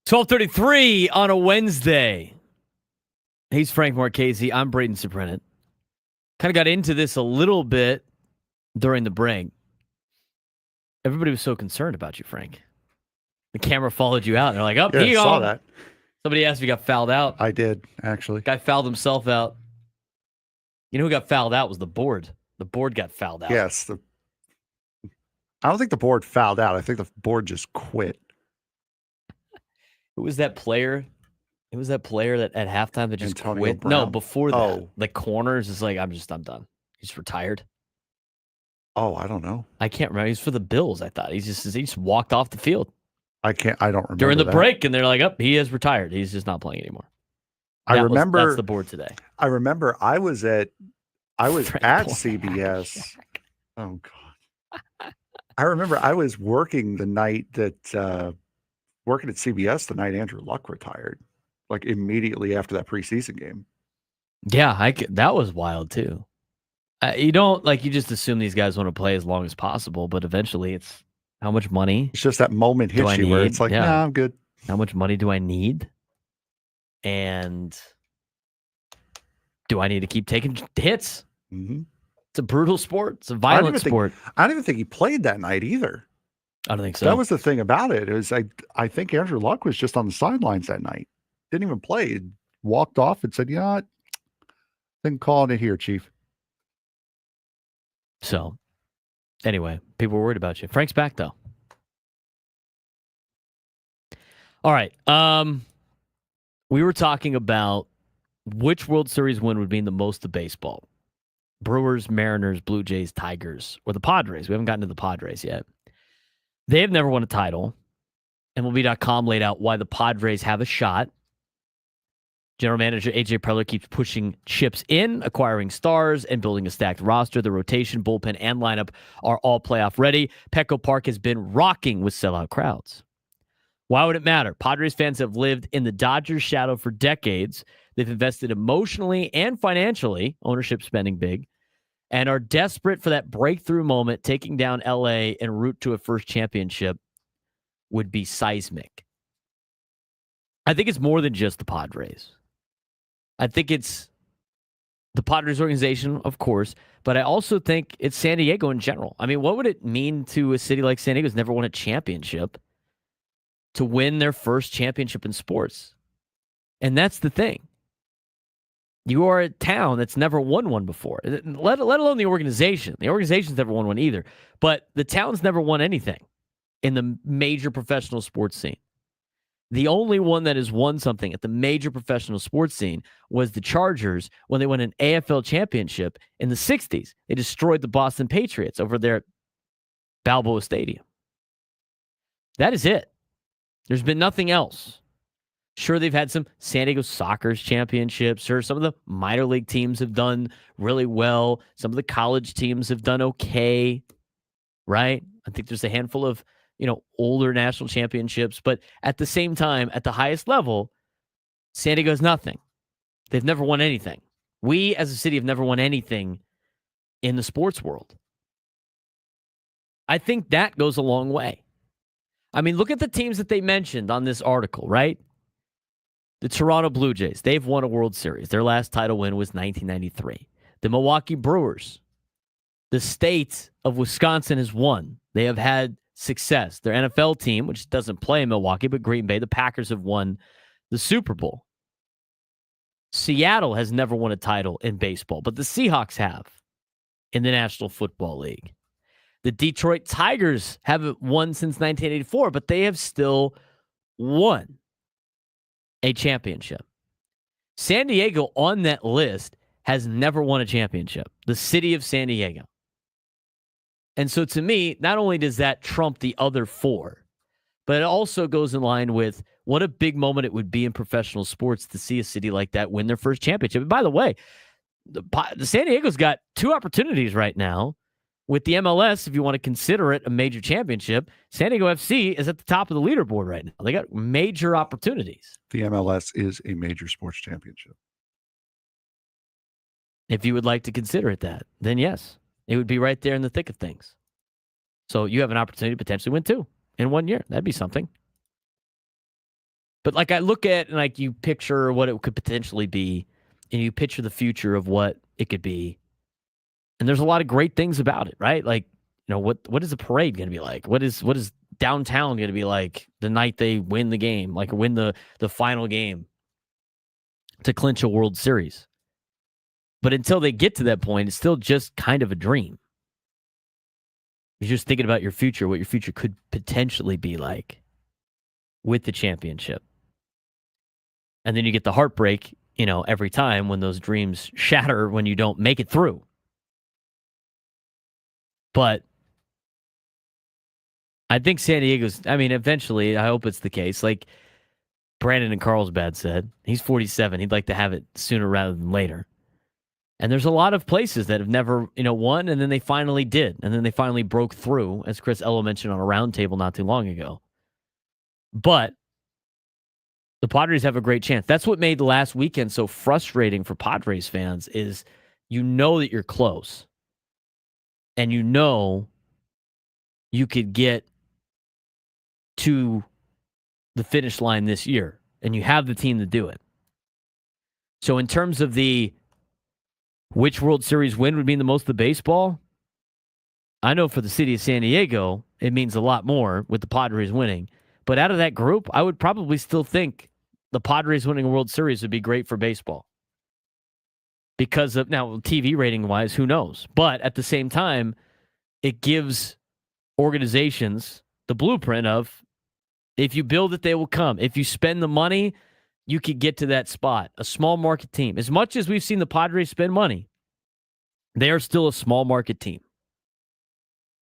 12:33 on a Wednesday. He's Frank Marchese. I'm Braden Surprenant. Kind of got into this a little bit during the break. Everybody was so concerned about you, Frank. The camera followed you out. And they're like, Yeah, I saw that. Somebody asked if you got fouled out. I did, actually. Guy fouled himself out. You know who got fouled out was the board. The board got fouled out. Yes. I don't think the board fouled out. I think the board just quit. Who was that player? It was that player that at halftime that just Antonio quit. Brown. No, before that, Oh. the corners is like, I'm done. He's retired. Oh, I don't know. I can't remember. He's for the Bills. I thought he just walked off the field I don't remember during the that. break, and they're like, "Oh, he has retired. He's just not playing anymore." That's the board today. I remember I was at Frank at Borak. CBS. Oh God. I remember I was working the night that working at CBS the night Andrew Luck retired, like immediately after that preseason game. Yeah, that was wild too. You don't you just assume these guys want to play as long as possible, but eventually it's how much money? It's just that moment Do I hits you where need? it's like, Yeah. nah, I'm good. How much money do I need? And do I need to keep taking hits? Mm-hmm. It's a brutal sport. It's a violent sport. I don't even think he played that night either. I don't think so. That was the thing about it. I think Andrew Luck was just on the sidelines that night. Didn't even play. He walked off and said, "Yeah, I think calling it here, Chief." So, anyway, people were worried about you. Frank's back, though. All right. We were talking about which World Series win would mean the most to baseball. Brewers, Mariners, Blue Jays, Tigers, or the Padres. We haven't gotten to the Padres yet. They have never won a title. MLB.com laid out why the Padres have a shot. General manager A.J. Preller keeps pushing chips in, acquiring stars, and building a stacked roster. The rotation, bullpen, and lineup are all playoff ready. Petco Park has been rocking with sellout crowds. Why would it matter? Padres fans have lived in the Dodgers' shadow for decades. They've invested emotionally and financially, ownership spending big, and are desperate for that breakthrough moment. Taking down L.A. en route to a first championship would be seismic. I think it's more than just the Padres. I think it's the Padres organization, of course, but I also think it's San Diego in general. I mean, what would it mean to a city like San Diego who's never won a championship to win their first championship in sports? And that's the thing. You are a town that's never won one before, let alone the organization. The organization's never won one either, but the town's never won anything in the major professional sports scene. The only one that has won something at the major professional sports scene was the Chargers when they won an AFL championship in the 60s. They destroyed the Boston Patriots over there at Balboa Stadium. That is it. There's been nothing else. Sure, they've had some San Diego Soccer's championships. Sure, some of the minor league teams have done really well. Some of the college teams have done okay, right? I think there's a handful of older national championships, but at the same time, at the highest level, San Diego has nothing. They've never won anything. We as a city have never won anything in the sports world. I think that goes a long way. I mean, look at the teams that they mentioned on this article, right? The Toronto Blue Jays, they've won a World Series. Their last title win was 1993. The Milwaukee Brewers, the state of Wisconsin has won. They have had success. Their NFL team, which doesn't play in Milwaukee, but Green Bay, the Packers have won the Super Bowl. Seattle has never won a title in baseball, but the Seahawks have in the National Football League. The Detroit Tigers haven't won since 1984, but they have still won a championship. San Diego on that list has never won a championship. The city of San Diego. And so to me, not only does that trump the other four, but it also goes in line with what a big moment it would be in professional sports to see a city like that win their first championship. And by the way, the San Diego's got two opportunities right now with the MLS. If you want to consider it a major championship, San Diego FC is at the top of the leaderboard right now. They got major opportunities. The MLS is a major sports championship. If you would like to consider it that, then yes. It would be right there in the thick of things. So you have an opportunity to potentially win two in 1 year. That'd be something. But like I look at and like you picture what it could potentially be, and you picture the future of what it could be. And there's a lot of great things about it, right? Like, what is a parade going to be like? What is downtown going to be like the night they win the game, like win the final game to clinch a World Series? But until they get to that point, it's still just kind of a dream. You're just thinking about your future, what your future could potentially be like with the championship. And then you get the heartbreak, every time when those dreams shatter when you don't make it through. But I think San Diego's, eventually, I hope it's the case. Like Brandon and Carlsbad said, he's 47. He'd like to have it sooner rather than later. And there's a lot of places that have never, won, and then they finally did. And then they finally broke through, as Chris Ello mentioned on a roundtable not too long ago. But the Padres have a great chance. That's what made last weekend so frustrating for Padres fans is that you're close. And you could get to the finish line this year. And you have the team to do it. So in terms of which World Series win would mean the most to baseball, I know for the city of San Diego, it means a lot more with the Padres winning. But out of that group, I would probably still think the Padres winning a World Series would be great for baseball. Because of, now, TV rating-wise, who knows? But at the same time, it gives organizations the blueprint of, if you build it, they will come. If you spend the money, you could get to that spot. A small market team. As much as we've seen the Padres spend money, they are still a small market team.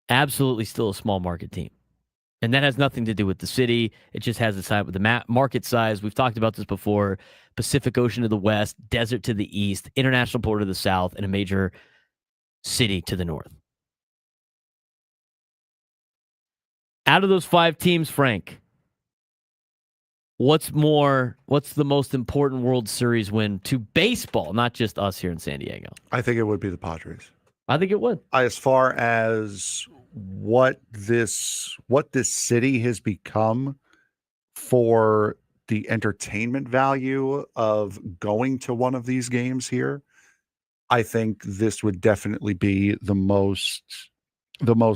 Absolutely still a small market team. And that has nothing to do with the city. It just has to side with the market size. We've talked about this before. Pacific Ocean to the west, desert to the east, international port to the south, and a major city to the north. Out of those 5 teams, Frank, what's the most important World Series win to baseball, not just us here in San Diego? I think it would be the Padres. I think it would. As far as what this city has become for the entertainment value of going to one of these games here, I think this would definitely be the most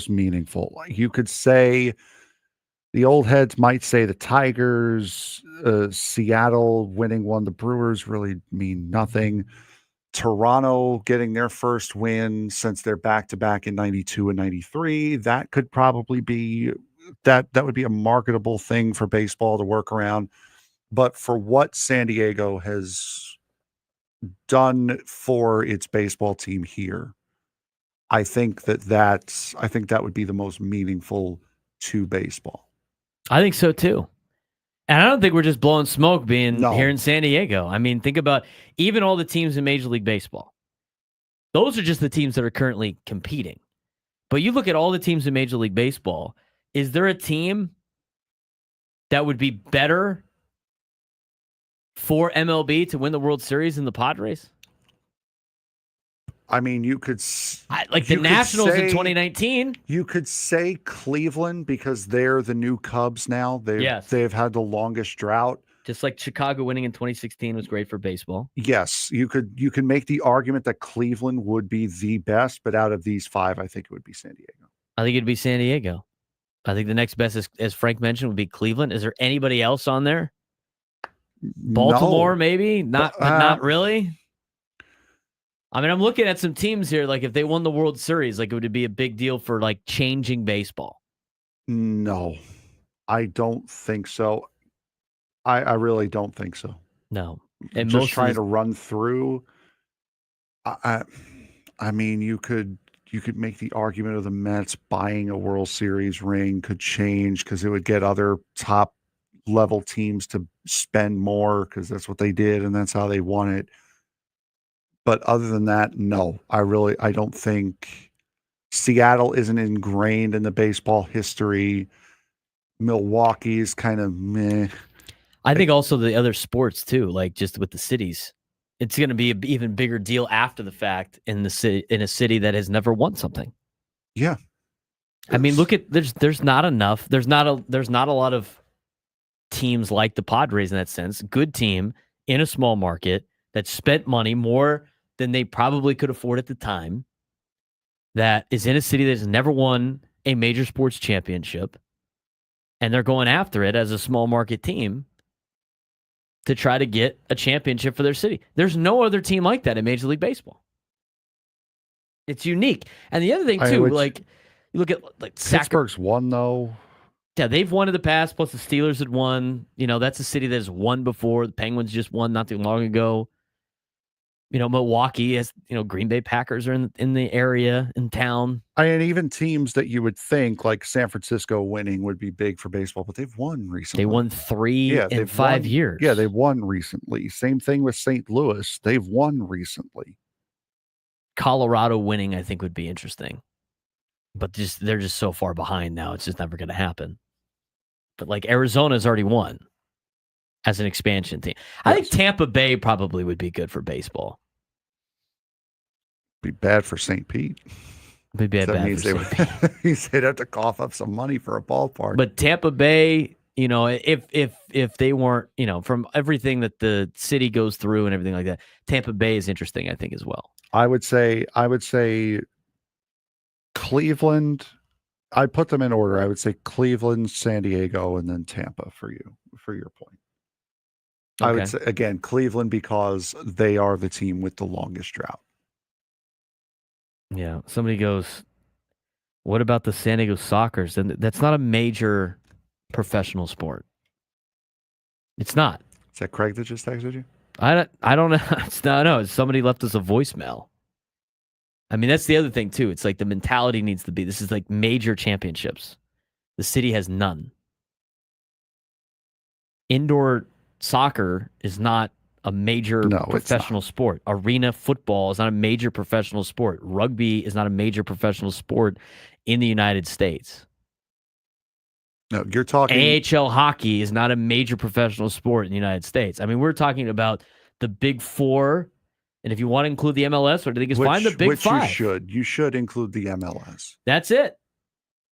meaningful. Like you could say, the old heads might say the Tigers, Seattle winning one, the Brewers really mean nothing. Toronto getting their first win since they're back-to-back in 92 and 93, that could probably be that would be a marketable thing for baseball to work around. But for what San Diego has done for its baseball team here, I think that would be the most meaningful to baseball. I think so too. And I don't think we're just blowing smoke being here in San Diego. Think about even all the teams in Major League Baseball. Those are just the teams that are currently competing. But you look at all the teams in Major League Baseball, is there a team that would be better for MLB to win the World Series than the Padres? You could the Nationals in 2019. You could say Cleveland because they're the new Cubs now. They've had the longest drought. Just like Chicago winning in 2016 was great for baseball. Yes, you can make the argument that Cleveland would be the best, but out of these 5, I think it would be San Diego. I think it'd be San Diego. I think the next best, as Frank mentioned, would be Cleveland. Is there anybody else on there? Baltimore, maybe? Not really. I'm looking at some teams here, like if they won the World Series, like it would be a big deal for like changing baseball. No, I don't think so. I really don't think so. No. And just trying to run through. You could make the argument of the Mets buying a World Series ring could change because it would get other top level teams to spend more because that's what they did and that's how they won it. But other than that, no, I don't think Seattle isn't ingrained in the baseball history. Milwaukee's kind of meh. I think also the other sports too, like just with the cities, it's going to be an even bigger deal after the fact in a city that has never won something. Yeah. Look at there's not enough. There's not a lot of teams like the Padres in that sense. Good team in a small market that spent money more than they probably could afford at the time. That is in a city that has never won a major sports championship. And they're going after it as a small market team to try to get a championship for their city. There's no other team like that in Major League Baseball. It's unique. And the other thing, too, like, you look at like Pittsburgh's won, though. Yeah, they've won in the past, plus the Steelers had won. You know, that's a city that has won before. The Penguins just won not too long ago. You know, Milwaukee has, Green Bay Packers are in the area, in town. And even teams that you would think, like San Francisco winning would be big for baseball, but they've won recently. They won 3 in 5 years. Yeah, they've won recently. Same thing with St. Louis. They've won recently. Colorado winning, I think, would be interesting. But they're just so far behind now, it's just never going to happen. But like Arizona's already won as an expansion team. I think Tampa Bay probably would be good for baseball. Be bad for St. Pete. Be bad for St. Pete. They'd have to cough up some money for a ballpark. But Tampa Bay, if they weren't, from everything that the city goes through and everything like that, Tampa Bay is interesting, I think, as well. I would say Cleveland. I put them in order. I would say Cleveland, San Diego, and then Tampa for you, for your point. Okay. I would say, again, Cleveland because they are the team with the longest drought. Yeah. Somebody goes, what about the San Diego Sockers? And that's not a major professional sport. It's not. Is that Craig that just texted you? I don't know. It's not, no, somebody left us a voicemail. I mean, that's the other thing, too. It's like the mentality needs to be, this is like major championships. The city has none. Indoor soccer is not a major professional sport. Arena football is not a major professional sport. Rugby is not a major professional sport in the United States. No, you're talking... AHL hockey is not a major professional sport in the United States. I mean, we're talking about the Big Four. And if you want to include the MLS, or do you think it's fine, the Big Five? You should include the MLS. That's it.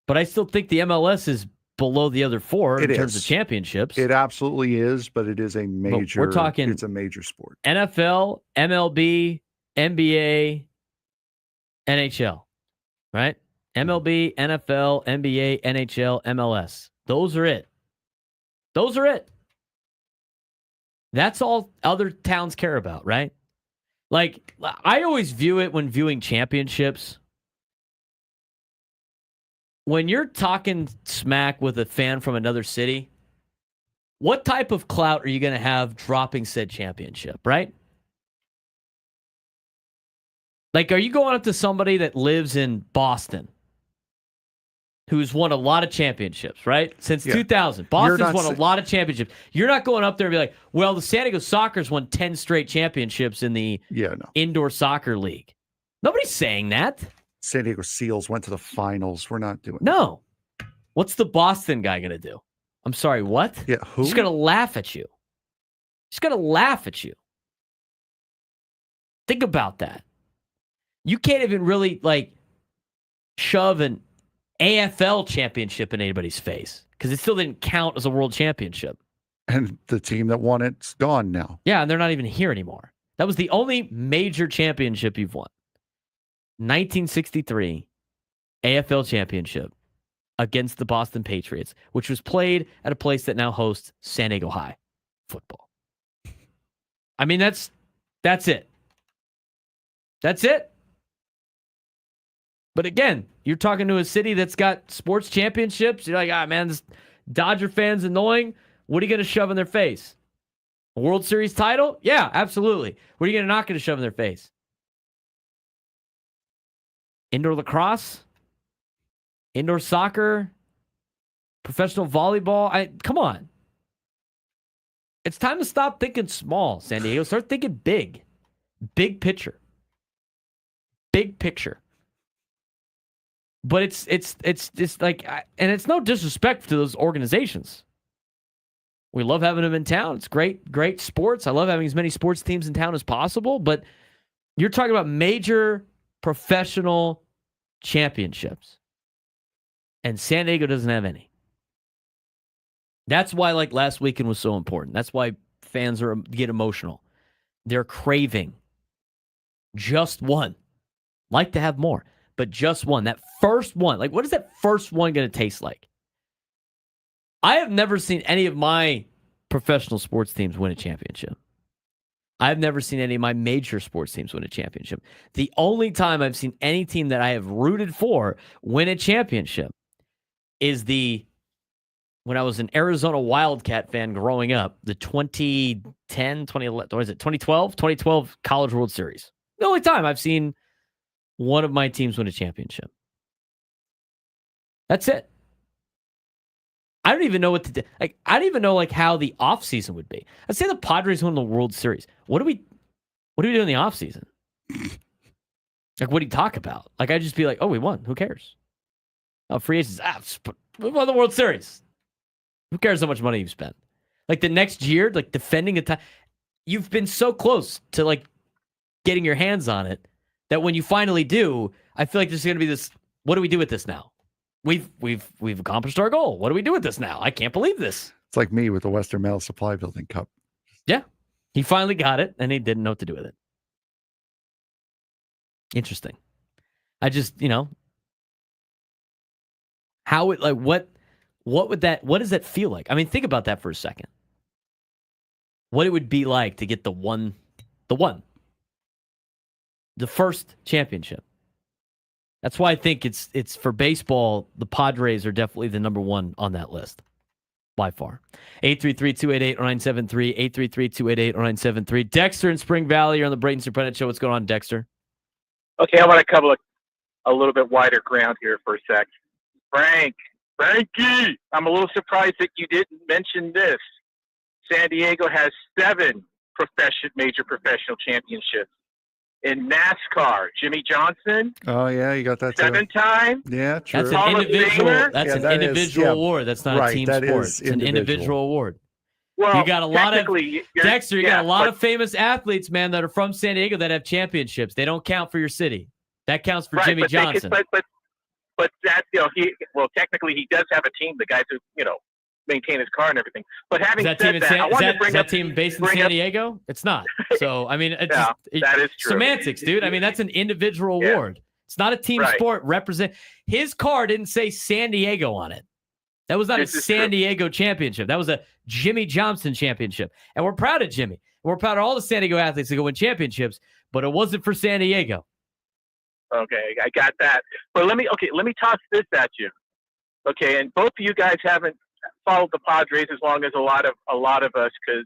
But I still think the MLS is below the other four in terms of championships. It absolutely is, but it is a major. We're talking. It's a major sport. NFL, MLB, NBA, NHL, right? MLB, NFL, NBA, NHL, MLS. Those are it. Those are it. That's all other towns care about, right? Like, I always view it when viewing championships. When you're talking smack with a fan from another city, what type of clout are you going to have dropping said championship, right? Like, are you going up to somebody that lives in Boston who's won a lot of championships, right? Since 2000. Boston's won a lot of championships. You're not going up there and be like, well, the San Diego Sockers won 10 straight championships in the indoor soccer league. Nobody's saying that. San Diego Seals went to the finals. We're not doing No. What's the Boston guy going to do? I'm sorry, what? Yeah, who? He's going to laugh at you. He's going to laugh at you. Think about that. You can't even really, shove an AFL championship in anybody's face because it still didn't count as a world championship. And the team that won it's gone now. Yeah, and they're not even here anymore. That was the only major championship you've won. 1963 AFL championship against the Boston Patriots, which was played at a place that now hosts San Diego High football. I mean, that's it. That's it. But again, you're talking to a city that's got sports championships. You're like, man, this Dodger fan's annoying. What are you going to shove in their face? A World Series title? Yeah, absolutely. What are you not going to shove in their face? Indoor lacrosse? Indoor soccer? Professional volleyball? Come on. It's time to stop thinking small, San Diego. Start thinking big. Big picture. Big picture. But it's just like, and it's no disrespect to those organizations. We love having them in town. It's great sports. I love having as many sports teams in town as possible. But you're talking about major professional championships. And San Diego doesn't have any. That's why like last weekend was so important. That's why fans get emotional. They're craving just one. Like to have more, but just one. That first one. Like, what is that first one going to taste like? I have never seen any of my professional sports teams win a championship. I've never seen any of my major sports teams win a championship. The only time I've seen any team that I have rooted for win a championship is when I was an Arizona Wildcat fan growing up, the 2010, 2011, or is it 2012 College World Series. The only time I've seen one of my teams win a championship. That's it. I don't even know what to do. Like, I don't even know like how the offseason would be. Let's say the Padres win the World Series. What do we do in the offseason? Like, what do you talk about? Like, I'd just be like, oh, we won. Who cares? Oh, free agents. We won the World Series. Who cares how much money you've spent? Like, the next year, like, defending a time. You've been so close to, like, getting your hands on it that when you finally do, I feel like there's going to be this, what do we do with this now? We've accomplished our goal. What do we do with this now? I can't believe this. It's like me with the Western Mail Supply Building Cup. Yeah. He finally got it, and he didn't know what to do with it. Interesting. I just, how it, like, what does that feel like? I mean, think about that for a second. What it would be like to get the first championship. That's why I think it's for baseball, the Padres are definitely the number one on that list. By far. 833-288-0973, 833-288-0973. Dexter in Spring Valley, you're on the Braden Surprenant Show. What's going on, Dexter? Okay, I want to cover a little bit wider ground here for a sec. Frankie, I'm a little surprised that you didn't mention this. San Diego has 7 major professional championships. In NASCAR, Jimmy Johnson. Oh yeah, you got that 7-time. Yeah, true. That's an individual. That's an individual award. That's not right, a team that sport. It's an individual award. Well, you got a lot of Dexter. You got a lot of famous athletes, man, that are from San Diego that have championships. They don't count for your city. That counts for Jimmy Johnson. But that technically he does have a team. The guys who maintain his car and everything. But having said that, I wanted to bring that team based in San Diego? It's not. So I mean, that is true. Semantics, dude. I mean, that's an individual award. It's not a team sport. His car didn't say San Diego on it. That was not a San Diego championship. That was a Jimmy Johnson championship. And we're proud of Jimmy. We're proud of all the San Diego athletes that go win championships, but it wasn't for San Diego. Okay, I got that. But let me toss this at you. Okay, and both of you guys haven't followed the Padres as long as a lot of us, because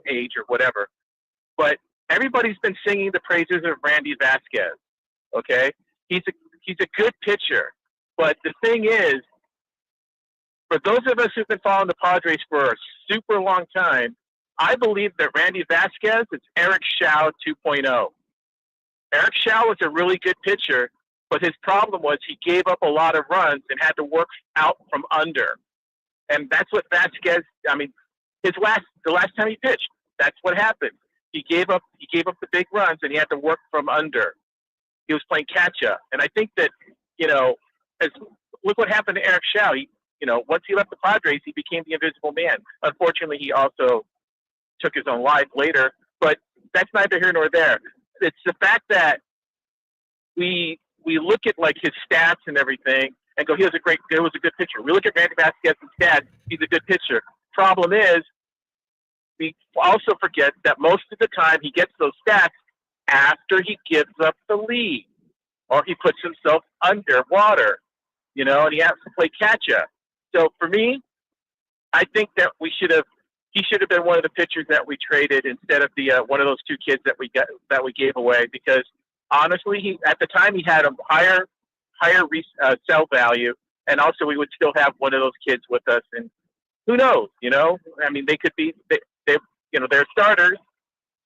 age or whatever. But everybody's been singing the praises of Randy Vasquez. Okay, he's a good pitcher. But the thing is, for those of us who've been following the Padres for a super long time, I believe that Randy Vasquez is Eric Shaw 2.0. Eric Shaw was a really good pitcher, but his problem was he gave up a lot of runs and had to work out from under. And that's what Vasquez, the last time he pitched, that's what happened. He gave up the big runs and he had to work from under. He was playing catch up. And I think that, look what happened to Eric Shaw. Once he left the Padres, he became the invisible man. Unfortunately, he also took his own life later, but that's neither here nor there. It's the fact that we look at like his stats and everything and go, he was a good pitcher. We look at Randy Vasquez's stats, he's a good pitcher. Problem is, we also forget that most of the time he gets those stats after he gives up the lead or he puts himself underwater, and he has to play catch up. So for me, I think that he should have been one of the pitchers that we traded instead of the one of those 2 kids that we gave away, because honestly, at the time he had a higher sell value, and also we would still have one of those kids with us. And who knows? They could be they're starters.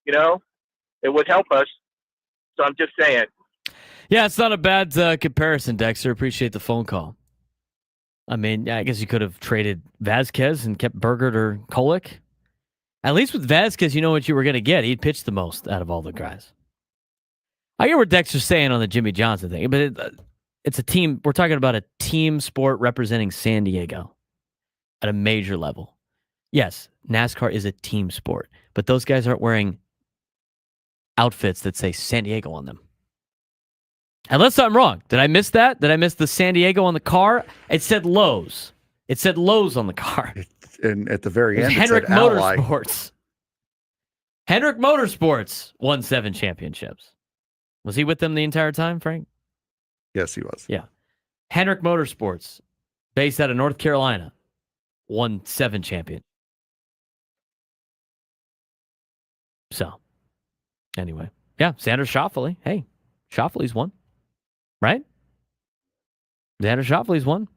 It would help us. So I'm just saying. Yeah, it's not a bad comparison, Dexter. Appreciate the phone call. I guess you could have traded Vasquez and kept Burgert or Kolek. At least with Vasquez, you know what you were going to get. He'd pitch the most out of all the guys. I get what Dexter's saying on the Jimmy Johnson thing, but it's a team. We're talking about a team sport representing San Diego at a major level. Yes, NASCAR is a team sport, but those guys aren't wearing outfits that say San Diego on them. Unless I'm wrong. Did I miss that? Did I miss the San Diego on the car? It said Lowe's. It said Lowe's on the car. And at the very end, Hendrick it said Ally. Motorsports. Hendrick Motorsports won 7 championships. Was he with them the entire time, Frank? Yes, he was. Yeah. Hendrick Motorsports, based out of North Carolina, won 7 champions. So, anyway. Yeah, Xander Schauffele. Hey, Schauffele's won. Right? Xander Schauffele's won.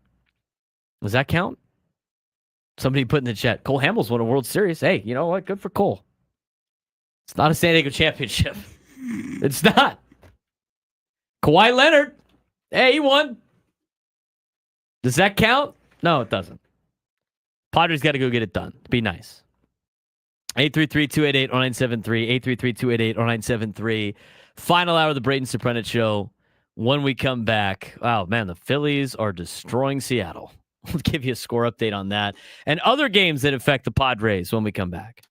Does that count? Somebody put in the chat, Cole Hamels won a World Series. Hey, you know what? Good for Cole. It's not a San Diego championship. It's not. Kawhi Leonard. Hey, he won. Does that count? No, it doesn't. Padres got to go get it done. Be nice. 833-288-0973. 833-288-0973. Final hour of the Braden Surprenant Show. When we come back, oh man, the Phillies are destroying Seattle. We'll give you a score update on that and other games that affect the Padres when we come back.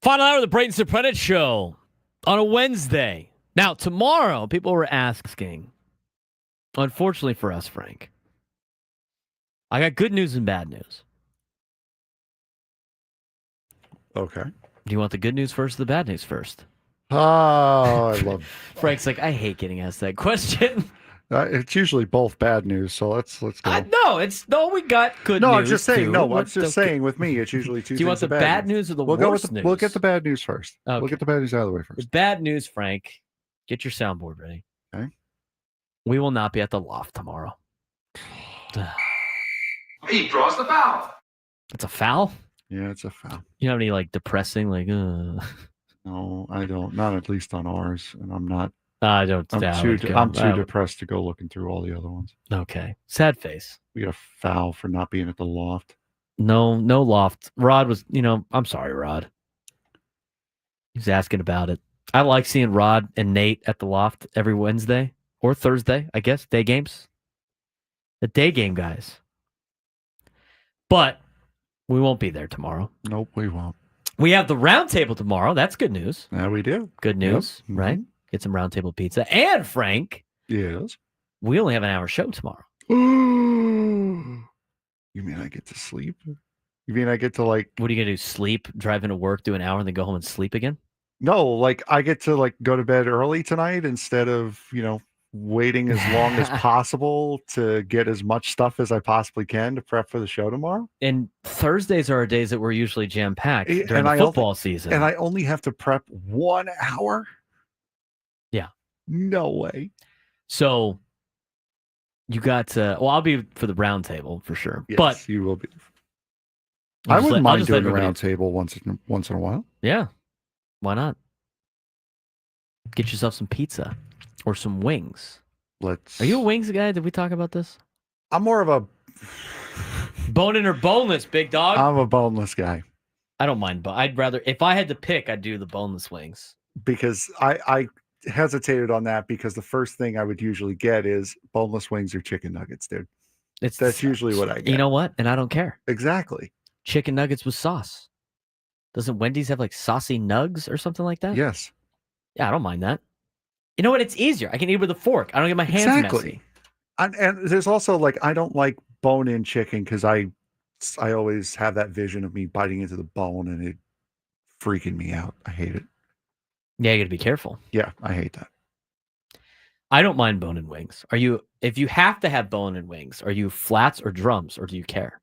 Final hour of the Braden Surprenant show on a Wednesday. Now, tomorrow, people were asking, unfortunately for us, Frank, I got good news and bad news. Okay. Do you want the good news first or the bad news first? Oh, I love. Frank's like, I hate getting asked that question. It's usually both bad news, so let's go. No, we got good news. No, I'm just saying. Too. No, I'm just saying. With me, it's usually two. Do you want things the of bad news or the we'll worst go with news? We'll get the bad news first. Okay. We'll get the bad news out of the way The first. bad news, Frank. Get your soundboard ready. Okay. We will not be at the loft tomorrow. He draws the foul. It's a foul? Yeah, it's a foul. You don't have any like depressing No, I don't. Not at least on ours, and I'm not. I don't. I'm too depressed to go looking through all the other ones. Okay. Sad face. We got a foul for not being at the loft. No loft. Rod was, I'm sorry, Rod. He's asking about it. I like seeing Rod and Nate at the loft every Wednesday or Thursday, I guess. Day games. The day game guys. But we won't be there tomorrow. Nope, we won't. We have the round table tomorrow. That's good news. Yeah, we do. Good news, Yep. right? Get some round table pizza. And Frank, Yes. we only have an hour show tomorrow. You mean I get to sleep? You mean I get to What are you gonna do? Sleep, drive into work, do an hour, and then go home and sleep again? No, I get to go to bed early tonight instead of, waiting as long as possible to get as much stuff as I possibly can to prep for the show tomorrow. And Thursdays are our days that we're usually jam-packed during And the I football season. And I only have to prep 1 hour? Yeah. No way. So you got I'll be for the round table for sure. Yes, But you will be. I'll I just wouldn't I'll mind just let doing the everybody- round table once in a while. Yeah. Why not? Get yourself some pizza or some wings. Are you a wings guy? Did we talk about this? I'm more of a bone-in or boneless, big dog? I'm a boneless guy. I don't mind, but I'd rather, if I had to pick, I'd do the boneless wings. Because I hesitated on that because the first thing I would usually get is boneless wings or chicken nuggets, dude. That's usually what I get. You know what? And I don't care. Exactly. Chicken nuggets with sauce. Doesn't Wendy's have like saucy nugs or something like that? Yes. Yeah, I don't mind that. You know what? It's easier. I can eat with a fork. I don't get my hands messy. And there's also I don't like bone-in chicken because I always have that vision of me biting into the bone and it freaking me out. I hate it. Yeah, you got to be careful. Yeah, I hate that. I don't mind bone-in wings. If you have to have bone-in wings, are you flats or drums, or do you care?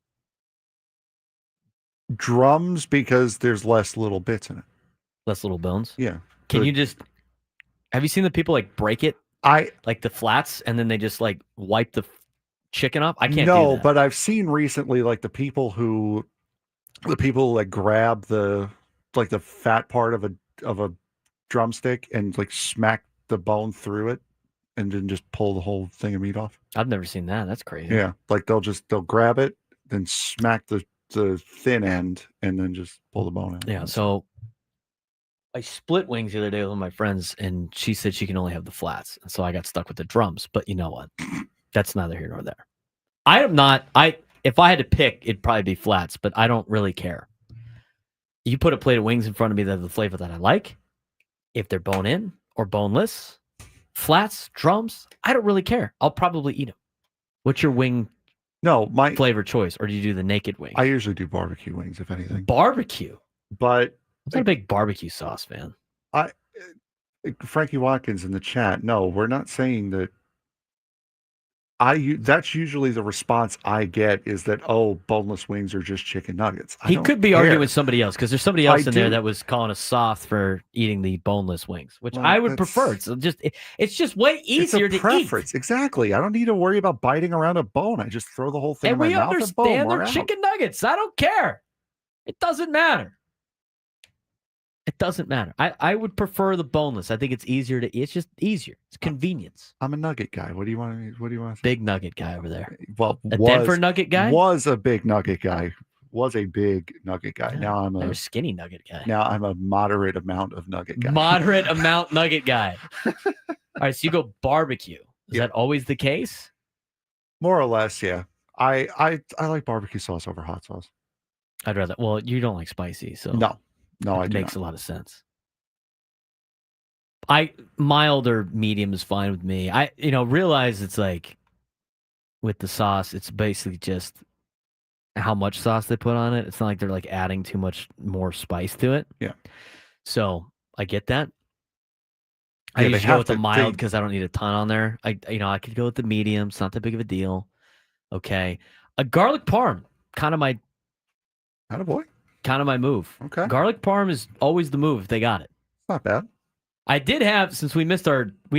Drums because there's less little bits in it. Less little bones? Yeah. Can you just... Have you seen the people break it? Like the flats, and then they just wipe the chicken off? I can't do that. But I've seen recently the people grab the fat part of a drumstick and smack the bone through it and then just pull the whole thing of meat off. I've never seen that. That's crazy. Yeah. They'll grab it, then smack the thin end and then just pull the bone out. Yeah. So I split wings the other day with one of my friends, and she said she can only have the flats. And so I got stuck with the drums. But you know what? That's neither here nor there. If I had to pick, it'd probably be flats, but I don't really care. You put a plate of wings in front of me that have the flavor that I like. If they're bone in or boneless, flats, drums, I don't really care. I'll probably eat them. What's your wing flavor choice? Or do you do the naked wing? I usually do barbecue wings, if anything. Barbecue? But I'm not a big barbecue sauce fan. Frankie Watkins in the chat. No, we're not saying that. That's usually the response I get is that, boneless wings are just chicken nuggets. He could be arguing with somebody else because there's somebody else in there that was calling us soft for eating the boneless wings, which I would prefer. It's just way easier to eat. Exactly. I don't need to worry about biting around a bone. I just throw the whole thing in my mouth. And we understand they're chicken nuggets. I don't care. It doesn't matter. It doesn't matter. I would prefer the boneless. I think it's easier to eat. It's just easier. It's convenience. I'm a nugget guy. What do you want to say? Big nugget guy over there. Well, Denver nugget guy? Was a big nugget guy. Was a big nugget guy. Yeah, now I'm a skinny nugget guy. Now I'm a moderate amount of nugget guy. Moderate amount nugget guy. All right, so you go barbecue. Is that always the case? More or less, yeah. I like barbecue sauce over hot sauce. I'd rather. Well, you don't like spicy, so no. No, It makes a lot of sense. Mild or medium is fine with me. I realize it's like with the sauce, it's basically just how much sauce they put on it. It's not like they're like adding too much more spice to it. Yeah. So I get that. I Yeah, they usually go have with the to- mild they- because I don't need a ton on there. I could go with the medium. It's not that big of a deal. Okay. A garlic parm, kind of my move. Okay. Garlic parm is always the move if they got it. Not bad. I did have, since we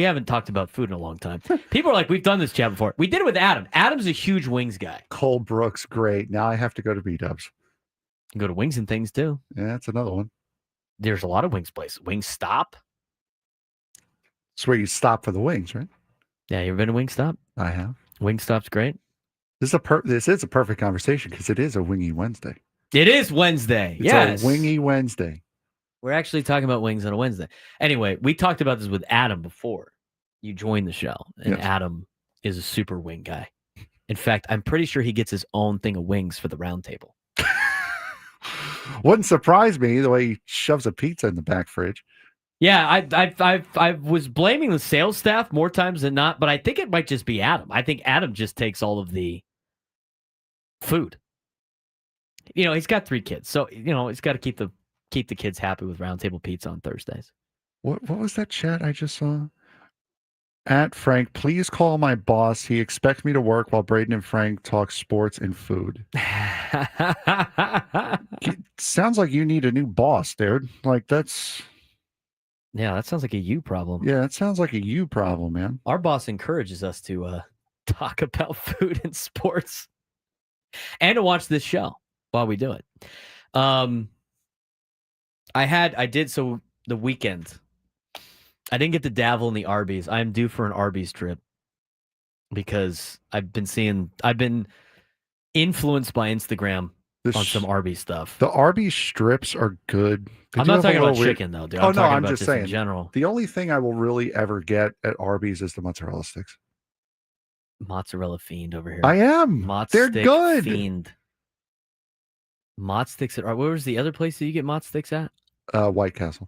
haven't talked about food in a long time. People are like, we've done this chat before. We did it with Adam. Adam's a huge wings guy. Cole Brooks, great. Now I have to go to B-Dubs. You go to Wings and Things too. Yeah, that's another one. There's a lot of wings places. Wingstop. It's where you stop for the wings, right? Yeah, you ever been to Wingstop? I have. Wingstop's great. This is a perfect conversation because it is a wingy Wednesday. It is Wednesday. It's Yes. a wingy Wednesday. We're actually talking about wings on a Wednesday. Anyway, we talked about this with Adam before you joined the show, and Yes. Adam is a super wing guy. In fact, I'm pretty sure he gets his own thing of wings for the round table. Wouldn't surprise me the way he shoves a pizza in the back fridge. Yeah, I was blaming the sales staff more times than not, but I think it might just be Adam. I think Adam just takes all of the food. He's got 3 kids, so he's got to keep the kids happy with round table pizza on Thursdays. What was that chat I just saw? At Frank, please call my boss. He expects me to work while Braden and Frank talk sports and food. Sounds like you need a new boss, dude. Like that's. Yeah, that sounds like a you problem. Yeah, that sounds like a you problem, man. Our boss encourages us to talk about food and sports and to watch this show while we do it. So the weekend, I didn't get to dabble in the Arby's. I am due for an Arby's trip because I've been influenced by Instagram on some Arby's stuff. The Arby's strips are good. I'm not talking about chicken though, dude. I'm talking about just saying. in general. The only thing I will really ever get at Arby's is the mozzarella sticks. Mozzarella fiend over here. I am. Mozz They're stick good. Fiend. Mozz sticks where was the other place that you get Mozz sticks at? White Castle.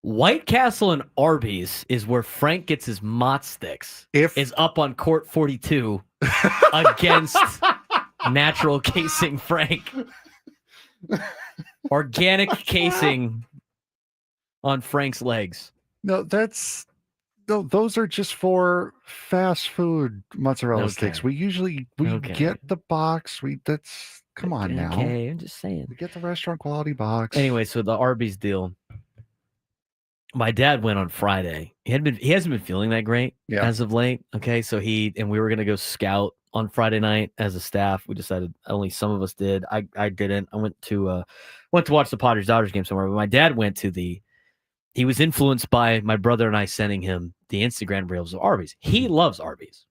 White Castle and Arby's is where Frank gets his Mozz sticks. Is up on court 42 against natural casing Frank. Organic casing on Frank's legs. No, those are just for fast food mozzarella sticks. We usually get the box. Come on now. Okay, I'm just saying. We get the restaurant quality box. Anyway, so the Arby's deal. My dad went on Friday. He hasn't been feeling that great as of late. Okay, so we were gonna go scout on Friday night as a staff. We decided only some of us did. I didn't. I went to watch the Padres-Dodgers game somewhere. But my dad went to he was influenced by my brother and I sending him the Instagram reels of Arby's. He loves Arby's.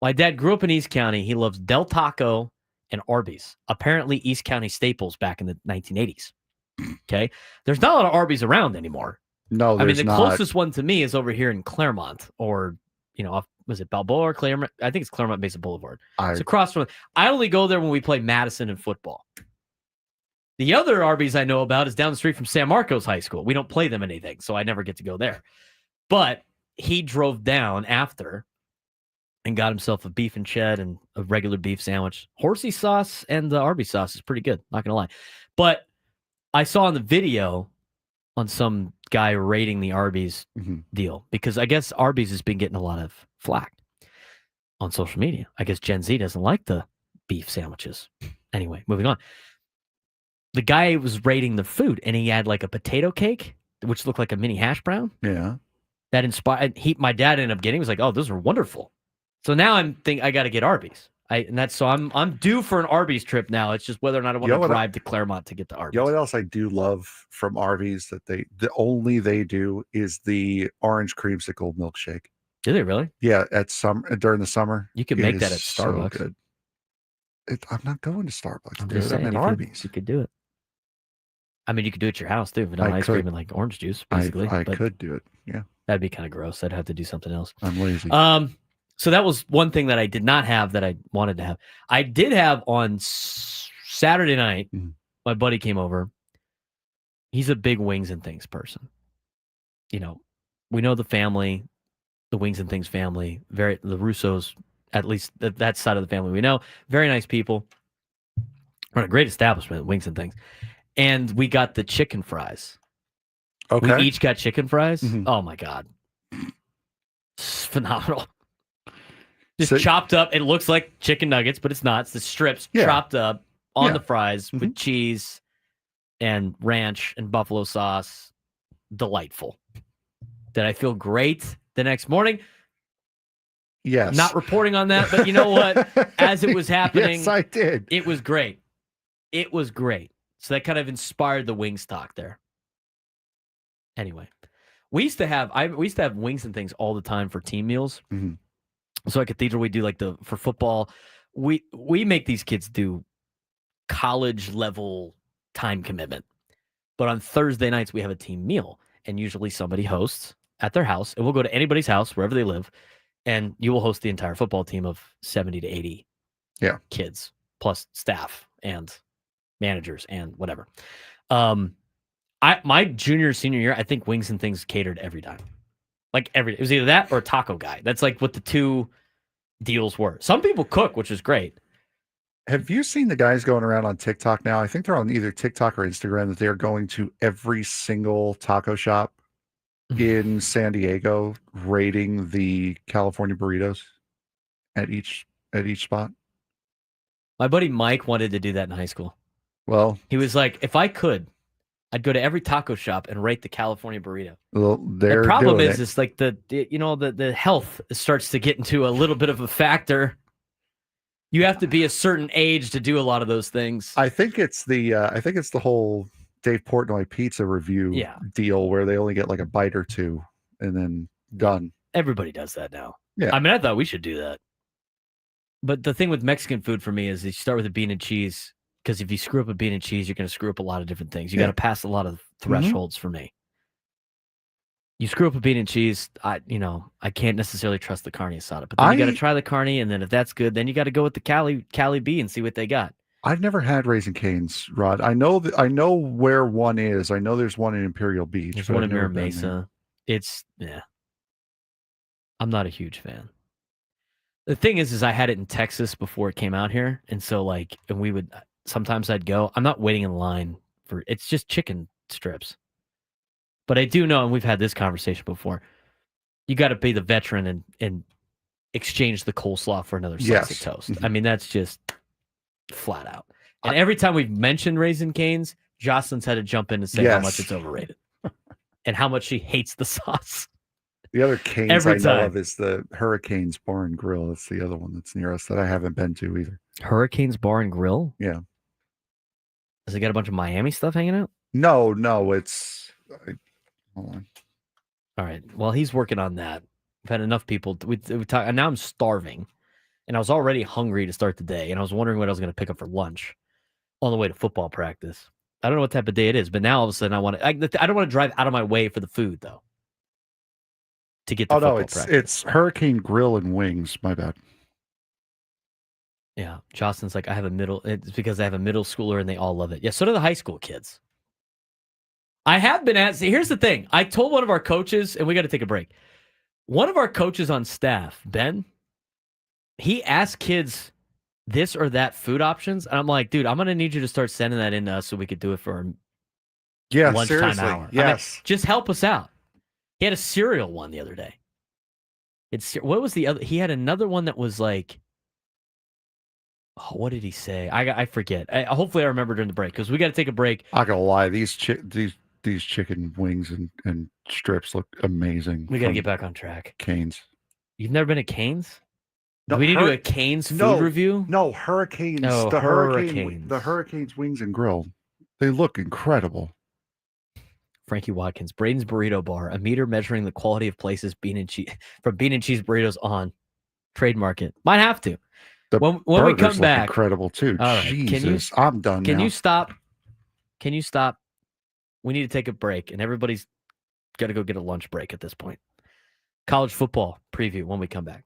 My dad grew up in East County. He loves Del Taco and Arby's. Apparently East County staples back in the 1980s. Okay. There's not a lot of Arby's around anymore. No, I mean, the not. closest one to me is over here in Claremont or, was it Balboa or Claremont? I think it's Claremont Mesa Boulevard. It's across from. I only go there when we play Madison and football. The other Arby's I know about is down the street from San Marcos High School. We don't play them anything, so I never get to go there. But he drove down after and got himself a beef and ched and a regular beef sandwich. Horsey sauce and the Arby's sauce is pretty good, not going to lie. But I saw in the video on some guy rating the Arby's deal because I guess Arby's has been getting a lot of flack on social media. I guess Gen Z doesn't like the beef sandwiches. Anyway, moving on. The guy was rating the food and he had like a potato cake, which looked like a mini hash brown. Yeah. That inspired my dad ended up getting. He was like, "Oh, those are wonderful." So now I got to get Arby's. I'm due for an Arby's trip now. It's just whether or not I want to drive to Claremont to get the Arby's. You know what else I do love from Arby's that they do is the orange creamsicle milkshake. Do they really? Yeah, during the summer. You can make that at Starbucks. So good. I'm not going to Starbucks. I'm just saying, at Arby's. You could do it. I mean, you could do it at your house too. Vanilla ice cream and like orange juice, basically. I could do it. Yeah. That'd be kind of gross. I'd have to do something else. I'm lazy. So that was one thing that I did not have that I wanted to have. I did have on Saturday night, my buddy came over he's a big wings and things person. You know, we know the family, the Wings and Things family, the Russos, at least that side of the family we know, very nice people. Run a great establishment, Wings and Things. And we got the chicken fries. Okay. We each got chicken fries. Mhm. Oh my God. It's phenomenal. Just chopped up. It looks like chicken nuggets, but it's not. It's the strips chopped up on the fries with cheese and ranch and buffalo sauce. Delightful. Did I feel great the next morning? Yes. Not reporting on that, but you know what? As it was happening, yes, I did. It was great. It was great. So that kind of inspired the wings talk there. Anyway, we used to have Wings and Things all the time for team meals. Mhm. So at Cathedral, we do for football. We make these kids do college level time commitment. But on Thursday nights, we have a team meal, and usually somebody hosts at their house, and we'll go to anybody's house wherever they live, and you will host the entire football team of 70 to 80 kids, plus staff and managers and whatever. My junior, senior year, I think Wings and Things catered every time. It was either that or Taco Guy. That's like what the two deals were. Some people cook, which is great. Have you seen the guys going around on TikTok now? I think they're on either TikTok or Instagram that they're going to every single taco shop in San Diego, rating the California burritos at each spot. My buddy Mike wanted to do that in high school. Well, he was like, if I could, I'd go to every taco shop and rate the California burrito. Well, the problem is like the health starts to get into a little bit of a factor. You have to be a certain age to do a lot of those things. I think it's the whole Dave Portnoy pizza review deal where they only get like a bite or two and then done. Everybody does that now. Yeah. I mean, I thought we should do that. But the thing with Mexican food for me is you start with a bean and cheese, because if you screw up a bean and cheese, you're going to screw up a lot of different things. You got to pass a lot of thresholds for me. You screw up a bean and cheese, I can't necessarily trust the carne asada. But then you got to try the carne, and then if that's good, then you got to go with the Cali B and see what they got. I've never had Raising Cane's, Rod. I know where one is. I know there's one in Imperial Beach. There's one in Mira Mesa. I'm not a huge fan. The thing is I had it in Texas before it came out here, and so sometimes I'd go. I'm not waiting in line it's just chicken strips. But I do know, and we've had this conversation before, you got to be the veteran and exchange the coleslaw for another slice of toast. I mean, that's just flat out. And every time we've mentioned Raising Cane's, Jocelyn's had to jump in and say how much it's overrated and how much she hates the sauce. The other Cane's I know of is the Hurricanes Bar and Grill. That's the other one that's near us that I haven't been to either. Hurricanes Bar and Grill? Yeah. Does it got a bunch of Miami stuff hanging out? No, it's... Hold on. All right. Well, he's working on that. I've had enough people. We talk, and now I'm starving, and I was already hungry to start the day, and I was wondering what I was going to pick up for lunch on the way to football practice. I don't know what type of day it is, but now all of a sudden I don't want to drive out of my way for the food, though, to get to football practice. It's Hurricane Grill and Wings. My bad. Yeah. Jocelyn's like, it's because I have a middle schooler, and they all love it. Yeah, so do the high school kids. I have been here's the thing. I told one of our coaches, and we got to take a break. One of our coaches on staff, Ben, he asked kids this or that food options. And I'm like, dude, I'm going to need you to start sending that in to us so we could do it for our lunchtime seriously. hour. Yes. Just help us out. He had a cereal one the other day. What was the other? He had another one that was like, what did he say? I forget. Hopefully I remember during the break, because we got to take a break. I'm not going to lie. These chicken wings and strips look amazing. We got to get back on track. Cane's. You've never been to Cane's? No, we need to do a Cane's food review? No, Hurricanes. Oh, the Hurricanes. The Hurricanes Wings and Grill. They look incredible. Frankie Watkins, Braden's Burrito Bar, a meter measuring the quality of places from bean and cheese burritos on. Trademark it. Might have to. When we come back. Incredible too. All right. Jesus, I'm done now. Can you stop? We need to take a break, and everybody's got to go get a lunch break at this point. College football preview when we come back.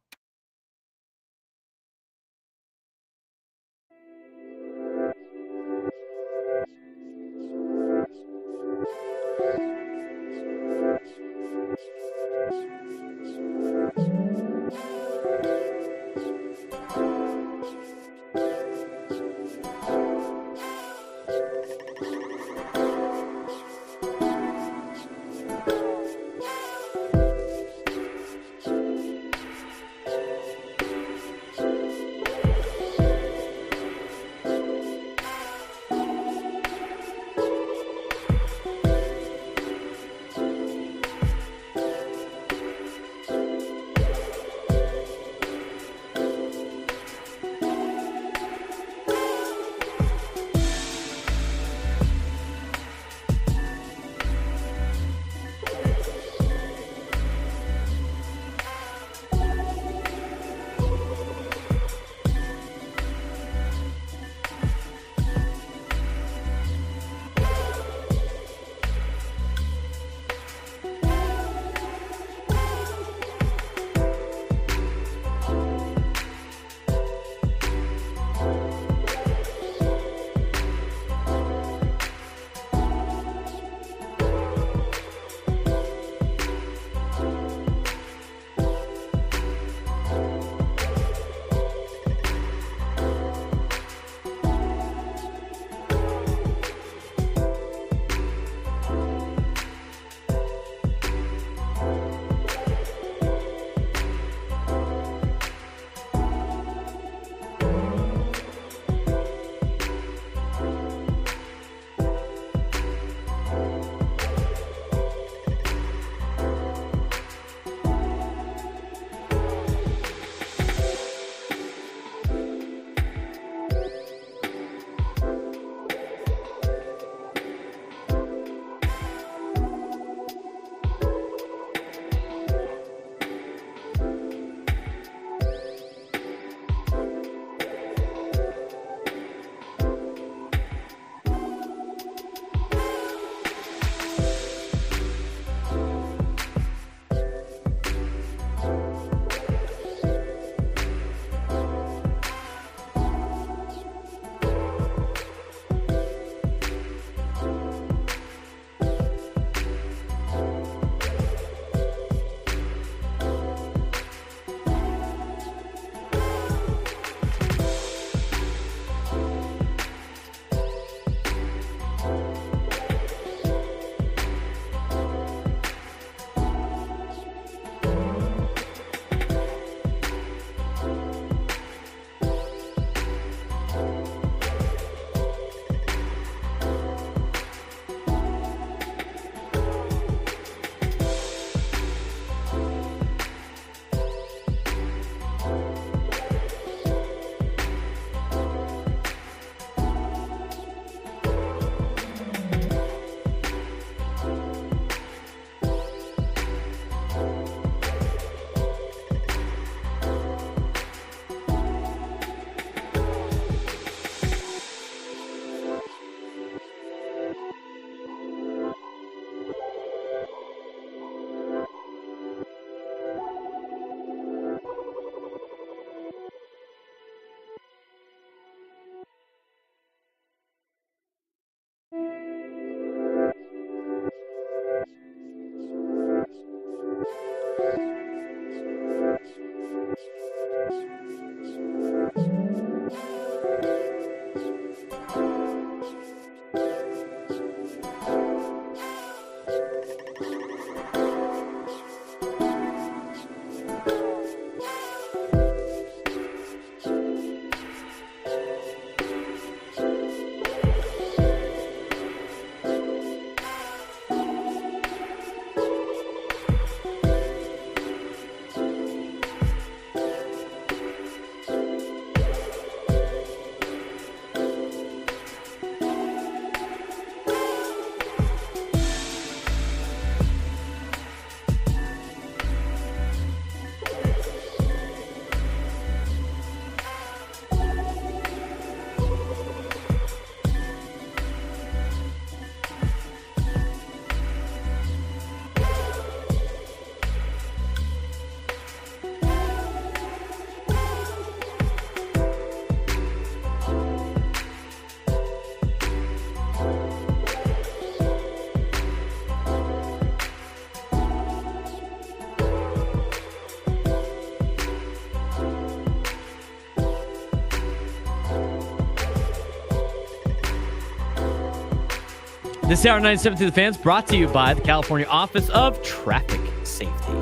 This hour 97 to the fans brought to you by the California Office of Traffic Safety.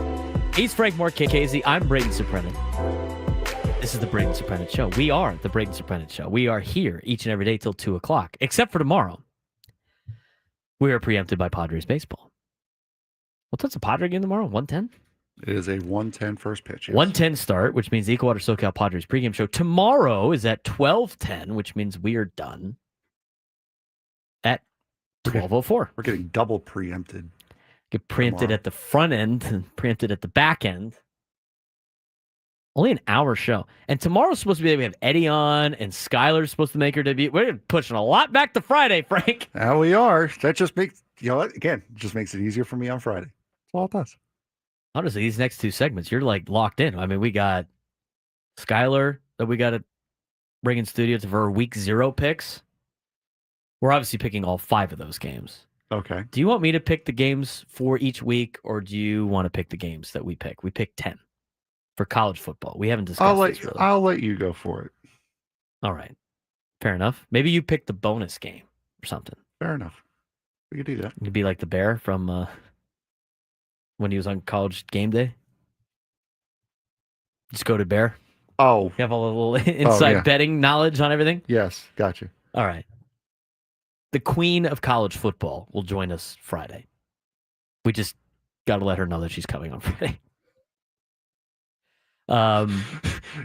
He's Frank Marchese. I'm Braden Surprenant. This is the Braden Surprenant Show. We are the Braden Surprenant Show. We are here each and every day till 2 o'clock, except for tomorrow. We are preempted by Padres baseball. What time's the Padre game tomorrow? 1:10? It is a 1:10 first pitch. Yes. 1:10 start, which means the Equator SoCal Padres pregame show tomorrow is at 12:10, which means we are done at 12:04. We're getting double preempted. Get preempted tomorrow. at the front end and preempted at the back end. Only an hour show. And tomorrow's supposed to be, we have Eddie on and Skylar's supposed to make her debut. We're pushing a lot back to Friday, Frank. Now we are. That just makes, you know what? Again, just makes it easier for me on Friday. That's all it does. Honestly, these next two segments, you're like locked in. I mean, we got Skylar that we got to bring in studio for our week 0 picks. We're obviously picking all 5 of those games. Okay. Do you want me to pick the games for each week, or do you want to pick the games that we pick? We picked 10 for college football. We haven't discussed this really. I'll let you go for it. All right. Fair enough. Maybe you pick the bonus game or something. Fair enough. We could do that. You could be like the Bear from when he was on College Game Day. Just go to Bear. Oh. You have all the little inside betting knowledge on everything? Yes. Gotcha. All right. The queen of college football will join us Friday. We just got to let her know that she's coming on Friday.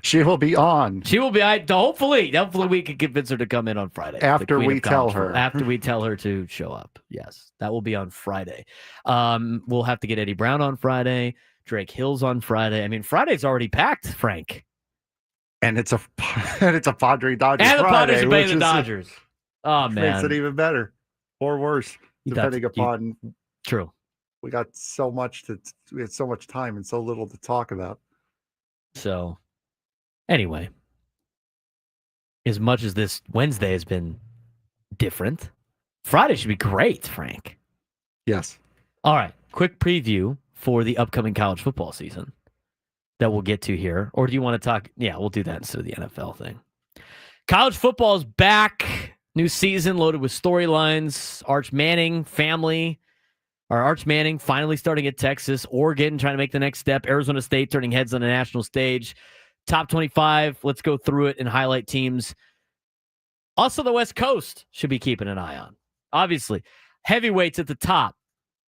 She will be on. She will be. Hopefully we can convince her to come in on Friday. After we tell her. After we tell her to show up. Yes, that will be on Friday. We'll have to get Eddie Brown on Friday. Drake Hill's on Friday. I mean, Friday's already packed, Frank. And it's a Padre Dodgers and the Friday, Padres are playing the Dodgers. Oh man, makes it even better or worse, depending upon. True. We got we had so much time and so little to talk about. So, anyway, as much as this Wednesday has been different, Friday should be great, Frank. Yes. All right. Quick preview for the upcoming college football season that we'll get to here. Or do you want to talk? Yeah, we'll do that instead of the NFL thing. College football is back. New season loaded with storylines. Arch Manning finally starting at Texas. Oregon trying to make the next step. Arizona State turning heads on the national stage. Top 25. Let's go through it and highlight teams. Also, the West Coast should be keeping an eye on. Obviously, heavyweights at the top.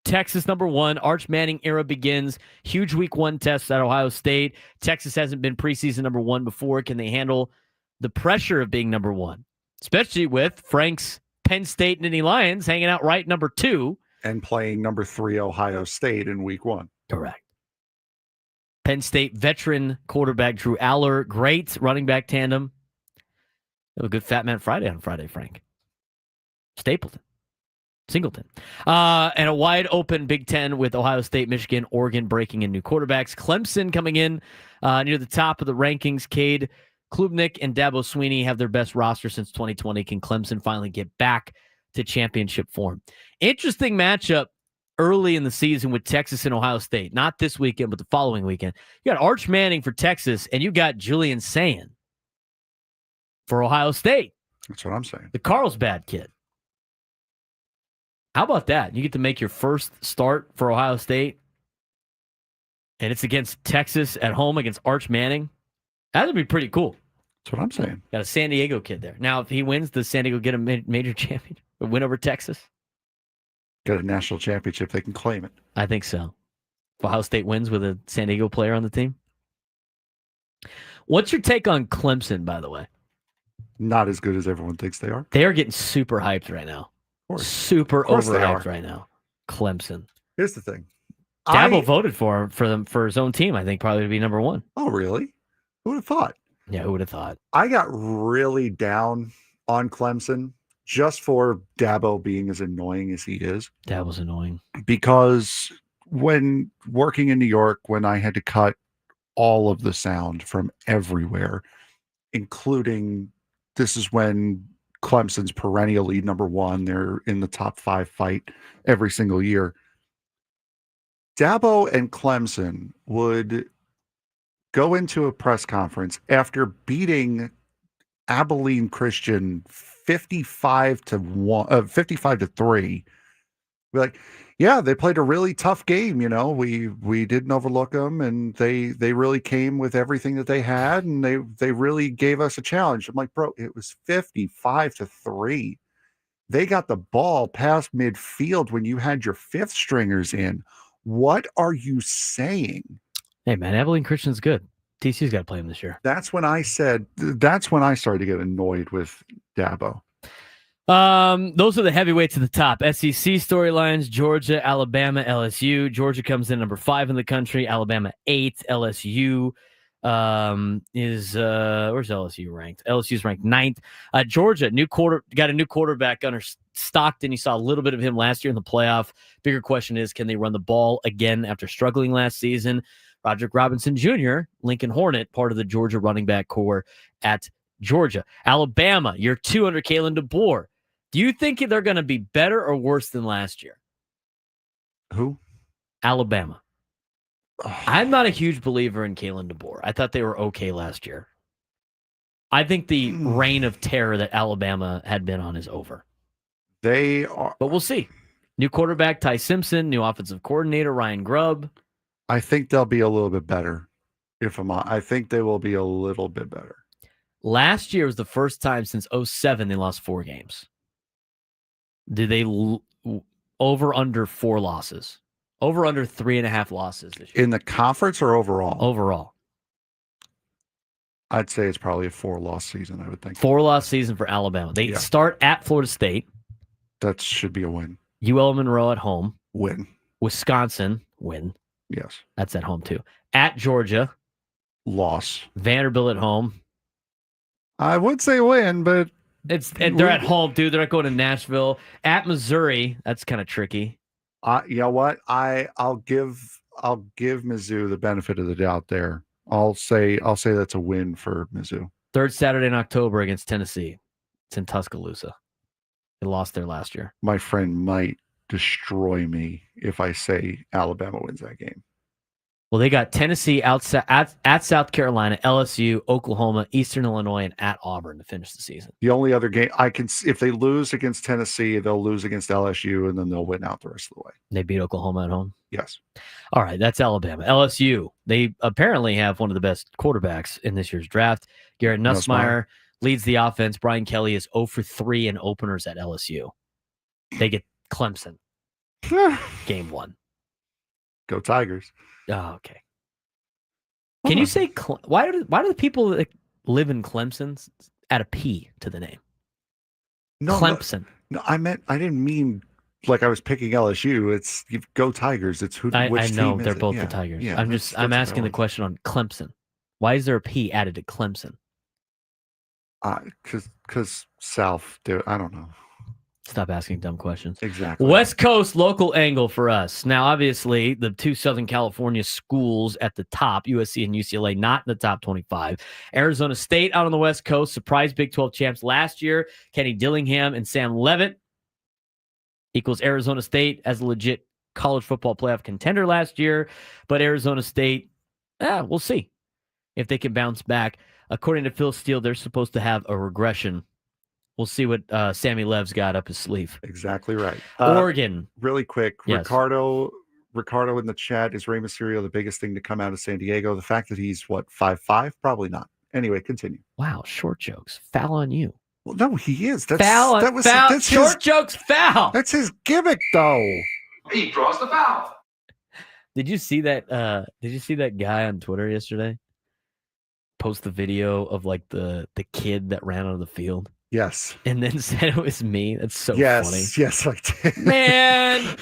Texas number 1. Arch Manning era begins. Huge week 1 test at Ohio State. Texas hasn't been preseason number 1 before. Can they handle the pressure of being number 1? Especially with Frank's Penn State Nittany Lions hanging out right number 2. And playing number 3 Ohio State in week 1. Correct. Penn State veteran quarterback Drew Aller. Great running back tandem. Have a good Fat Man Friday on Friday, Frank. Singleton. And a wide open Big Ten with Ohio State, Michigan, Oregon breaking in new quarterbacks. Clemson coming in near the top of the rankings. Cade Klubnik and Dabo Swinney have their best roster since 2020. Can Clemson finally get back to championship form? Interesting matchup early in the season with Texas and Ohio State. Not this weekend, but the following weekend. You got Arch Manning for Texas, and you got Julian Sayin for Ohio State. That's what I'm saying. The Carlsbad kid. How about that? You get to make your first start for Ohio State, and it's against Texas at home against Arch Manning. That would be pretty cool. That's what I'm saying. Got a San Diego kid there. Now, if he wins, does San Diego get a major championship? A win over Texas? Get a national championship. They can claim it. I think so. If Ohio State wins with a San Diego player on the team. What's your take on Clemson, by the way? Not as good as everyone thinks they are. They are getting super hyped right now. Super overhyped right now. Clemson. Here's the thing. Dabo voted for him for his own team, I think, probably to be number 1. Oh, really? Who would have thought? Yeah, who would have thought? I got really down on Clemson just for Dabo being as annoying as he is. Dabo's annoying. Because when working in New York, when I had to cut all of the sound from everywhere, including this is when Clemson's perennially number 1. They're in the top 5 fight every single year. Dabo and Clemson would go into a press conference after beating Abilene Christian 55-3 We're like, yeah, they played a really tough game. We didn't overlook them, and they really came with everything that they had, and they really gave us a challenge. I'm like, bro, it was 55-3. They got the ball past midfield when you had your fifth stringers in. What are you saying? Hey, man, Abilene Christian's good. TCU's got to play him this year. That's when I started to get annoyed with Dabo. Those are the heavyweights at the top. SEC storylines: Georgia, Alabama, LSU. Georgia comes in number 5 in the country. Alabama 8. LSU is where's LSU ranked? LSU's ranked 9th. Georgia got a new quarterback under Stockton. You saw a little bit of him last year in the playoff. Bigger question is, can they run the ball again after struggling last season? Roderick Robinson Jr., Lincoln Hornet, part of the Georgia running back core at Georgia. Alabama, you're 2 under Kalen DeBoer. Do you think they're going to be better or worse than last year? Who? Alabama. I'm not a huge believer in Kalen DeBoer. I thought they were okay last year. I think the reign of terror that Alabama had been on is over. They are. But we'll see. New quarterback, Ty Simpson. New offensive coordinator, Ryan Grubb. I think they'll be a little bit better. I think they will be a little bit better. Last year was the first time since 2007 they lost 4 games. Did they over under 4 losses? Over under 3.5 losses this year? In the conference or overall? Overall. I'd say it's probably a 4-loss season, I would think. 4-loss season for Alabama. They start at Florida State. That should be a win. UL Monroe at home. Win. Wisconsin, win. Yes. That's at home too. At Georgia. Loss. Vanderbilt at home. I would say win, but they're at home, dude. They're not going to Nashville. At Missouri, that's kind of tricky. You know what? I'll give Mizzou the benefit of the doubt there. I'll say that's a win for Mizzou. 3rd Saturday in October against Tennessee. It's in Tuscaloosa. They lost there last year. My friend might destroy me if I say Alabama wins that game. Well, they got Tennessee at South Carolina, LSU, Oklahoma, Eastern Illinois, and at Auburn to finish the season. The only other game if they lose against Tennessee, they'll lose against LSU, and then they'll win out the rest of the way. They beat Oklahoma at home? Yes. All right, that's Alabama. LSU, they apparently have one of the best quarterbacks in this year's draft. Garrett Nussmeier leads the offense. Brian Kelly is 0 for 3 in openers at LSU. They get Clemson. Game 1. Go Tigers. Oh, okay. Can you say why do the people that live in Clemson add a P to the name? No, Clemson. No, I didn't mean like I was picking LSU. It's Go Tigers. It's which I know team they're is both it? the Tigers. Yeah, I'm asking the question on Clemson. Why is there a P added to Clemson? Because South. I don't know. Stop asking dumb questions. Exactly. West Coast local angle for us. Now, obviously, the 2 Southern California schools at the top, USC and UCLA, not in the top 25. Arizona State out on the West Coast, surprise Big 12 champs last year. Kenny Dillingham and Sam Levitt equals Arizona State as a legit college football playoff contender last year. But Arizona State, we'll see if they can bounce back. According to Phil Steele, they're supposed to have a regression. We'll see what Sammy Lev's got up his sleeve. Exactly right. Oregon. Really quick. Yes. Ricardo in the chat. Is Rey Mysterio the biggest thing to come out of San Diego? The fact that he's, 5'5"? Probably not. Anyway, continue. Wow, short jokes. Foul on you. Well, no, he is. Foul. Short jokes, foul. That's his gimmick, though. He draws the foul. Did you see that? Did you see that guy on Twitter yesterday post the video of like the kid that ran out of the field? Yes. And then said it was me. That's so funny. Yes, I did. Man.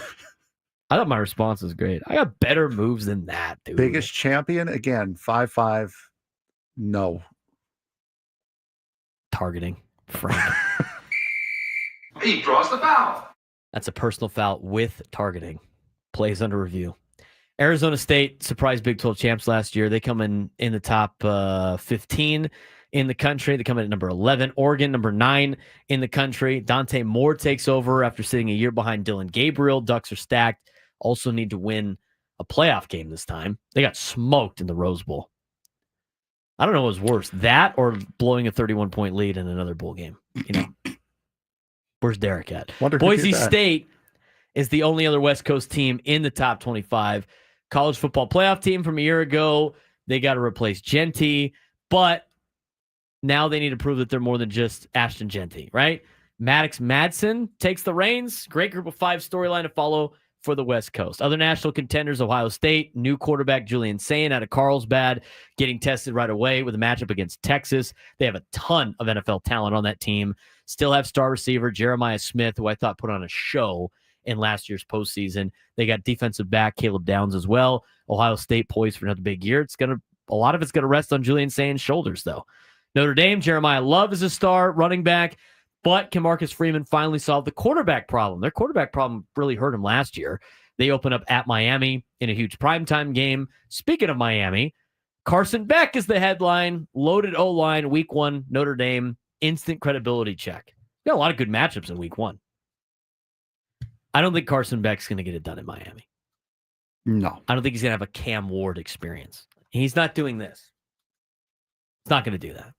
I thought my response was great. I got better moves than that, dude. Biggest champion, again, 5'5". No. Targeting. Frank. He draws the foul. That's a personal foul with targeting. Plays under review. Arizona State surprised Big 12 champs last year. They come in the top 15 in the country. They come in at number 11. Oregon, number 9 in the country. Dante Moore takes over after sitting a year behind Dylan Gabriel. Ducks are stacked. Also need to win a playoff game this time. They got smoked in the Rose Bowl. I don't know what was worse, that or blowing a 31-point lead in another bowl game. You know, where's Derek at? Boise State is the only other West Coast team in the top 25. College football playoff team from a year ago, they got to replace Genty, but now they need to prove that they're more than just Ashton Genty, right? Maddox Madsen takes the reins. Great group of 5 storyline to follow for the West Coast. Other national contenders, Ohio State, new quarterback Julian Sayin out of Carlsbad, getting tested right away with a matchup against Texas. They have a ton of NFL talent on that team. Still have star receiver Jeremiah Smith, who I thought put on a show in last year's postseason. They got defensive back Caleb Downs as well. Ohio State poised for another big year. A lot of it's gonna rest on Julian Sayin's shoulders, though. Notre Dame, Jeremiah Love is a star running back. But can Marcus Freeman finally solve the quarterback problem? Their quarterback problem really hurt him last year. They open up at Miami in a huge primetime game. Speaking of Miami, Carson Beck is the headline. Loaded O-line, week 1, Notre Dame, instant credibility check. Got a lot of good matchups in week 1. I don't think Carson Beck's going to get it done in Miami. No. I don't think he's going to have a Cam Ward experience. He's not doing this. He's not going to do that.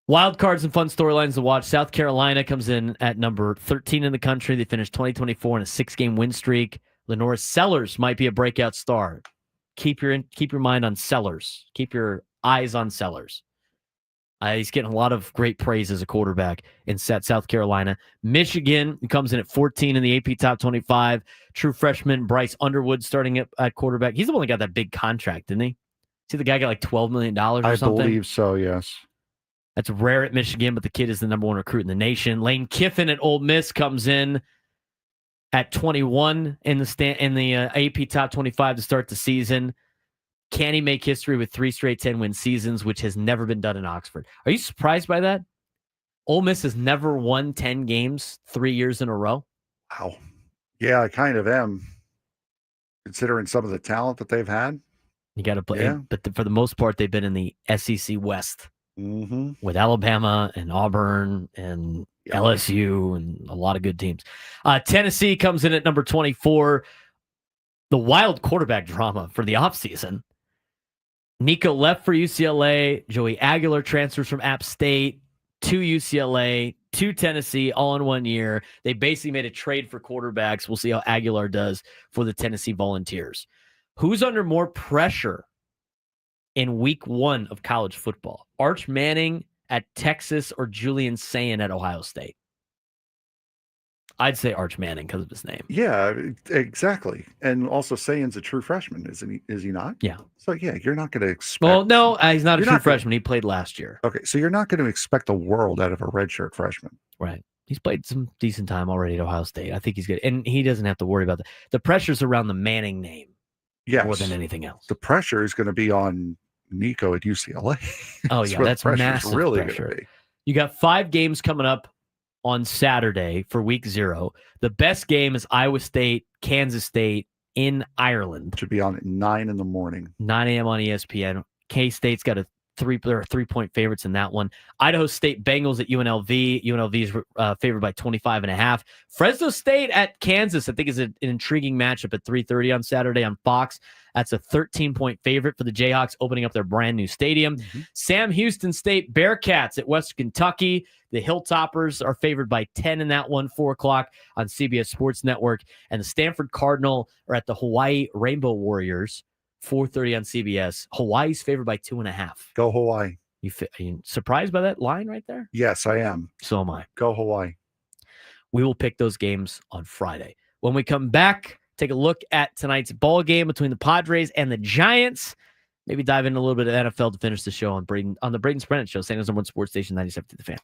Wild cards and fun storylines to watch. South Carolina comes in at number 13 in the country. They finished 2024 in a 6-game win streak. Lenora Sellers might be a breakout star. Keep your mind on Sellers. Keep your eyes on Sellers. He's getting a lot of great praise as a quarterback in South Carolina. Michigan comes in at 14 in the AP Top 25. True freshman Bryce Underwood starting at quarterback. He's the one that got that big contract, didn't he? See, the guy got like $12 million or something? I believe so, yes. That's rare at Michigan, but the kid is the number 1 recruit in the nation. Lane Kiffin at Ole Miss comes in at 21 in the AP Top 25 to start the season. Can he make history with 3 straight 10-win seasons, which has never been done in Oxford? Are you surprised by that? Ole Miss has never won 10 games 3 years in a row. Wow. Yeah, I kind of am, considering some of the talent that they've had. You got to play, Yeah. But for the most part, they've been in the SEC West. Mm-hmm. With Alabama and Auburn and LSU and a lot of good teams. Tennessee comes in at number 24. The wild quarterback drama for the offseason. Nico left for UCLA. Joey Aguilar transfers from App State to UCLA to Tennessee all in 1 year. They basically made a trade for quarterbacks. We'll see how Aguilar does for the Tennessee Volunteers. Who's under more pressure in week 1 of college football? Arch Manning at Texas or Julian Sayin at Ohio State? I'd say Arch Manning because of his name. Yeah, exactly. And also Sayin's a true freshman, isn't he? Is he not? Yeah. So yeah, you're not going to expect. Well, no, he's not a true freshman. He played last year. Okay, so you're not going to expect the world out of a redshirt freshman. Right. He's played some decent time already at Ohio State. I think he's good. And he doesn't have to worry about the pressure's around the Manning name more than anything else. The pressure is going to be on Nico at UCLA. Oh, yeah, that's massive really pressure. You got 5 games coming up on Saturday for week 0. The best game is Iowa State, Kansas State in Ireland. Should be on at 9 in the morning. 9 a.m. on ESPN. K-State's got a 3-point favorites in that one. Idaho State Bengals at UNLV. UNLV is favored by 25.5. Fresno State at Kansas, I think, is an intriguing matchup at 3:30 on Saturday on Fox. That's a 13-point favorite for the Jayhawks, opening up their brand new stadium. Mm-hmm. Sam Houston State Bearcats at Western Kentucky. The Hilltoppers are favored by 10 in that one, 4 o'clock on CBS Sports Network. And the Stanford Cardinal are at the Hawaii Rainbow Warriors, 4:30 on CBS. Hawaii's favored by 2.5. Go Hawaii. Are you surprised by that line right there? Yes, I am. So am I. Go Hawaii. We will pick those games on Friday. When we come back, take a look at tonight's ball game between the Padres and the Giants. Maybe dive into a little bit of NFL to finish the show on the Braden Surprenant Show, San Jose #1 Sports Station 97 to the Fan.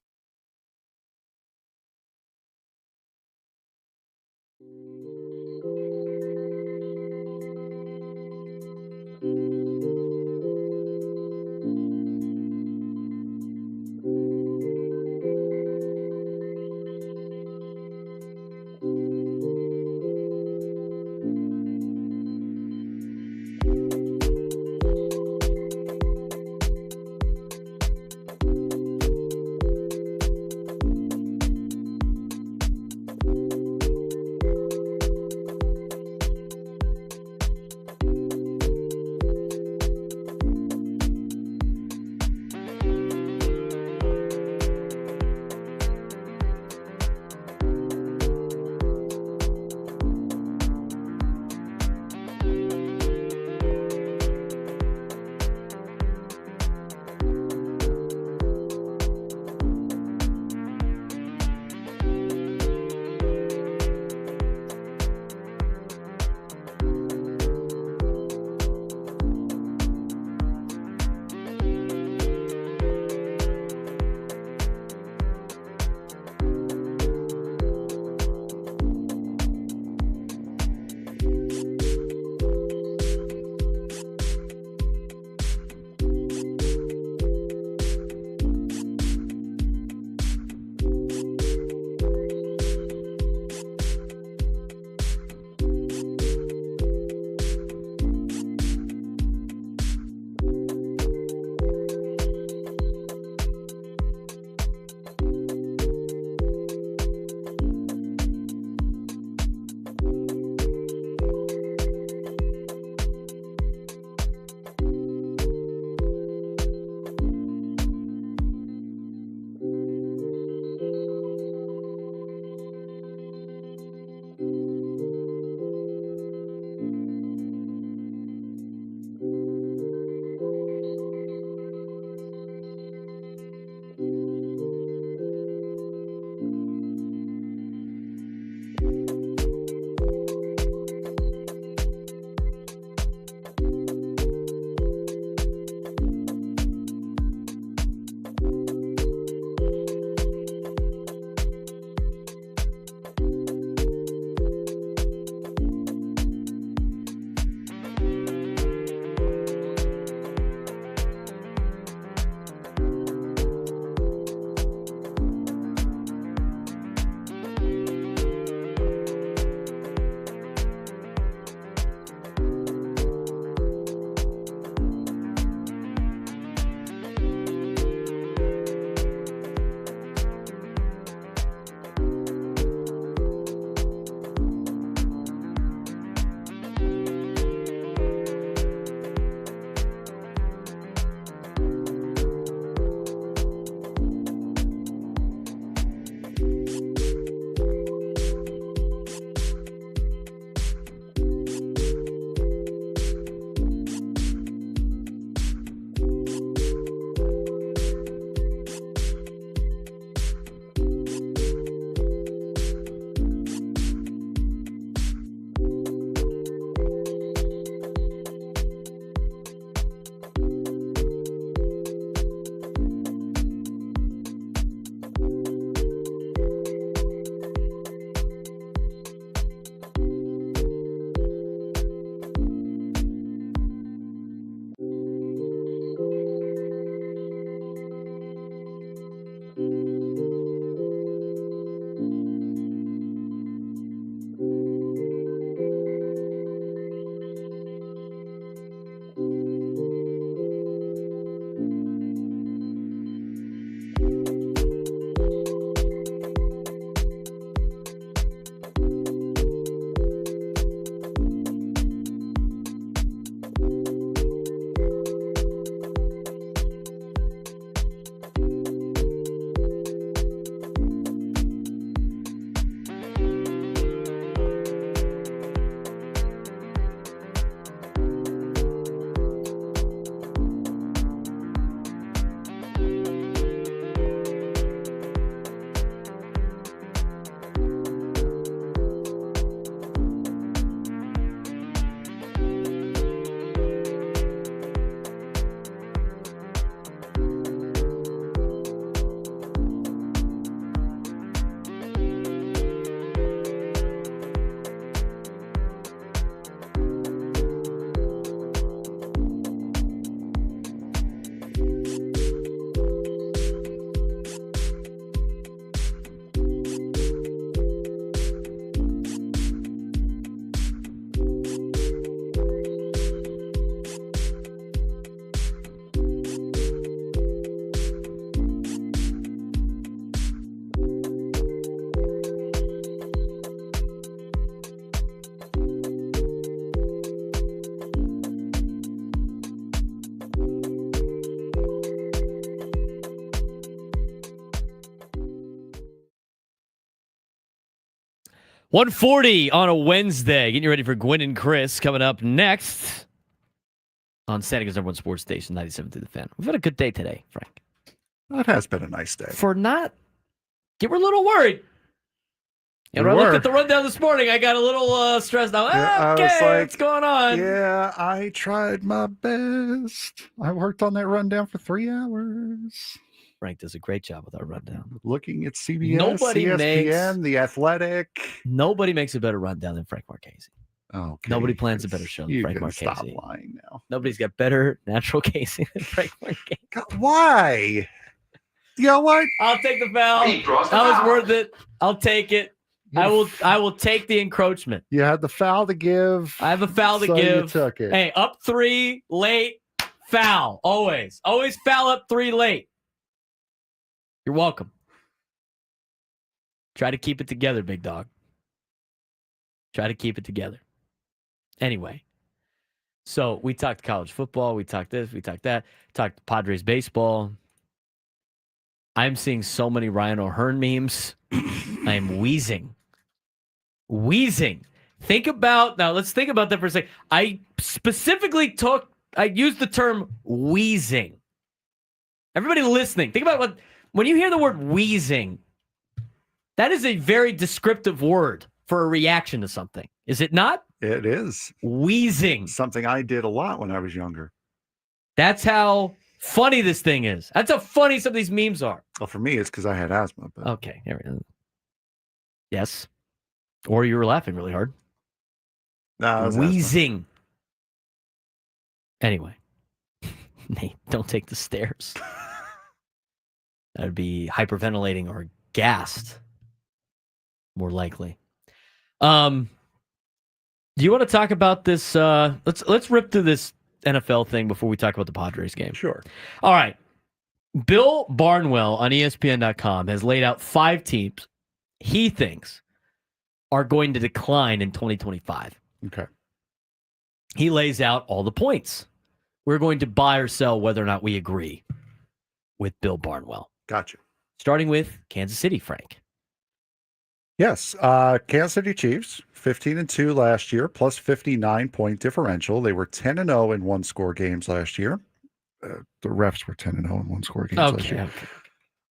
1:40 on a Wednesday. Getting you ready for Gwynn and Chris coming up next on San Diego's #1 sports station, 97 through the Fan. We've had a good day today, Frank. It has been a nice day. We're a little worried. And when I looked at the rundown this morning, I got a little stressed out. Yeah, Okay, what's going on? Yeah, I tried my best. I worked on that rundown for 3 hours. Frank does a great job with our rundown. Looking at CBS, ESPN, The Athletic. Nobody makes a better rundown than Frank Marchese. Okay. Nobody plans a better show than Frank Marchese. Stop lying now. Nobody's got better natural casing than Frank Marchese. God, why? You know what? I'll take the foul. That was worth it. I'll take it. I will take the encroachment. You had the foul to give. I have a foul to so give. You took it. Hey, up 3, late, foul. Always foul up 3 late. You're welcome. Try to keep it together, big dog. Try to keep it together. Anyway, so we talked college football. We talked this. We talked that. Talked Padres baseball. I'm seeing so many Ryan O'Hearn memes. I am wheezing. Let's think about that for a second. I specifically used the term wheezing. Everybody listening, think about when you hear the word wheezing, that is a very descriptive word for a reaction to something. Is it not? It is. Wheezing. Something I did a lot when I was younger. That's how funny this thing is. That's how funny some of these memes are. Well, for me, it's because I had asthma. But... Okay. Yes. Or you were laughing really hard. No, wheezing. Anyway. Nate, don't take the stairs. That would be hyperventilating or gassed. More likely. Do you want to talk about this? Let's rip through this NFL thing before we talk about the Padres game. Sure. All right. Bill Barnwell on ESPN.com has laid out 5 teams he thinks are going to decline in 2025. Okay. He lays out all the points. We're going to buy or sell whether or not we agree with Bill Barnwell. Gotcha. Starting with Kansas City, Frank. Yes. Kansas City Chiefs, 15-2 last year, plus 59-point differential. They were 10-0 in one-score games last year. The refs were 10-0 in one-score games last year.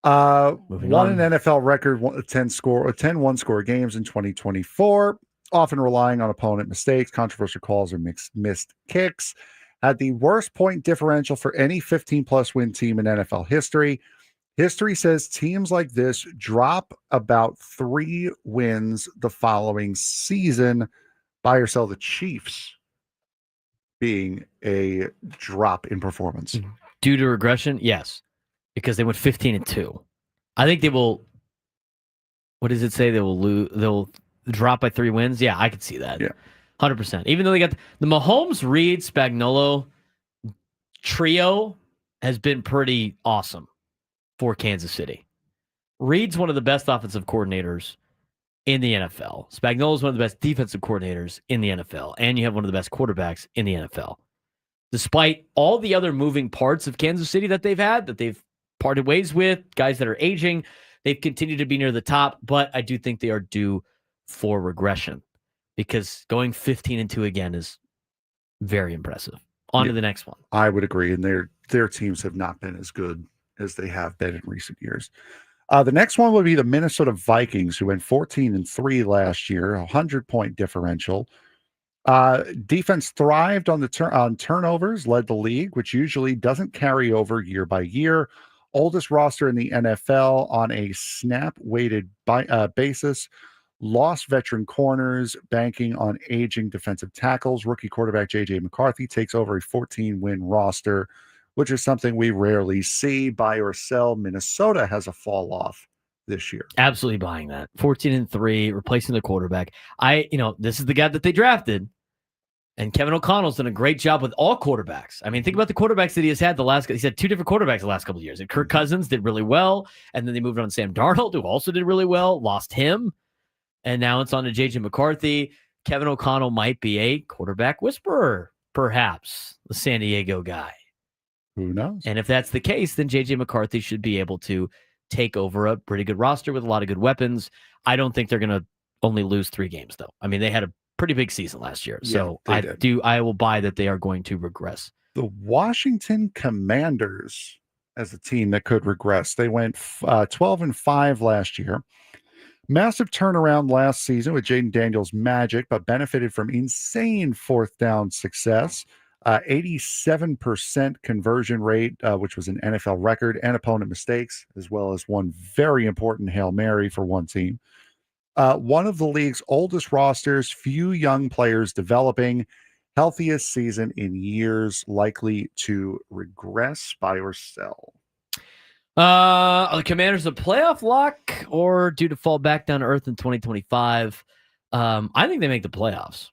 Won an NFL record 10 one-score games in 2024, often relying on opponent mistakes, controversial calls, or missed kicks. Had the worst point differential for any 15-plus win team in NFL history. History says teams like this drop about 3 wins the following season. Buy or sell the Chiefs being a drop in performance. Due to regression? Yes. Because they went 15-2. I think they will. What does it say? They will lose. They'll drop by 3 wins. Yeah, I could see that. Yeah, 100%. Even though they got the Mahomes, Reed, Spagnuolo trio has been pretty awesome for Kansas City. Reed's one of the best offensive coordinators in the NFL. Spagnuolo's one of the best defensive coordinators in the NFL. And you have one of the best quarterbacks in the NFL. Despite all the other moving parts of Kansas City that they've had, that they've parted ways with, guys that are aging, they've continued to be near the top, but I do think they are due for regression because going 15-2 again is very impressive. On to the next one. I would agree, and their teams have not been as good as they have been in recent years. The next one would be the Minnesota Vikings, who went 14-3 last year, 100-point differential. Defense thrived on turnovers, led the league, which usually doesn't carry over year by year. Oldest roster in the NFL on a snap-weighted basis. Lost veteran corners, banking on aging defensive tackles. Rookie quarterback J.J. McCarthy takes over a 14-win roster, which is something we rarely see. Buy or sell. Minnesota has a fall off this year. Absolutely buying that. 14-3, replacing the quarterback. This is the guy that they drafted. And Kevin O'Connell's done a great job with all quarterbacks. I mean, think about the quarterbacks that he has had he's had 2 different quarterbacks the last couple of years. And Kirk Cousins did really well. And then they moved on to Sam Darnold, who also did really well, lost him. And now it's on to J.J. McCarthy. Kevin O'Connell might be a quarterback whisperer, perhaps, the San Diego guy. Who knows? And if that's the case, then J.J. McCarthy should be able to take over a pretty good roster with a lot of good weapons. I don't think they're going to only lose 3 games, though. I mean, they had a pretty big season last year. So they did. I will buy that they are going to regress. The Washington Commanders as a team that could regress. They went 12-5 last year. Massive turnaround last season with Jaden Daniels' magic, but benefited from insane fourth down success. 87% conversion rate, which was an NFL record, and opponent mistakes, as well as one very important Hail Mary for one team. One of the league's oldest rosters, few young players developing, healthiest season in years, likely to regress, buy or sell. Are the Commanders a playoff lock or due to fall back down to earth in 2025? I think they make the playoffs.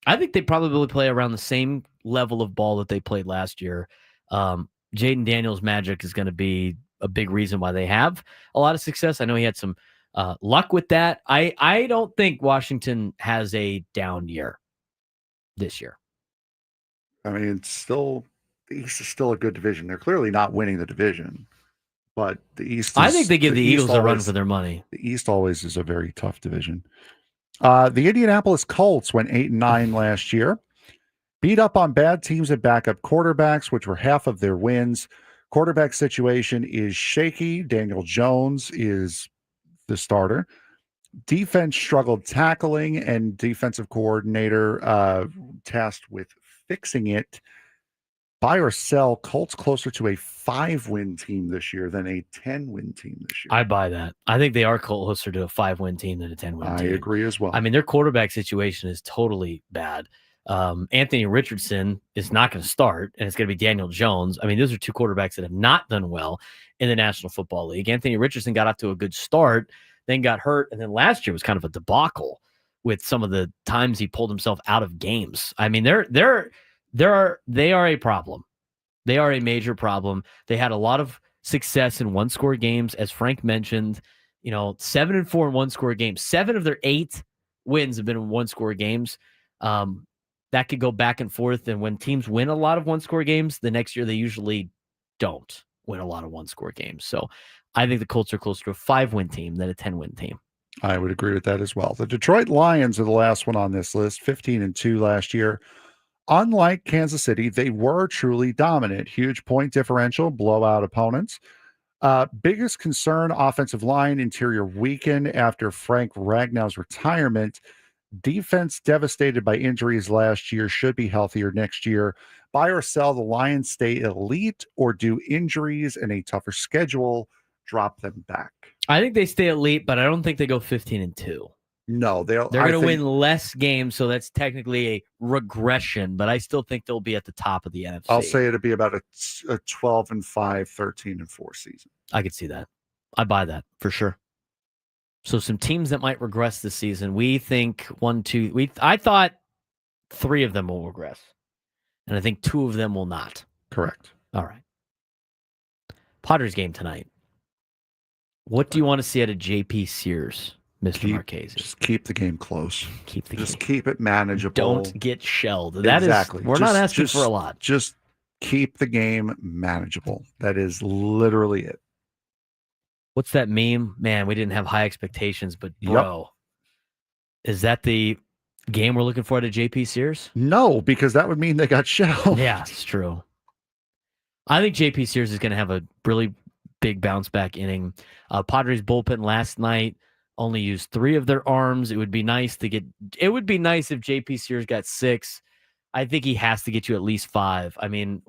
I think they probably play around the same level of ball that they played last year. Jaden Daniels' magic is going to be a big reason why they have a lot of success. I know he had some luck with that. I don't think Washington has a down year this year. I mean, the East is still a good division. They're clearly not winning the division, but the East I think they give the Eagles a run for their money. The East always is a very tough division. The Indianapolis Colts went 8-9 last year. Beat up on bad teams at backup quarterbacks, which were half of their wins. Quarterback situation is shaky. Daniel Jones is the starter. Defense struggled tackling, and defensive coordinator tasked with fixing it. Buy or sell, Colts closer to a 5-win team this year than a 10-win team this year. I buy that. I think they are closer to a 5-win team than a 10-win team. I agree as well. I mean, their quarterback situation is totally bad. Anthony Richardson is not going to start, and it's going to be Daniel Jones. I mean, those are 2 quarterbacks that have not done well in the National Football League. Anthony Richardson got off to a good start, then got hurt, and then last year was kind of a debacle with some of the times he pulled himself out of games. I mean, they are a problem. They are a major problem. They had a lot of success in one-score games, as Frank mentioned. 7-4 in one-score games. 7 of their 8 wins have been in one-score games. That could go back and forth. And when teams win a lot of one-score games, the next year they usually don't win a lot of one-score games. So I think the Colts are closer to a 5-win team than a 10-win team. I would agree with that as well. The Detroit Lions are the last one on this list, 15-2 last year. Unlike Kansas City, they were truly dominant. Huge point differential, blowout opponents. Biggest concern, offensive line, interior weakened after Frank Ragnow's retirement. Defense devastated by injuries last year, should be healthier next year. Buy or sell, the Lions stay elite, or do injuries and a tougher schedule drop them back? I think they stay elite, but I don't think they go 15-2. No, they're going to win less games, so that's technically a regression, but I still think they'll be at the top of the NFC. I'll say it'll be about a 12-5, 13-4 season. I could see that. I buy that for sure. So some teams that might regress this season. We think I thought 3 of them will regress, and I think 2 of them will not. Correct. All right. Padres game tonight. What do you want to see out of JP Sears, Mr. Marchese? Just keep the game close. Keep it manageable. Don't get shelled. Exactly. We're not asking for a lot. Just keep the game manageable. That is literally it. What's that meme? Man, we didn't have high expectations, but bro, Is that the game we're looking for out of JP Sears? No, because that would mean they got shelled. Yeah, it's true. I think JP Sears is going to have a really big bounce back inning. Padres bullpen last night only used 3 of their arms. It would be nice if JP Sears got 6. I think he has to get you at least 5. I mean,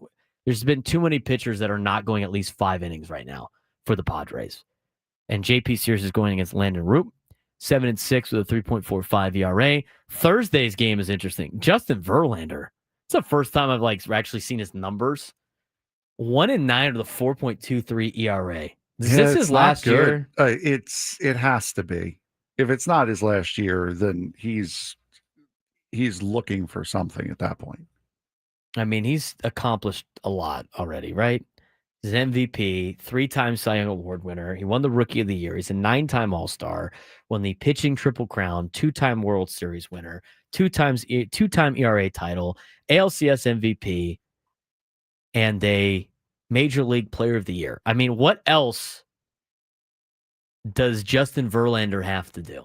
there's been too many pitchers that are not going at least 5 innings right now for the Padres. And JP Sears is going against Landon Root, 7-6 with a 3.45 ERA. Thursday's game is interesting. Justin Verlander. It's the first time I've actually seen his numbers. 1-9 with a 4.23 ERA. Is this his last year? It has to be. If it's not his last year, then he's looking for something at that point. I mean, he's accomplished a lot already, right? He's an MVP, 3-time Cy Young Award winner. He won the Rookie of the Year. He's a 9-time All-Star, won the pitching Triple Crown, 2-time World Series winner, 2-time ERA title, ALCS MVP, and a Major League Player of the Year. I mean, what else does Justin Verlander have to do?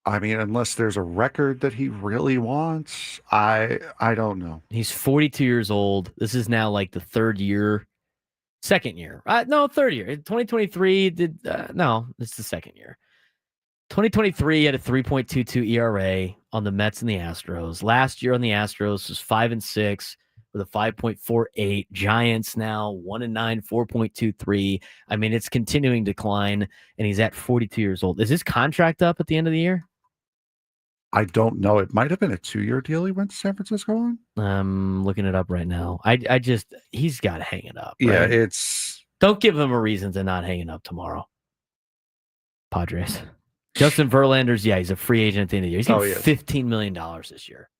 I mean, unless there's a record that he really wants, I don't know. He's 42 years old. This is now like the third year. Second year. No, third year. 2023 no, it's the second year. 2023 had a 3.22 ERA on the Mets and the Astros. Last year on the Astros was 5-6 with a 5.48. Giants now 1-9, 4.23. I mean, it's continuing decline, and he's at 42 years old. Is his contract up at the end of the year? I don't know. It might have been a 2-year deal he went to San Francisco on. I'm looking it up right now. He's got to hang it up. Yeah, right? Don't give him a reason to not hang it up tomorrow. Padres. Justin Verlander's, he's a free agent at the end of the year. He's getting $15 million this year.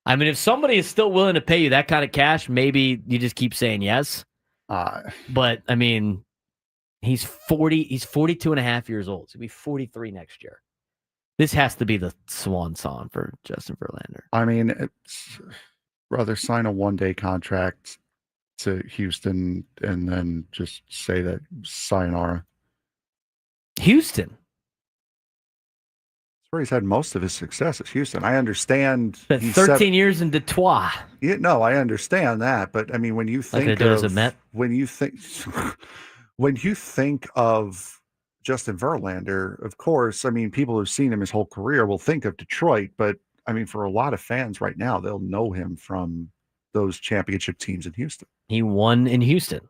I mean, if somebody is still willing to pay you that kind of cash, maybe you just keep saying yes. But, I mean, he's 42 and a half years old. He'll be 43 next year. This has to be the swan song for Justin Verlander. I mean, rather sign a one-day contract to Houston and then just say that sayonara. Houston. That's where he's had most of his success is Houston. I understand. Spent 13 years in Detroit. Yeah, no, I understand that. But I mean, when you think when you think of Justin Verlander, of course, I mean, people who've seen him his whole career will think of Detroit, but I mean, for a lot of fans right now, they'll know him from those championship teams in Houston. He won in Houston.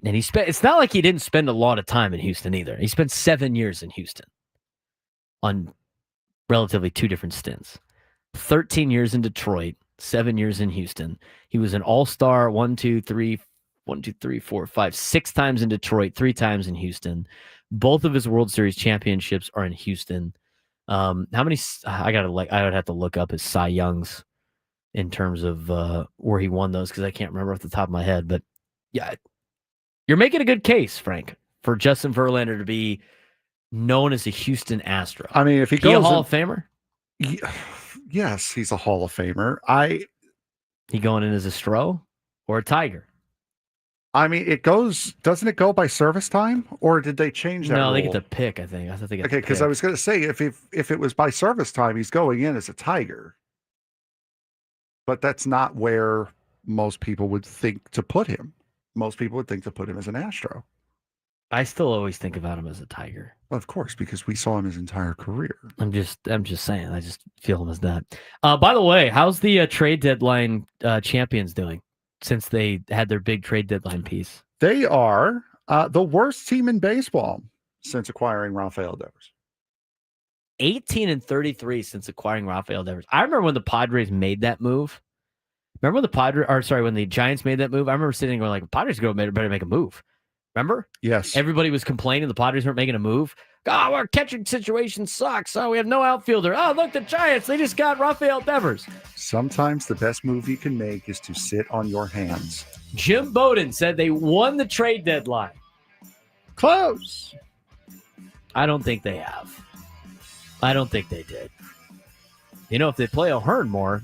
And it's not like he didn't spend a lot of time in Houston either. He spent 7 years in Houston on relatively two different stints. 13 years in Detroit, 7 years in Houston. He was an all-star 6 times in Detroit, 3 times in Houston. Both of his World Series championships are in Houston. How many? I would have to look up his Cy Youngs in terms of where he won those because I can't remember off the top of my head. But yeah, you're making a good case, Frank, for Justin Verlander to be known as a Houston Astro. I mean, if he goes a Hall of Famer, yes, he's a Hall of Famer. He going in as a Stro or a Tiger? I mean, doesn't it go by service time, or did they change that? No, rule? they get to pick. I thought they get. Okay, because I was going to say if it was by service time, he's going in as a Tiger, but that's not where most people would think to put him. Most people would think to put him as an Astro. I still always think about him as a Tiger. Well, of course, because we saw him his entire career. I'm just saying. I just feel him as that. By the way, how's the trade deadline champions doing? Since they had their big trade deadline piece. They are the worst team in baseball since acquiring Rafael Devers. 18-33 since acquiring Rafael Devers. I remember when the Padres made that move. When the Giants made that move, I remember sitting there like, Padres better make a move. Remember? Yes. Everybody was complaining the Padres weren't making a move. Oh, our catching situation sucks. Oh, we have no outfielder. Oh, look, the Giants, they just got Rafael Devers. Sometimes the best move you can make is to sit on your hands. Jim Bowden said they won the trade deadline. Close. I don't think they have. I don't think they did. You know, if they play O'Hearn more,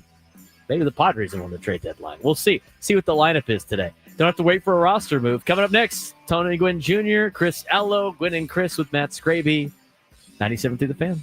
maybe the Padres have won the trade deadline. We'll see. See what the lineup is today. Don't have to wait for a roster move. Coming up next, Tony Gwynn Jr., Chris Ello, Gwynn and Chris with Matt Scraby. 97 through the Fan.